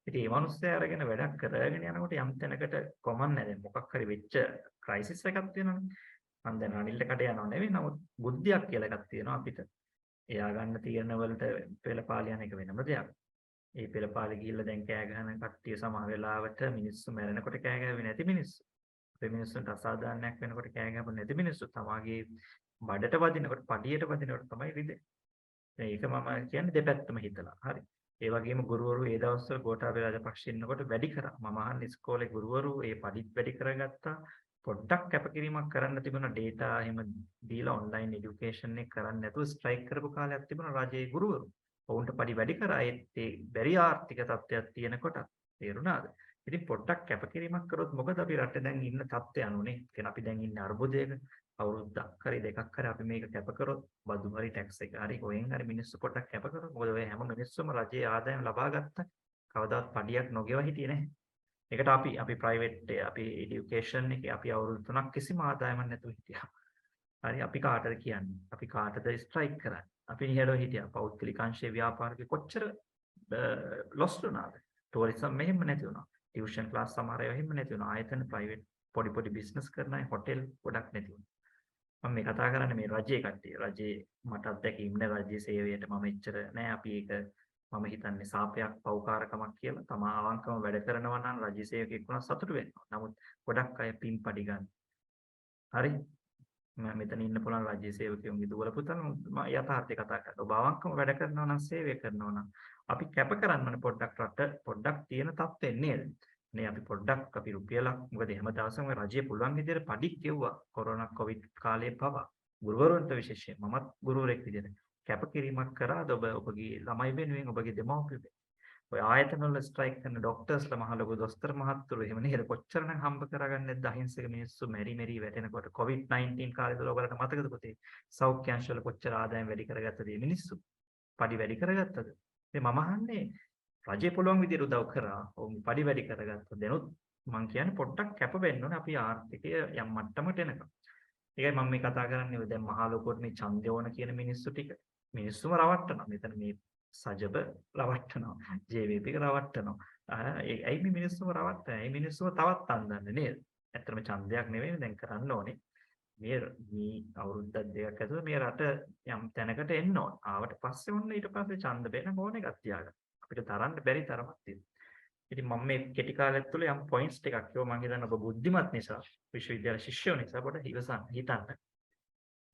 ඉතින් මේ මිනිස්සයා අරගෙන වැඩක් කරගෙන යනකොට යම් තැනකට කොමන් නැහැ. දැන් මොකක් හරි වෙච්ච ක්‍රයිසිස් එකක් තියෙනවනේ. මම දැන් රනිල්ට කට යනව නෙවෙයි. නමුත් බුද්ධියක් කියලා එකක් තියෙනවා අපිට. එයා ගන්න තීරණ වලට පෙළපාලි යන එක වෙනම දෙයක්. ඒ පෙළපාලි ගිහිල්ලා දැන් කෑ ගහන කට්ටිය සමහර වෙලාවට මිනිස්සු මැරෙනකොට කෑ ගහුවේ නැති මිනිස්සු. අපේ මිනිස්සුන්ට අසාධාරණයක් වෙනකොට කෑ ගහපු නැති මිනිස්සු තමාගේ බඩට වදිනකොට පඩියට වදිනකොට තමයි රිදෙන්නේ. මේක මම කියන්නේ දෙපැත්තම හිතලා. හරි. ඒ වගේම ගුරුවරු ඒ දවස්වල ගෝඨාභය රාජපක්ෂ ඉන්නකොට වැඩි කරා. මම අහන්නේ ඉස්කෝලේ ගුරුවරු ඒ පඩිත් වැඩි කරගත්තා. පොඩ්ඩක් කැපකිරීමක් කරන්න තිබුණා data එහෙම දීලා online education එක කරන්න නැතුව ස්ට්‍රයික් කරපු කාලයක් තිබුණා රජයේ ගුරුවරු. ඔවුන්ට පඩි වැඩි කරා ඒ බැරි ආර්ථික තත්ත්වයක් තියෙනකොට තේරුණාද? ඉතින් පොඩ්ඩක් කැපකිරීමක් කරොත් මොකද අපි රටේ දැන් ඉන්න තත්ත්වය අනුනේ. කියන්නේ අපි දැන් ඉන්නේ අර්බුදයක. අවුරුද්දක් හරි දෙකක් හරි අපි මේක කැප කරොත් බදු හරි ටැක්ස් එක හරි කොහෙන් හරි මිනිස්සු පොඩ්ඩක් කැප කරොත් මොකද ඔය හැම මිනිස්සුම රජයේ ආදායම් ලබා ගත්තා. කවදාවත් පඩියක් නොගෙව හිටියේ නැහැ. ඒකට අපි ප්‍රයිවට් අපි এডুকেෂන් එකේ අපි අවුරුදු 3ක් කිසිම ආදායමක් නැතුව හිටියා. හරි අපි කාටද කියන්නේ? අපි කාටද ස්ට්‍රයික් කරන්නේ? අපි නිහඬව හිටියා. පෞද්ගලික අංශයේ ව්‍යාපාරික කොච්චර ලොස් වුණාද? ටුවරිසම් මෙහෙම නැති වුණා. ටියුෂන් ක්ලාස් සමහර ඒවා එහෙම නැති වුණා. ආයතන ප්‍රයිවට් පොඩි බිස්නස් කරන අය හොටෙල් ගොඩක් නැති වුණා. මම මේ කතා කරන්නේ මේ රජයේ කට්ටිය. රජයේ මට අත්දැකීම් නෑ රජයේ සේවයට මම එච්චර නෑ. අපි ඒක මම හිතන්නේ සාපයක් පෞකාරකමක් කියලා. තමා අවංකව වැඩ කරනවා නම් රජයේ සේවකෙක් වුණා සතුටු වෙනවා. නමුත් ගොඩක් අය පින් පඩි ගන්න. හරි. මම මෙතන ඉන්න පුළුවන් රජයේ සේවකයන්ගේ දුවල පුතන් මම යථාර්ථය කතා කරනවා. ඔබ අවංකව වැඩ කරනවා නම් සේවය කරනවා නම් අපි කැප කරන්න ඕනේ පොඩ්ඩක් රට පොඩ්ඩක් තියෙන තත්ත්වෙන් නේද? නේ අපි පොඩ්ඩක් අපි රුපියලක් මොකද හැම දවසම රජයේ පුළුවන් විදිහට පඩි කෙව්වා කොරෝනා කොවිඩ් කාලේ පවා ගුරුවරුන්ට විශේෂයෙන් මමත් ගුරුවරයෙක් විදිහට කැපකිරීමක් කරාද ඔබගේ ළමයි වෙනුවෙන් ඔබගේ දෙමව්පියෝ ඔය ආයතන වල ස්ට්‍රයික් කරන ડોක්ටර්ස්ලා මහ ලොකු දොස්තර මහත්තුරු එහෙම නේද කොච්චරනම් හම්බ කරගන්නේ නැද්ද අහිංසක මිනිස්සු මෙරි වැටෙනකොට කොවිඩ් 19 කාලේදී ඔයගලට මතකද පුතේ සෞඛ්‍ය අංශ වල කොච්චර ආදායම් වැඩි කරගත්තද මේ මිනිස්සු පඩි වැඩි කරගත්තද මේ මම අහන්නේ රජේ පුළුවන් විදිහට උදව් කරා. ඔවුන් පඩි වැඩි කරගත්තා. දෙනොත් මම කියන්නේ පොඩ්ඩක් කැප වෙන්න ඕනේ අපි ආර්ථිකය යම් මට්ටමකට එනකම්. ඒකයි මම මේ කතා කරන්නේ ඔය දැන් මහා ලොකුවට මේ ඡන්දය ඕන කියන මිනිස්සු ටික. මිනිස්සුම රවට්ටනවා. මෙතන මේ සජබ රවට්ටනවා. JVP එක රවට්ටනවා. ඇයි මේ මිනිස්සුම රවට්ටන්නේ? ඇයි මිනිස්සුම තවත් අන්දන්නේ නේද? ඇත්තටම ඡන්දයක් නෙවෙයි දැන් කරන්න ඕනේ. මේ අවුරුද්දක් දෙකක් ඇතුළත මේ රට යම් තැනකට එන්න ඕන. ආවට පස්සේ ඔන්න ඊට පස්සේ ඡන්ද බෙන්න ඕන එකක් තියාගන්න. අපිට තරන්න බැරි තරමක් තියෙනවා. ඉතින් මම මේ කෙටි කාලයක් තුළ යම් පොයින්ට්ස් ටිකක් කිව්වා මම හිතන්නේ ඔබ බුද්ධිමත් නිසා විශ්වවිද්‍යාල ශිෂ්‍යයෝ නිසා පොඩ හිතන්න.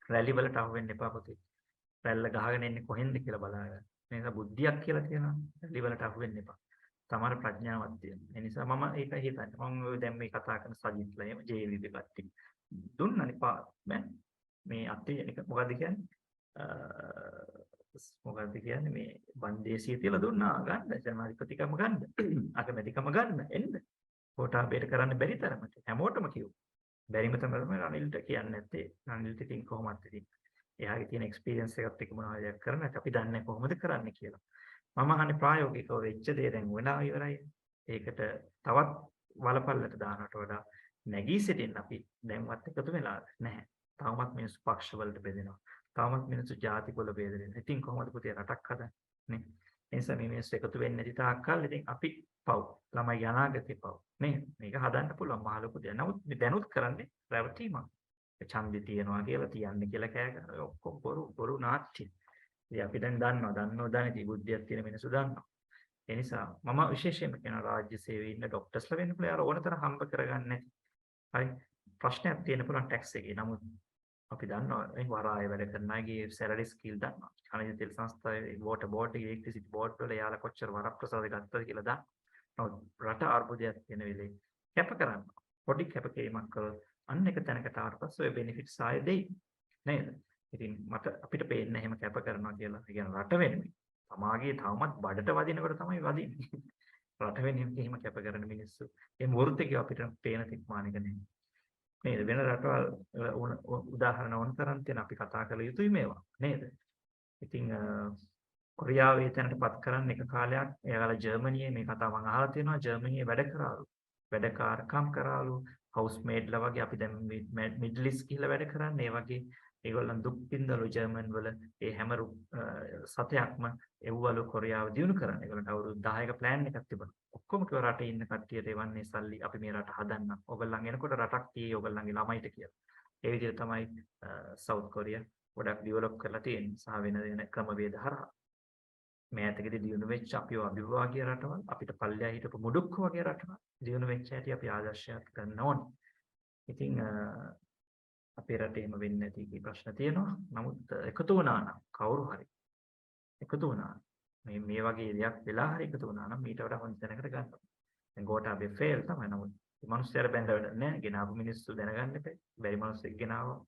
රැලි වලට අහු වෙන්න එපා පුතේ. රැල්ල ගහගෙන එන්නේ කොහෙන්ද කියලා බලාගන්න. මේ නිසා බුද්ධියක් කියලා තියෙනවා. රැලි වලට අහු වෙන්න එපා. තමර ප්‍රඥාවක් තියෙනවා. ඒ නිසා මම ඒක හිතන්නේ. මම දැන් මේ කතා කරන සජිත්ලා එහෙම JVP කට්ටිය දුන්නනේ මේ අතේ එක මොකද්ද කියන්නේ? මොකක්ද කියන්නේ මේ බන්දේසිය තියලා දුන්නා ගන්න ජනාධිපතිකම ගන්න අකමැතිකම ගන්න එන්න කොටාබේට කරන්න බැරි තරමට හැමෝටම කිව්වා බැරිම තමයි රනිල්ට කියන්නේ නැත්තේ රනිල්ට ඉතින් කොහොමද ඉතින් එයාගේ තියෙන එක්ස්පීරියන්ස් එකත් එක්ක මොනවද කරන්න අපි දන්නේ කොහොමද කරන්න කියලා මම අහන්නේ ප්‍රායෝගිකව වෙච්ච දේ දැන් වෙලා ඉවරයි ඒකට තවත් වලපල්ලට දානට වඩා නැගී සිටින්න අපි දැන්වත් එකතු වෙලා නැහැ තාමත් මිනිස්සු පක්ෂ වලට බෙදෙනවා තාමත් මිනිස්සු ජාති වල බෙදෙනවා. ඉතින් කොහොමද පුතේ රටක් හදන්නේ? නේ? ඒ නිසා මේ මිනිස්සු එකතු වෙන්නේ නැති තාක්කල් ඉතින් අපි පව්. ළමයි අනාගතේ පව්. නේ? මේක හදන්න පුළුවන් මහ ලොකු දෙයක්. නමුත් මේ දැනුත් කරන්නේ රැවටීමක්. ඡන්දේ තියනවා කියලා තියන්නේ කියලා කෑ ගන්න. ඔක්කොම බොරු නාට්‍ය. ඉතින් අපි දැන් දන්නවා දැනටි බුද්ධියක් තියෙන මිනිස්සු දන්නවා. ඒ නිසා මම විශේෂයෙන්ම කියන රාජ්‍ය සේවයේ ඉන්න ડોක්ටර්ස්ලා වෙන්න පුළුවන්. අර ඕනතරම් හම්බ කරගන්න නැති. හරි. ප්‍රශ්නයක් තියෙන පුළුවන් ටැක්ස් එකේ. නමුත් අපි දන්නවා මේ වරාය වැඩ කරන අයගේ සැලරි ස්කීල් දන්නවා. කණිජ තෙල් සංස්ථාවේ වෝටර් බෝඩ් එකේ ඉලෙක්ට්‍රිසිටි බෝඩ් වල යාලා කොච්චර වරප්‍රසාද ගත්තද කියලා දන්නවා. නමුත් රට අර්බුදයක් තියෙන වෙලේ කැප කරන්න. පොඩි කැපකිරීමක් කරොත් අන්න එක තැනකට ආවට පස්සේ ඔය බෙනිෆිට්ස් ආයෙ දෙයි. නේද? ඉතින් මට අපිට පේන්නේ එහෙම කැප කරනවා කියලා. ඒ කියන්නේ රට වෙනුවෙන්. තමාගේ තවමත් බඩට වදිනකොට තමයි වදින්නේ. රට වෙනුවෙන් එහෙම කැප කරන මිනිස්සු. ඒ මුහුර්තේ අපිට පේන තික්මානික නෙමෙයි. නේද වෙන රටවල් උදාහරණ ඕන තරම් තියෙන අපි කතා කළ යුතුයි මේවා නේද ඉතින් කොරියාවේ තැනටපත් කරන්න එක කාලයක් එයාලා ජර්මනියේ මේ කතාව මම අහලා තියෙනවා ජර්මනියේ වැඩ කරාලු වැඩකාරකම් කරාලු හවුස් මේඩ්ලා වගේ අපි දැන් මිඩල් ඊස්ට් ගිහිල්ලා වැඩ කරන්නේ ඒ වගේ ඒගොල්ලන් දුක් විඳලු ජර්මන් වල ඒ හැම සතයක්ම එව්වලු කොරියාව දිනු කරන්න. ඒගොල්ලන්ට අවුරුදු 10ක ප්ලෑන් එකක් තිබුණා. ඔක්කොම කිව්වා රටේ ඉන්න කට්ටියට එවන්නේ සල්ලි අපි මේ රට හදන්නම්. ඔයගොල්ලන් එනකොට රටක් තියෙයි ඔයගොල්ලන්ගේ ළමයිට කියලා. ඒ විදිහට තමයි සවුත් කොරියා ගොඩක් ඩෙවලොප් කරලා තියෙන්නේ සහ වෙන වෙන ක්‍රමවේද හරහා. මේ ඇතකදී දිනු වෙච්ච අපිව අභිභාගීය රටවල් අපිට පල්ලෙහා හිටපු මුඩුක්ක වගේ රටවල් දිනු වෙච්ච හැටි අපි ආදර්ශයක් ගන්න ඕනේ. ඉතින් අපේ රටේම වෙන්නේ නැති කී ප්‍රශ්න තියෙනවා. නමුත් එකතු වුණා නම් කවුරු හරි එකතු වුණා මේ වගේ දෙයක් වෙලා හරි එකතු වුණා නම් ඊට වඩා හොඳ තැනකට ගන්නවා. දැන් ගෝඨාභය ෆේල් තමයි. නමුත් මේ මිනිස්සුන්ට බැඳ වැඩ නැහැ. ගෙනාවු මිනිස්සු දැනගන්න එපා. බැරි මිනිස්සෙක් ගෙනාවා.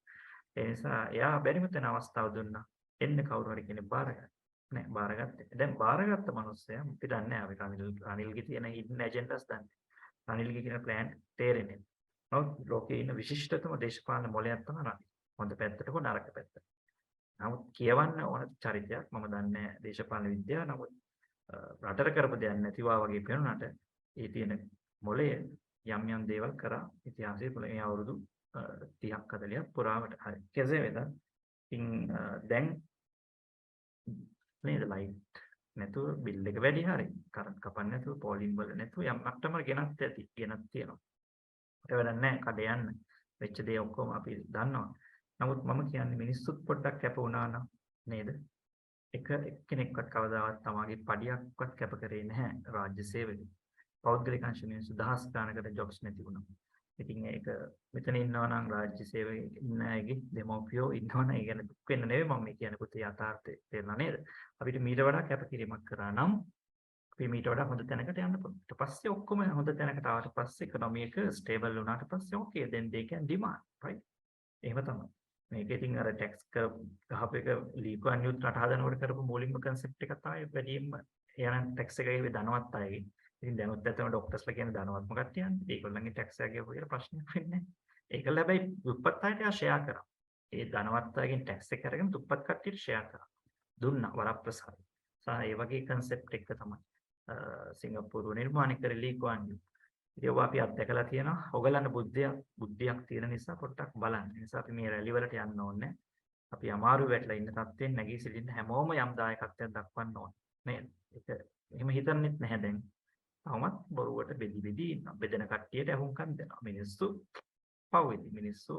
ඒ නිසා එයා බැරිම තැන අවස්ථාව දුන්නා. එන්න කවුරු හරි කෙනෙක් බාරගන්න. නෑ බාරගත්තේ. දැන් බාරගත්ත මිනිස්සයා අපි දන්නේ නැහැ. අපි රනිල්ගේ තියෙන හිඩන් ඇජෙන්ඩාස් දන්නේ. රනිල්ගේ කියන ප්ලෑන් තේරෙන්නේ නැහැ. නමුත් ලෝකයේ ඉන්න විශිෂ්ටතම දේශපාලන මොලයක් තමයි රනිල්. හොඳ පැත්තට හෝ නරක පැත්තට. නමුත් කියවන්න ඕන චරිතයක් මම දන්නේ දේශපාලන විද්‍යාව. නමුත් රටට කරපු දෙයක් නැතිවා වගේ පේනුනට ඒ තියෙන මොලේ යම් දේවල් කරා ඉතිහාසයේ මේ අවුරුදු 30ක් 40ක් පුරාවට හරි. කෙසේ වෙතත් ඉතින් දැන් නේද ලයිට් නැතුව බිල් එක වැඩි හරි. කරන්ට් කපන්න නැතුව පෝලිම් වල නැතුව යම් මට්ටමකට ගෙනත් ඇති. ගෙනත් තියෙනවා. ඒක වැඩක් නැහැ කඩේ යන්න. වෙච්ච දේ ඔක්කොම අපි දන්නවා. නමුත් මම කියන්නේ මිනිස්සුත් පොඩ්ඩක් කැප වුණා නම් නේද? එක්කෙනෙක්වත් කවදාවත් තමාගේ පඩියක්වත් කැප කරේ නැහැ රාජ්‍ය සේවකෙ. පෞද්ගලික අංශ මිනිස්සු දහස් ගානකට ජොබ්ස් නැති වුණා. ඉතින් ඒක මෙතන ඉන්නවා නම් රාජ්‍ය සේවයේ ඉන්න අයගේ දෙමව්පියෝ ඉන්නවනම් ඒ ගැන දුක් වෙන්න නෙවෙයි මම මේ කියන්නේ පුතේ යථාර්ථය තේරුණා නේද? අපිට මීට වඩා කැපකිරීමක් කරා නම් අපි මීට වඩා හොඳ තැනකට යන්න පුළුවන්. ඊට පස්සේ ඔක්කොම හොඳ තැනකට ආවට පස්සේ ඉකොනොමි එක ස්ටේබල් වුණාට පස්සේ okay then they can demand right? එහෙම තමයි. මේක ඉතින් අර ටැක්ස් ගහපු එක ලීකුවන් යුත් රට හදනකොට කරපු මූලිකම concept එක තමයි වැඩිම එයානම් ටැක්ස් එක ගෙවි ධනවත් අයගේ. ඉතින් දැනුත් ඇත්තම ડોක්ටර්ස්ලා කියන්නේ ධනවත්ම කට්ටියන්නේ. ඒගොල්ලන්ගේ ටැක්ස් එක ගෙවුවා කියලා ප්‍රශ්නයක් වෙන්නේ නැහැ. ඒකල හැබැයි දුප්පත් අයට ෂෙයා කරා. ඒ ධනවත් අයගෙන් ටැක්ස් එක අරගෙන දුප්පත් කට්ටියට ෂෙයා කරා. දුන්නා වරප්‍රසාද. ඒ වගේ concept එක තමයි සිංගප්පූරුව නිර්මාණය කරේ ලීකුවන් යුත්. ඉතින් ඔබ අපි අත්දැකලා තියෙනවා. ඔයගලන්ට බුද්ධියක් තියෙන නිසා පොඩ්ඩක් බලන්න. ඒ නිසා අපි මේ රැලි වලට යන්න ඕනේ. අපි අමාරු වැටලා ඉන්න තත්ත්වෙන් නැගී සිටින්න හැමෝම යම් දායකත්වයක් දක්වන්න ඕනේ. නේද? ඒක එහෙම හිතන්නෙත් නැහැ දැන්. තවමත් බොරුවට බෙදි ඉන්නවා. බෙදෙන කට්ටියට අහුම්කම් දෙනවා. මිනිස්සු පව්වෙදි. මිනිස්සු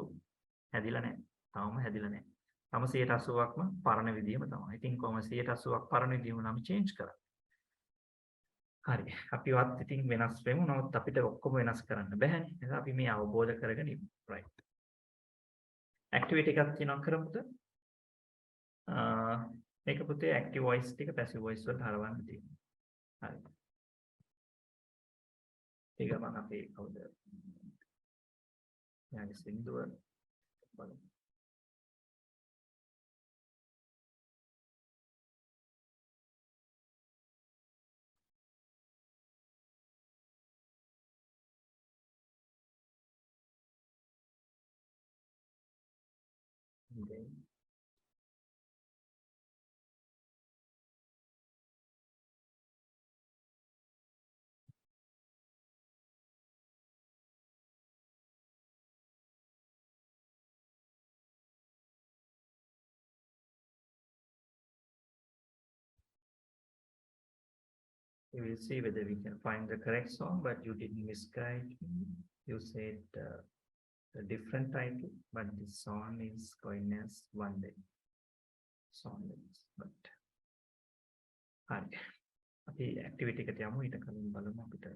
හැදිලා නැහැ. තවම හැදිලා නැහැ. තම 80%ක්ම පරණ විදියම තමයි. ඉතින් කොහොම 80%ක් පරණ විදියම නම් චේන්ජ් කරා. හරි. අපිවත් ඉතින් වෙනස් වෙමු. නමුත් අපිට ඔක්කොම වෙනස් කරන්න බෑනේ. එහෙනම් අපි මේ අවබෝධ කරගෙන ඉමු. right. ඇක්ටිවිටි එකක් තියෙනවා කරමුද? මේක පුතේ ඇක්ටිව් වොයිස් ටික පැසිව් වොයිස් වලට හරවන්න තියෙනවා. හරි. ඒක මම අපේ කවුද? යාගේ සින්දුව බලමු. Okay. We will see whether we can find the correct song, but you didn't misguide me. You said a different title, but this song is going as One Day. Song names, but හරි. අපි activity එකට යමු. ඊට කලින් බලමු අපිට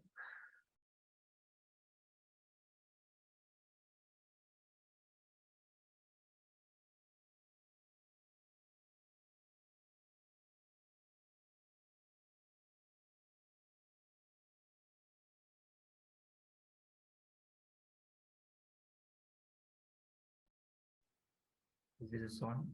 is this a song?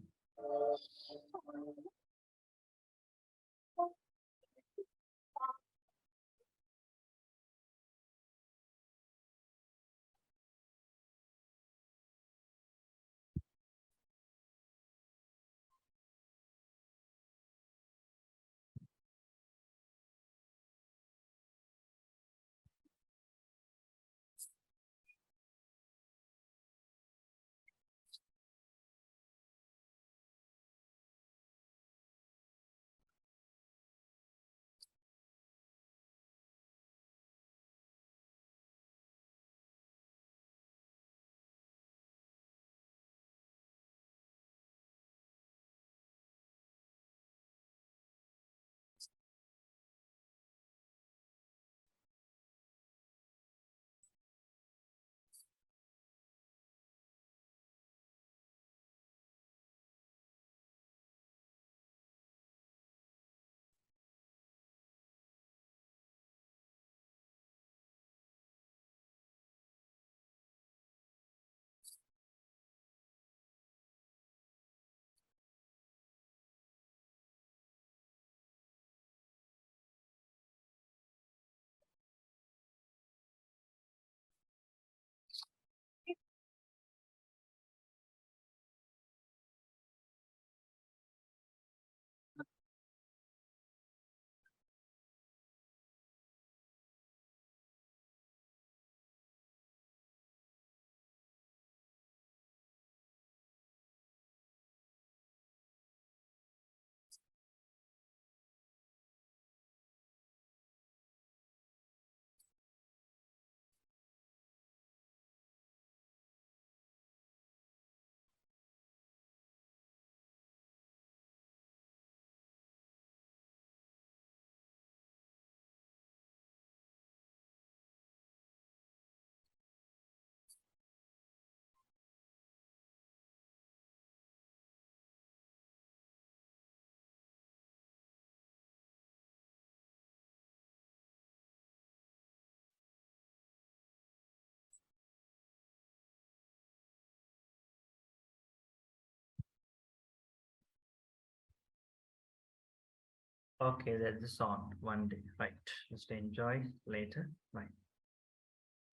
Okay, that's the song. One day, right? Just enjoy later, right?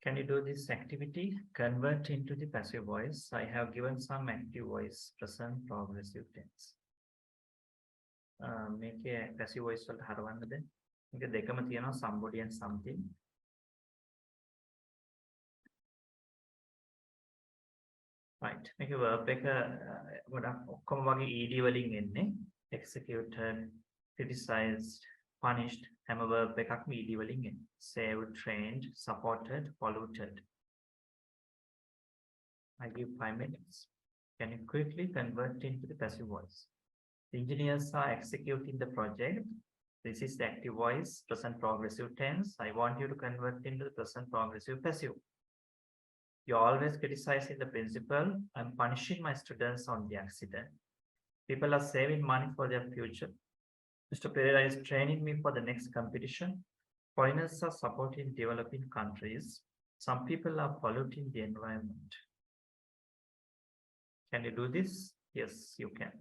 Can you do this activity? Convert into the passive voice. I have given some active voice, present progressive tense. මේකේ passive voice වලට හරවන්නද? මේක දෙකම තියෙනවා somebody and something. Right. මේකේ verb එක ගොඩක් ඔක්කොම වගේ ed වලින් එන්නේ. Executed, criticized, punished හැම verb එකක්ම ed වලින් එන්නේ. Saved, trained, supported, polluted. I give 5 minutes. Can you quickly convert into the passive voice? The engineers are executing the project. This is the active voice, present progressive tense. I want you to convert into the present progressive passive. You're always criticizing the principal. I'm punishing my students on the accident. People are saving money for their future. Mr. Pereira is training me for the next competition. Foreigners are supporting developing countries. Some people are polluting the environment. Can you do this? Yes, you can.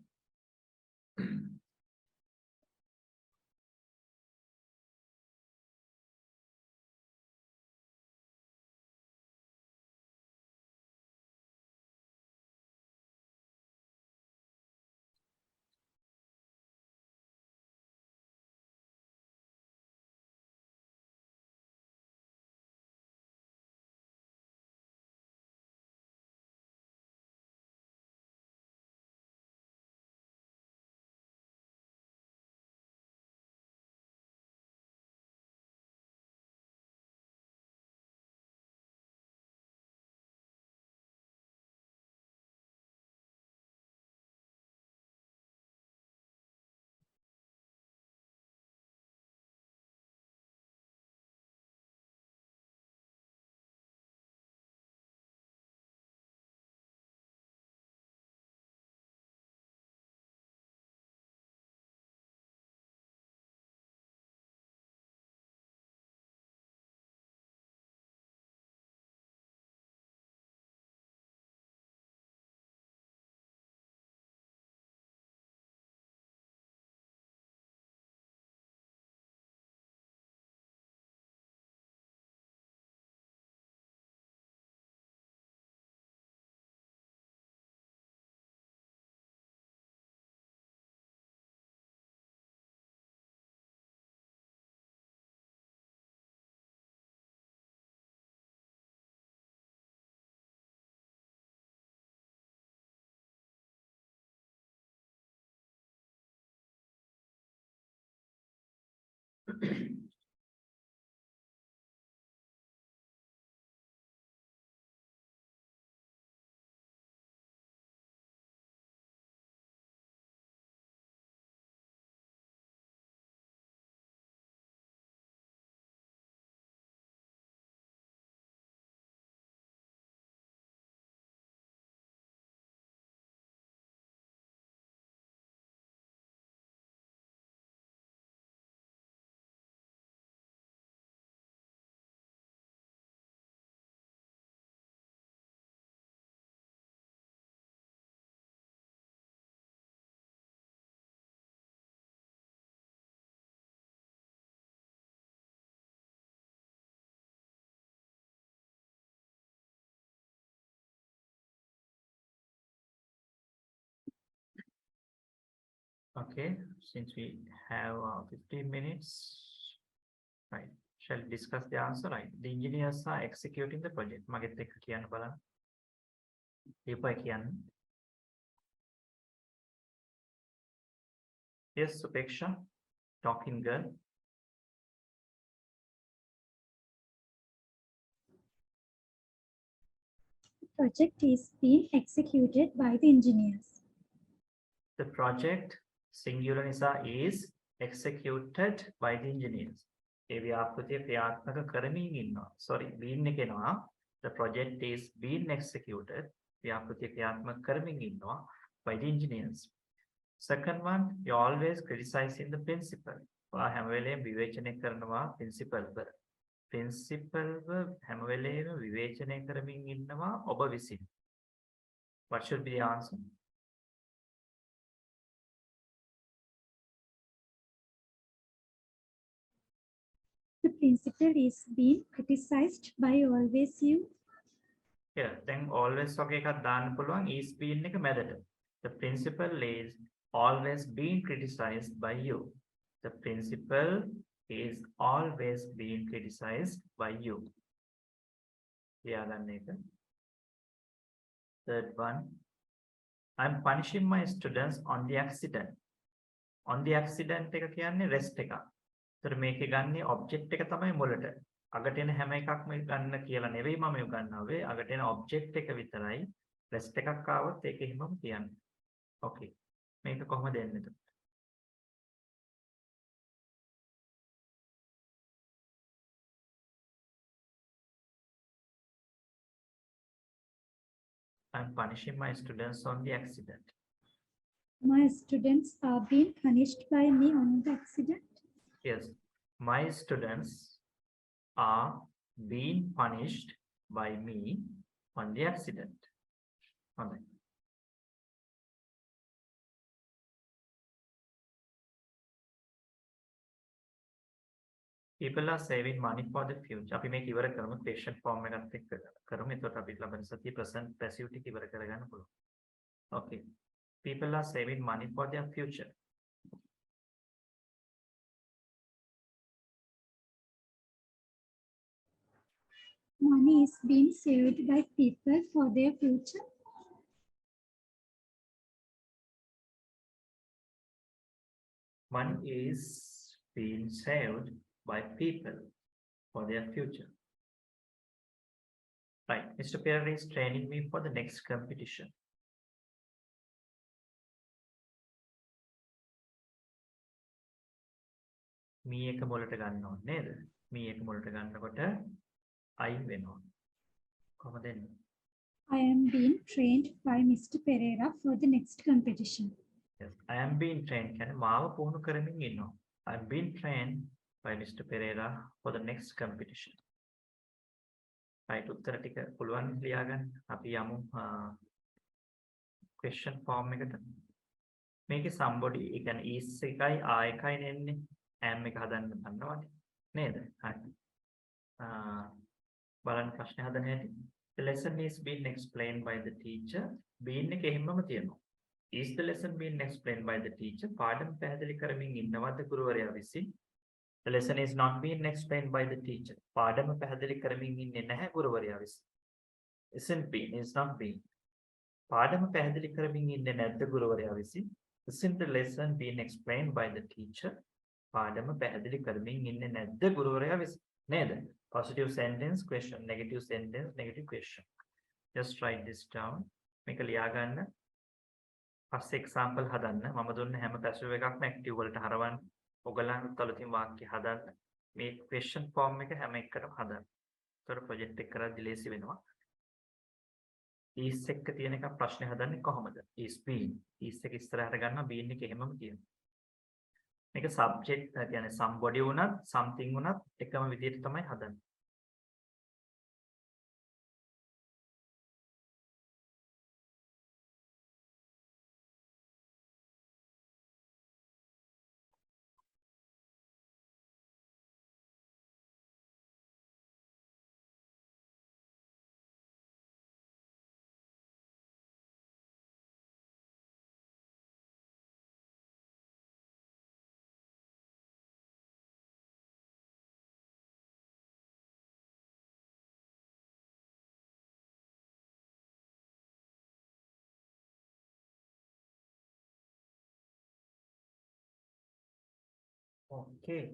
Okay, since we have 15 minutes, right, shall we discuss the answer, right? The engineers are executing the project. මගෙත් එක්ක කියන්න බලන්න. දීපයි කියන්න. Yes, Supeksha, talking girl. The project is being executed by the engineers. The project, singular nisa, is executed by the engineers. ඒ ව්‍යාපෘතිය ක්‍රියාත්මක කරමින් ඉන්නවා. Sorry, being එක එනවා. The project is being executed. ව්‍යාපෘතිය ක්‍රියාත්මක කරමින් ඉන්නවා by the engineers. Second one, you always criticizing the principal. ඔයා හැම වෙලේම විවේචනය කරනවා principal ව. Principal ව හැම වෙලේම විවේචනය කරමින් ඉන්නවා ඔබ විසින්. What should be the answer? The principal is being criticized by always you. Yeah, then always වගේ එකක් දාන්න පුළුවන් is being එක මැදට. The principal is always being criticized by you. The principal is always being criticized by you. ලියාගන්න එක. Third one. I'm punishing my students on the accident. On the accident එක කියන්නේ rest එක. ඒතර මේකේ ගන්නේ object එක තමයි මුලට. අගට එන හැම එකක්ම ගන්න කියලා නෙවෙයි මම උගන්වන්නේ. අගට එන object එක විතරයි. rest එකක් ආවොත් ඒක එහෙමම කියන්නේ. Okay. මේක කොහොමද එන්නේ එතකොට? I'm punishing my students on the accident. My students are being punished by me on the accident. Yes, my students are being punished by me on the accident. Okay. People are saving money for the future. අපි මේක ඉවර කරමු question form එකත් එක්ක කරමු. එතකොට අපිට ලබන සතිය present passive ටික ඉවර කරගන්න පුළුවන්. Okay. People are saving money for their future. Money is being saved by people for their future. Money is being saved by people for their future. Right. Mr. Perry is training me for the next competition. Me එක මොලට ගන්න ඕනේ නේද? Me එක මොලට ගන්නකොට I වෙනවා. කොහොමද එන්නේ? I am being trained by Mr. Pereira for the next competition. Yes, I am being trained. කියන්නේ මාව පුහුණු කරමින් ඉන්නවා. I am being trained by Mr. Pereira for the next competition. Right, උත්තර ටික පුළුවන් ලියාගන්න. අපි යමු question form එකට. මේකේ somebody ඒ කියන්නේ is එකයි are එකයි නෙන්නේ. am එක හදන්න ගන්නවානේ. නේද? හරි. බලන්න ප්‍රශ්නේ හදන හැටි. The lesson is being explained by the teacher. being එක එහෙමම තියෙනවා. Is the lesson being explained by the teacher? පාඩම් පැහැදිලි කරමින් ඉන්නවද ගුරුවරයා විසින්? The lesson is not being explained by the teacher. පාඩම පැහැදිලි කරමින් ඉන්නේ නැහැ ගුරුවරයා විසින්. Isn't being, is not being. පාඩම පැහැදිලි කරමින් ඉන්නේ නැද්ද ගුරුවරයා විසින්? Isn't the lesson being explained by the teacher? පාඩම පැහැදිලි කරමින් ඉන්නේ නැද්ද ගුරුවරයා විසින්? නේද? Positive sentence, question, negative sentence, negative question. Just write this down. මේක ලියා ගන්න. පස්සේ example හදන්න. මම දුන්න හැම passive එකක්ම active වලට හරවන්න. ඔයගලන්ට අලුතින් වාක්‍ය හදන්න. මේ question form එක හැම එකකටම හදන්න. ඒතර project එක කරද්දී ලේසි වෙනවා. is එක තියෙන එක ප්‍රශ්නේ හදන්නේ කොහොමද? is being. is එක ඉස්සරහට ගන්නවා being එක එහෙමම තියෙනවා. මේක subject කියන්නේ somebody වුණත් something වුණත් එකම විදිහට තමයි හදන්නේ. Okay.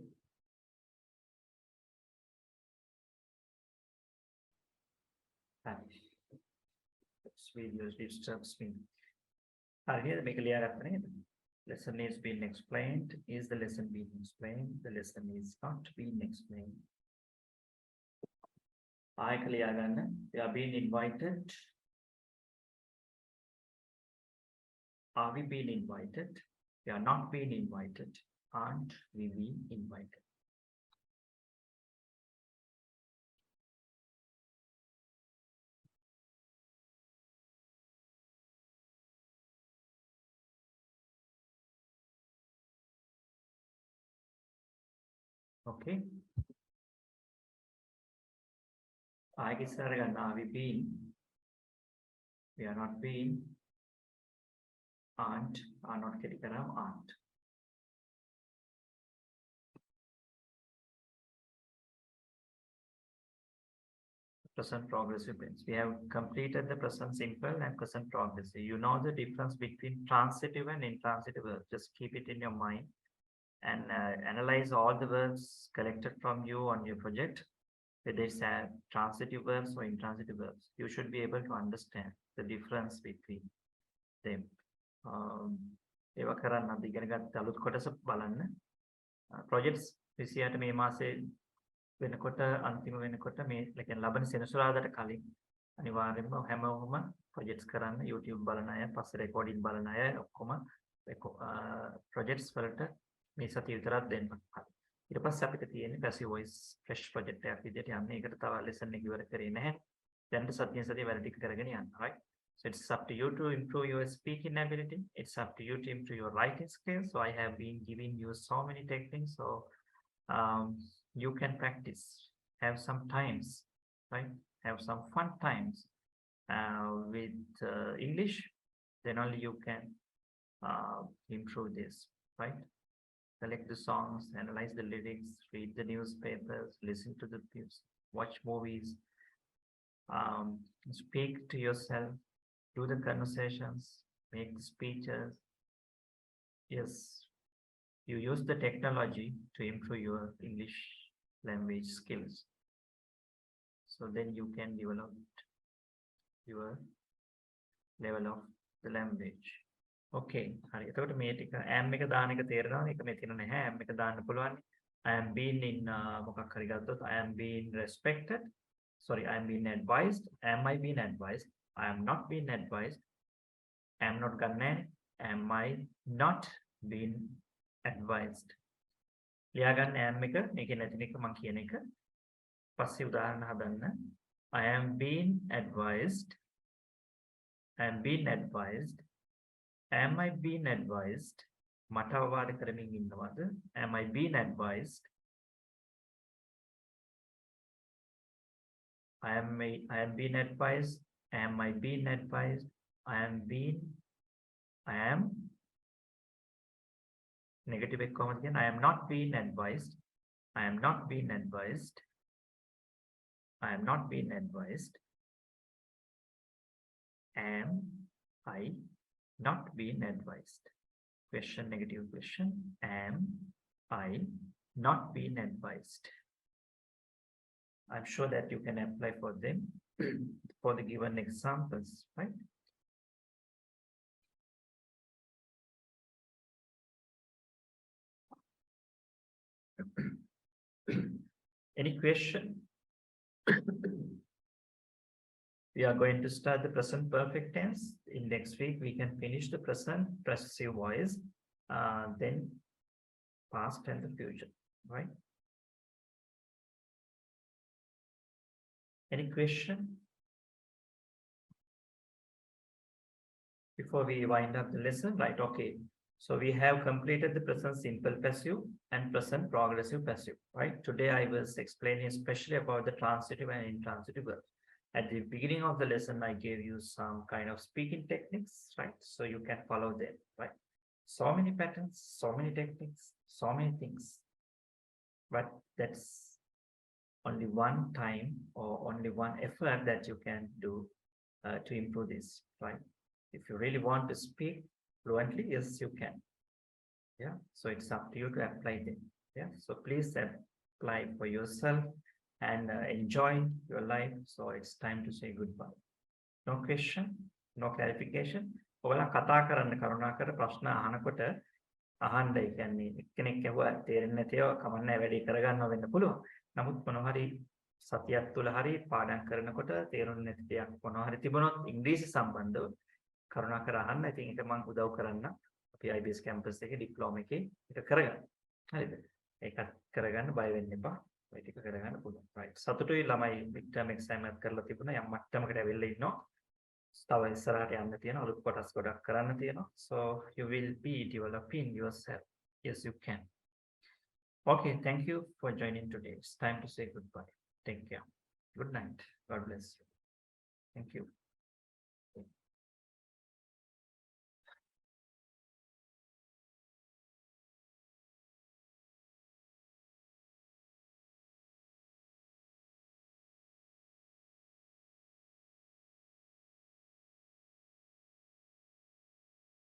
This video disturbs me. හරියට මේක ලියාගත්ත නේද? Lesson is being explained. Is the lesson being explained? The lesson is not being explained. ආයක ලියාගන්න. We are being invited. Are we being invited? We are not being invited. Aren't we being invited? Okay. ආයෙ ඉස්සර ගන්න. Are we been? We are not been. Aren't. Are not කෙටි කරාම aren't. Present progressive tense. We have completed the present simple and present progressive. You know the difference between transitive and intransitive verbs. Just keep it in your mind and analyze all the verbs collected from you on your project, whether it's transitive verbs or intransitive verbs. You should be able to understand the difference between them. ඒවා කරන්න අපි ඉගෙන ගත්ත අලුත් කොටස බලන්න. Projects 28 මේ මාසේ වෙනකොට අන්තිම වෙනකොට මේ ලකෙන් ලබන සෙනසුරාදාට කලින් අනිවාර්යයෙන්ම හැමෝම ප්‍රොජෙක්ට්ස් කරන්න YouTube බලන අය පස්සේ රෙකෝඩින් බලන අය ඔක්කොම ප්‍රොජෙක්ට්ස් වලට මේ සතිය විතරක් දෙන්න. ඊට පස්සේ අපිට තියෙන්නේ passive voice fresh project එකක් විදිහට යන්නේ. ඒකට තව lesson එක ඉවර කරේ නැහැ. දැන් සතියෙන් සතිය වැඩ ටික කරගෙන යන්න. right? So it's up to you to improve your speaking ability. It's up to you to improve your writing skills. So I have been giving you so many techniques. So you can practice, have some times, right? Have some fun times with English. Then only you can improve this, right? Select the songs, analyze the lyrics, read the newspapers, listen to the news, watch movies, speak to yourself, do the conversations, make the speeches. Yes, you use the technology to improve your English language skills. So then you can develop your level of the language. Okay. හරි. එතකොට මේ ටික am එක දාන එක තේරෙනවා. මේක මෙතන නැහැ. am එක දාන්න පුළුවන්. I am being in මොකක් හරි ගත්තොත් I am being respected. Sorry, I am being advised. Am I being advised? I am not being advised. I am not gonna. Am I not being advised? ලියාගන්න am එක මේකේ නැතින එක මම කියන එක. පස්සේ උදාහරණ හදන්න. I am being advised. I am being advised. Am I being advised? මට අවවාද කරමින් ඉන්නවද? Am I being advised? I am being advised. Am I being advised? I am negative comment again. I am not being advised. I am not being advised. I am not being advised. Am I not being advised? Question, negative question. Am I not being advised? I'm sure that you can apply for them for the given examples, right? Any question? We are going to start the present perfect tense. In next week, we can finish the present passive voice, then past and the future, right? Any question? Before we wind up the lesson, right? Okay. So we have completed the present simple passive and present progressive passive, right? Today I was explaining especially about the transitive and intransitive verbs. At the beginning of the lesson, I gave you some kind of speaking techniques, right? So you can follow them, right? So many patterns, so many techniques, so many things. But that's only one time or only one effort that you can do to improve this, right? If you really want to speak fluently, yes, you can. Yeah, so it's up to you to apply them. Yeah, so please apply for yourself and enjoy your life. So it's time to say goodbye. No question, no clarification. ඔයාලා කතා කරන්න කරුණාකර ප්‍රශ්න අහනකොට අහන්න. ඒ කියන්නේ එක්කෙනෙක් ඇහුවා තේරෙන්නේ නැතිව කමන්නේ වැඩි කරගන්න වෙන්න පුළුවන්. නමුත් මොනවා හරි සතියක් තුල හරි පාඩම් කරනකොට තේරුන්නේ නැති දෙයක් මොනවා හරි තිබුණොත් ඉංග්‍රීසි සම්බන්ධව කරුණාකර අහන්න. ඉතින් ඒක මම උදව් කරන්න. අපි IBS campus එකේ diploma එකේ ඒක කරගන්න. හරිද? ඒකත් කරගන්න බය වෙන්න එපා. ඒ ටික කරගන්න පුළුවන්. right. සතුටුයි ළමයි midterm exam එකක් කරලා තිබුණා. යම් මට්ටමකට ඇවිල්ලා ඉන්නවා. තව ඉස්සරහට යන්න තියෙනවා. අලුත් කොටස් ගොඩක් කරන්න තියෙනවා. So you will be developing yourself. Yes, you can. Okay, thank you for joining today. It's time to say goodbye. Take care. Good night. God bless you. Thank you.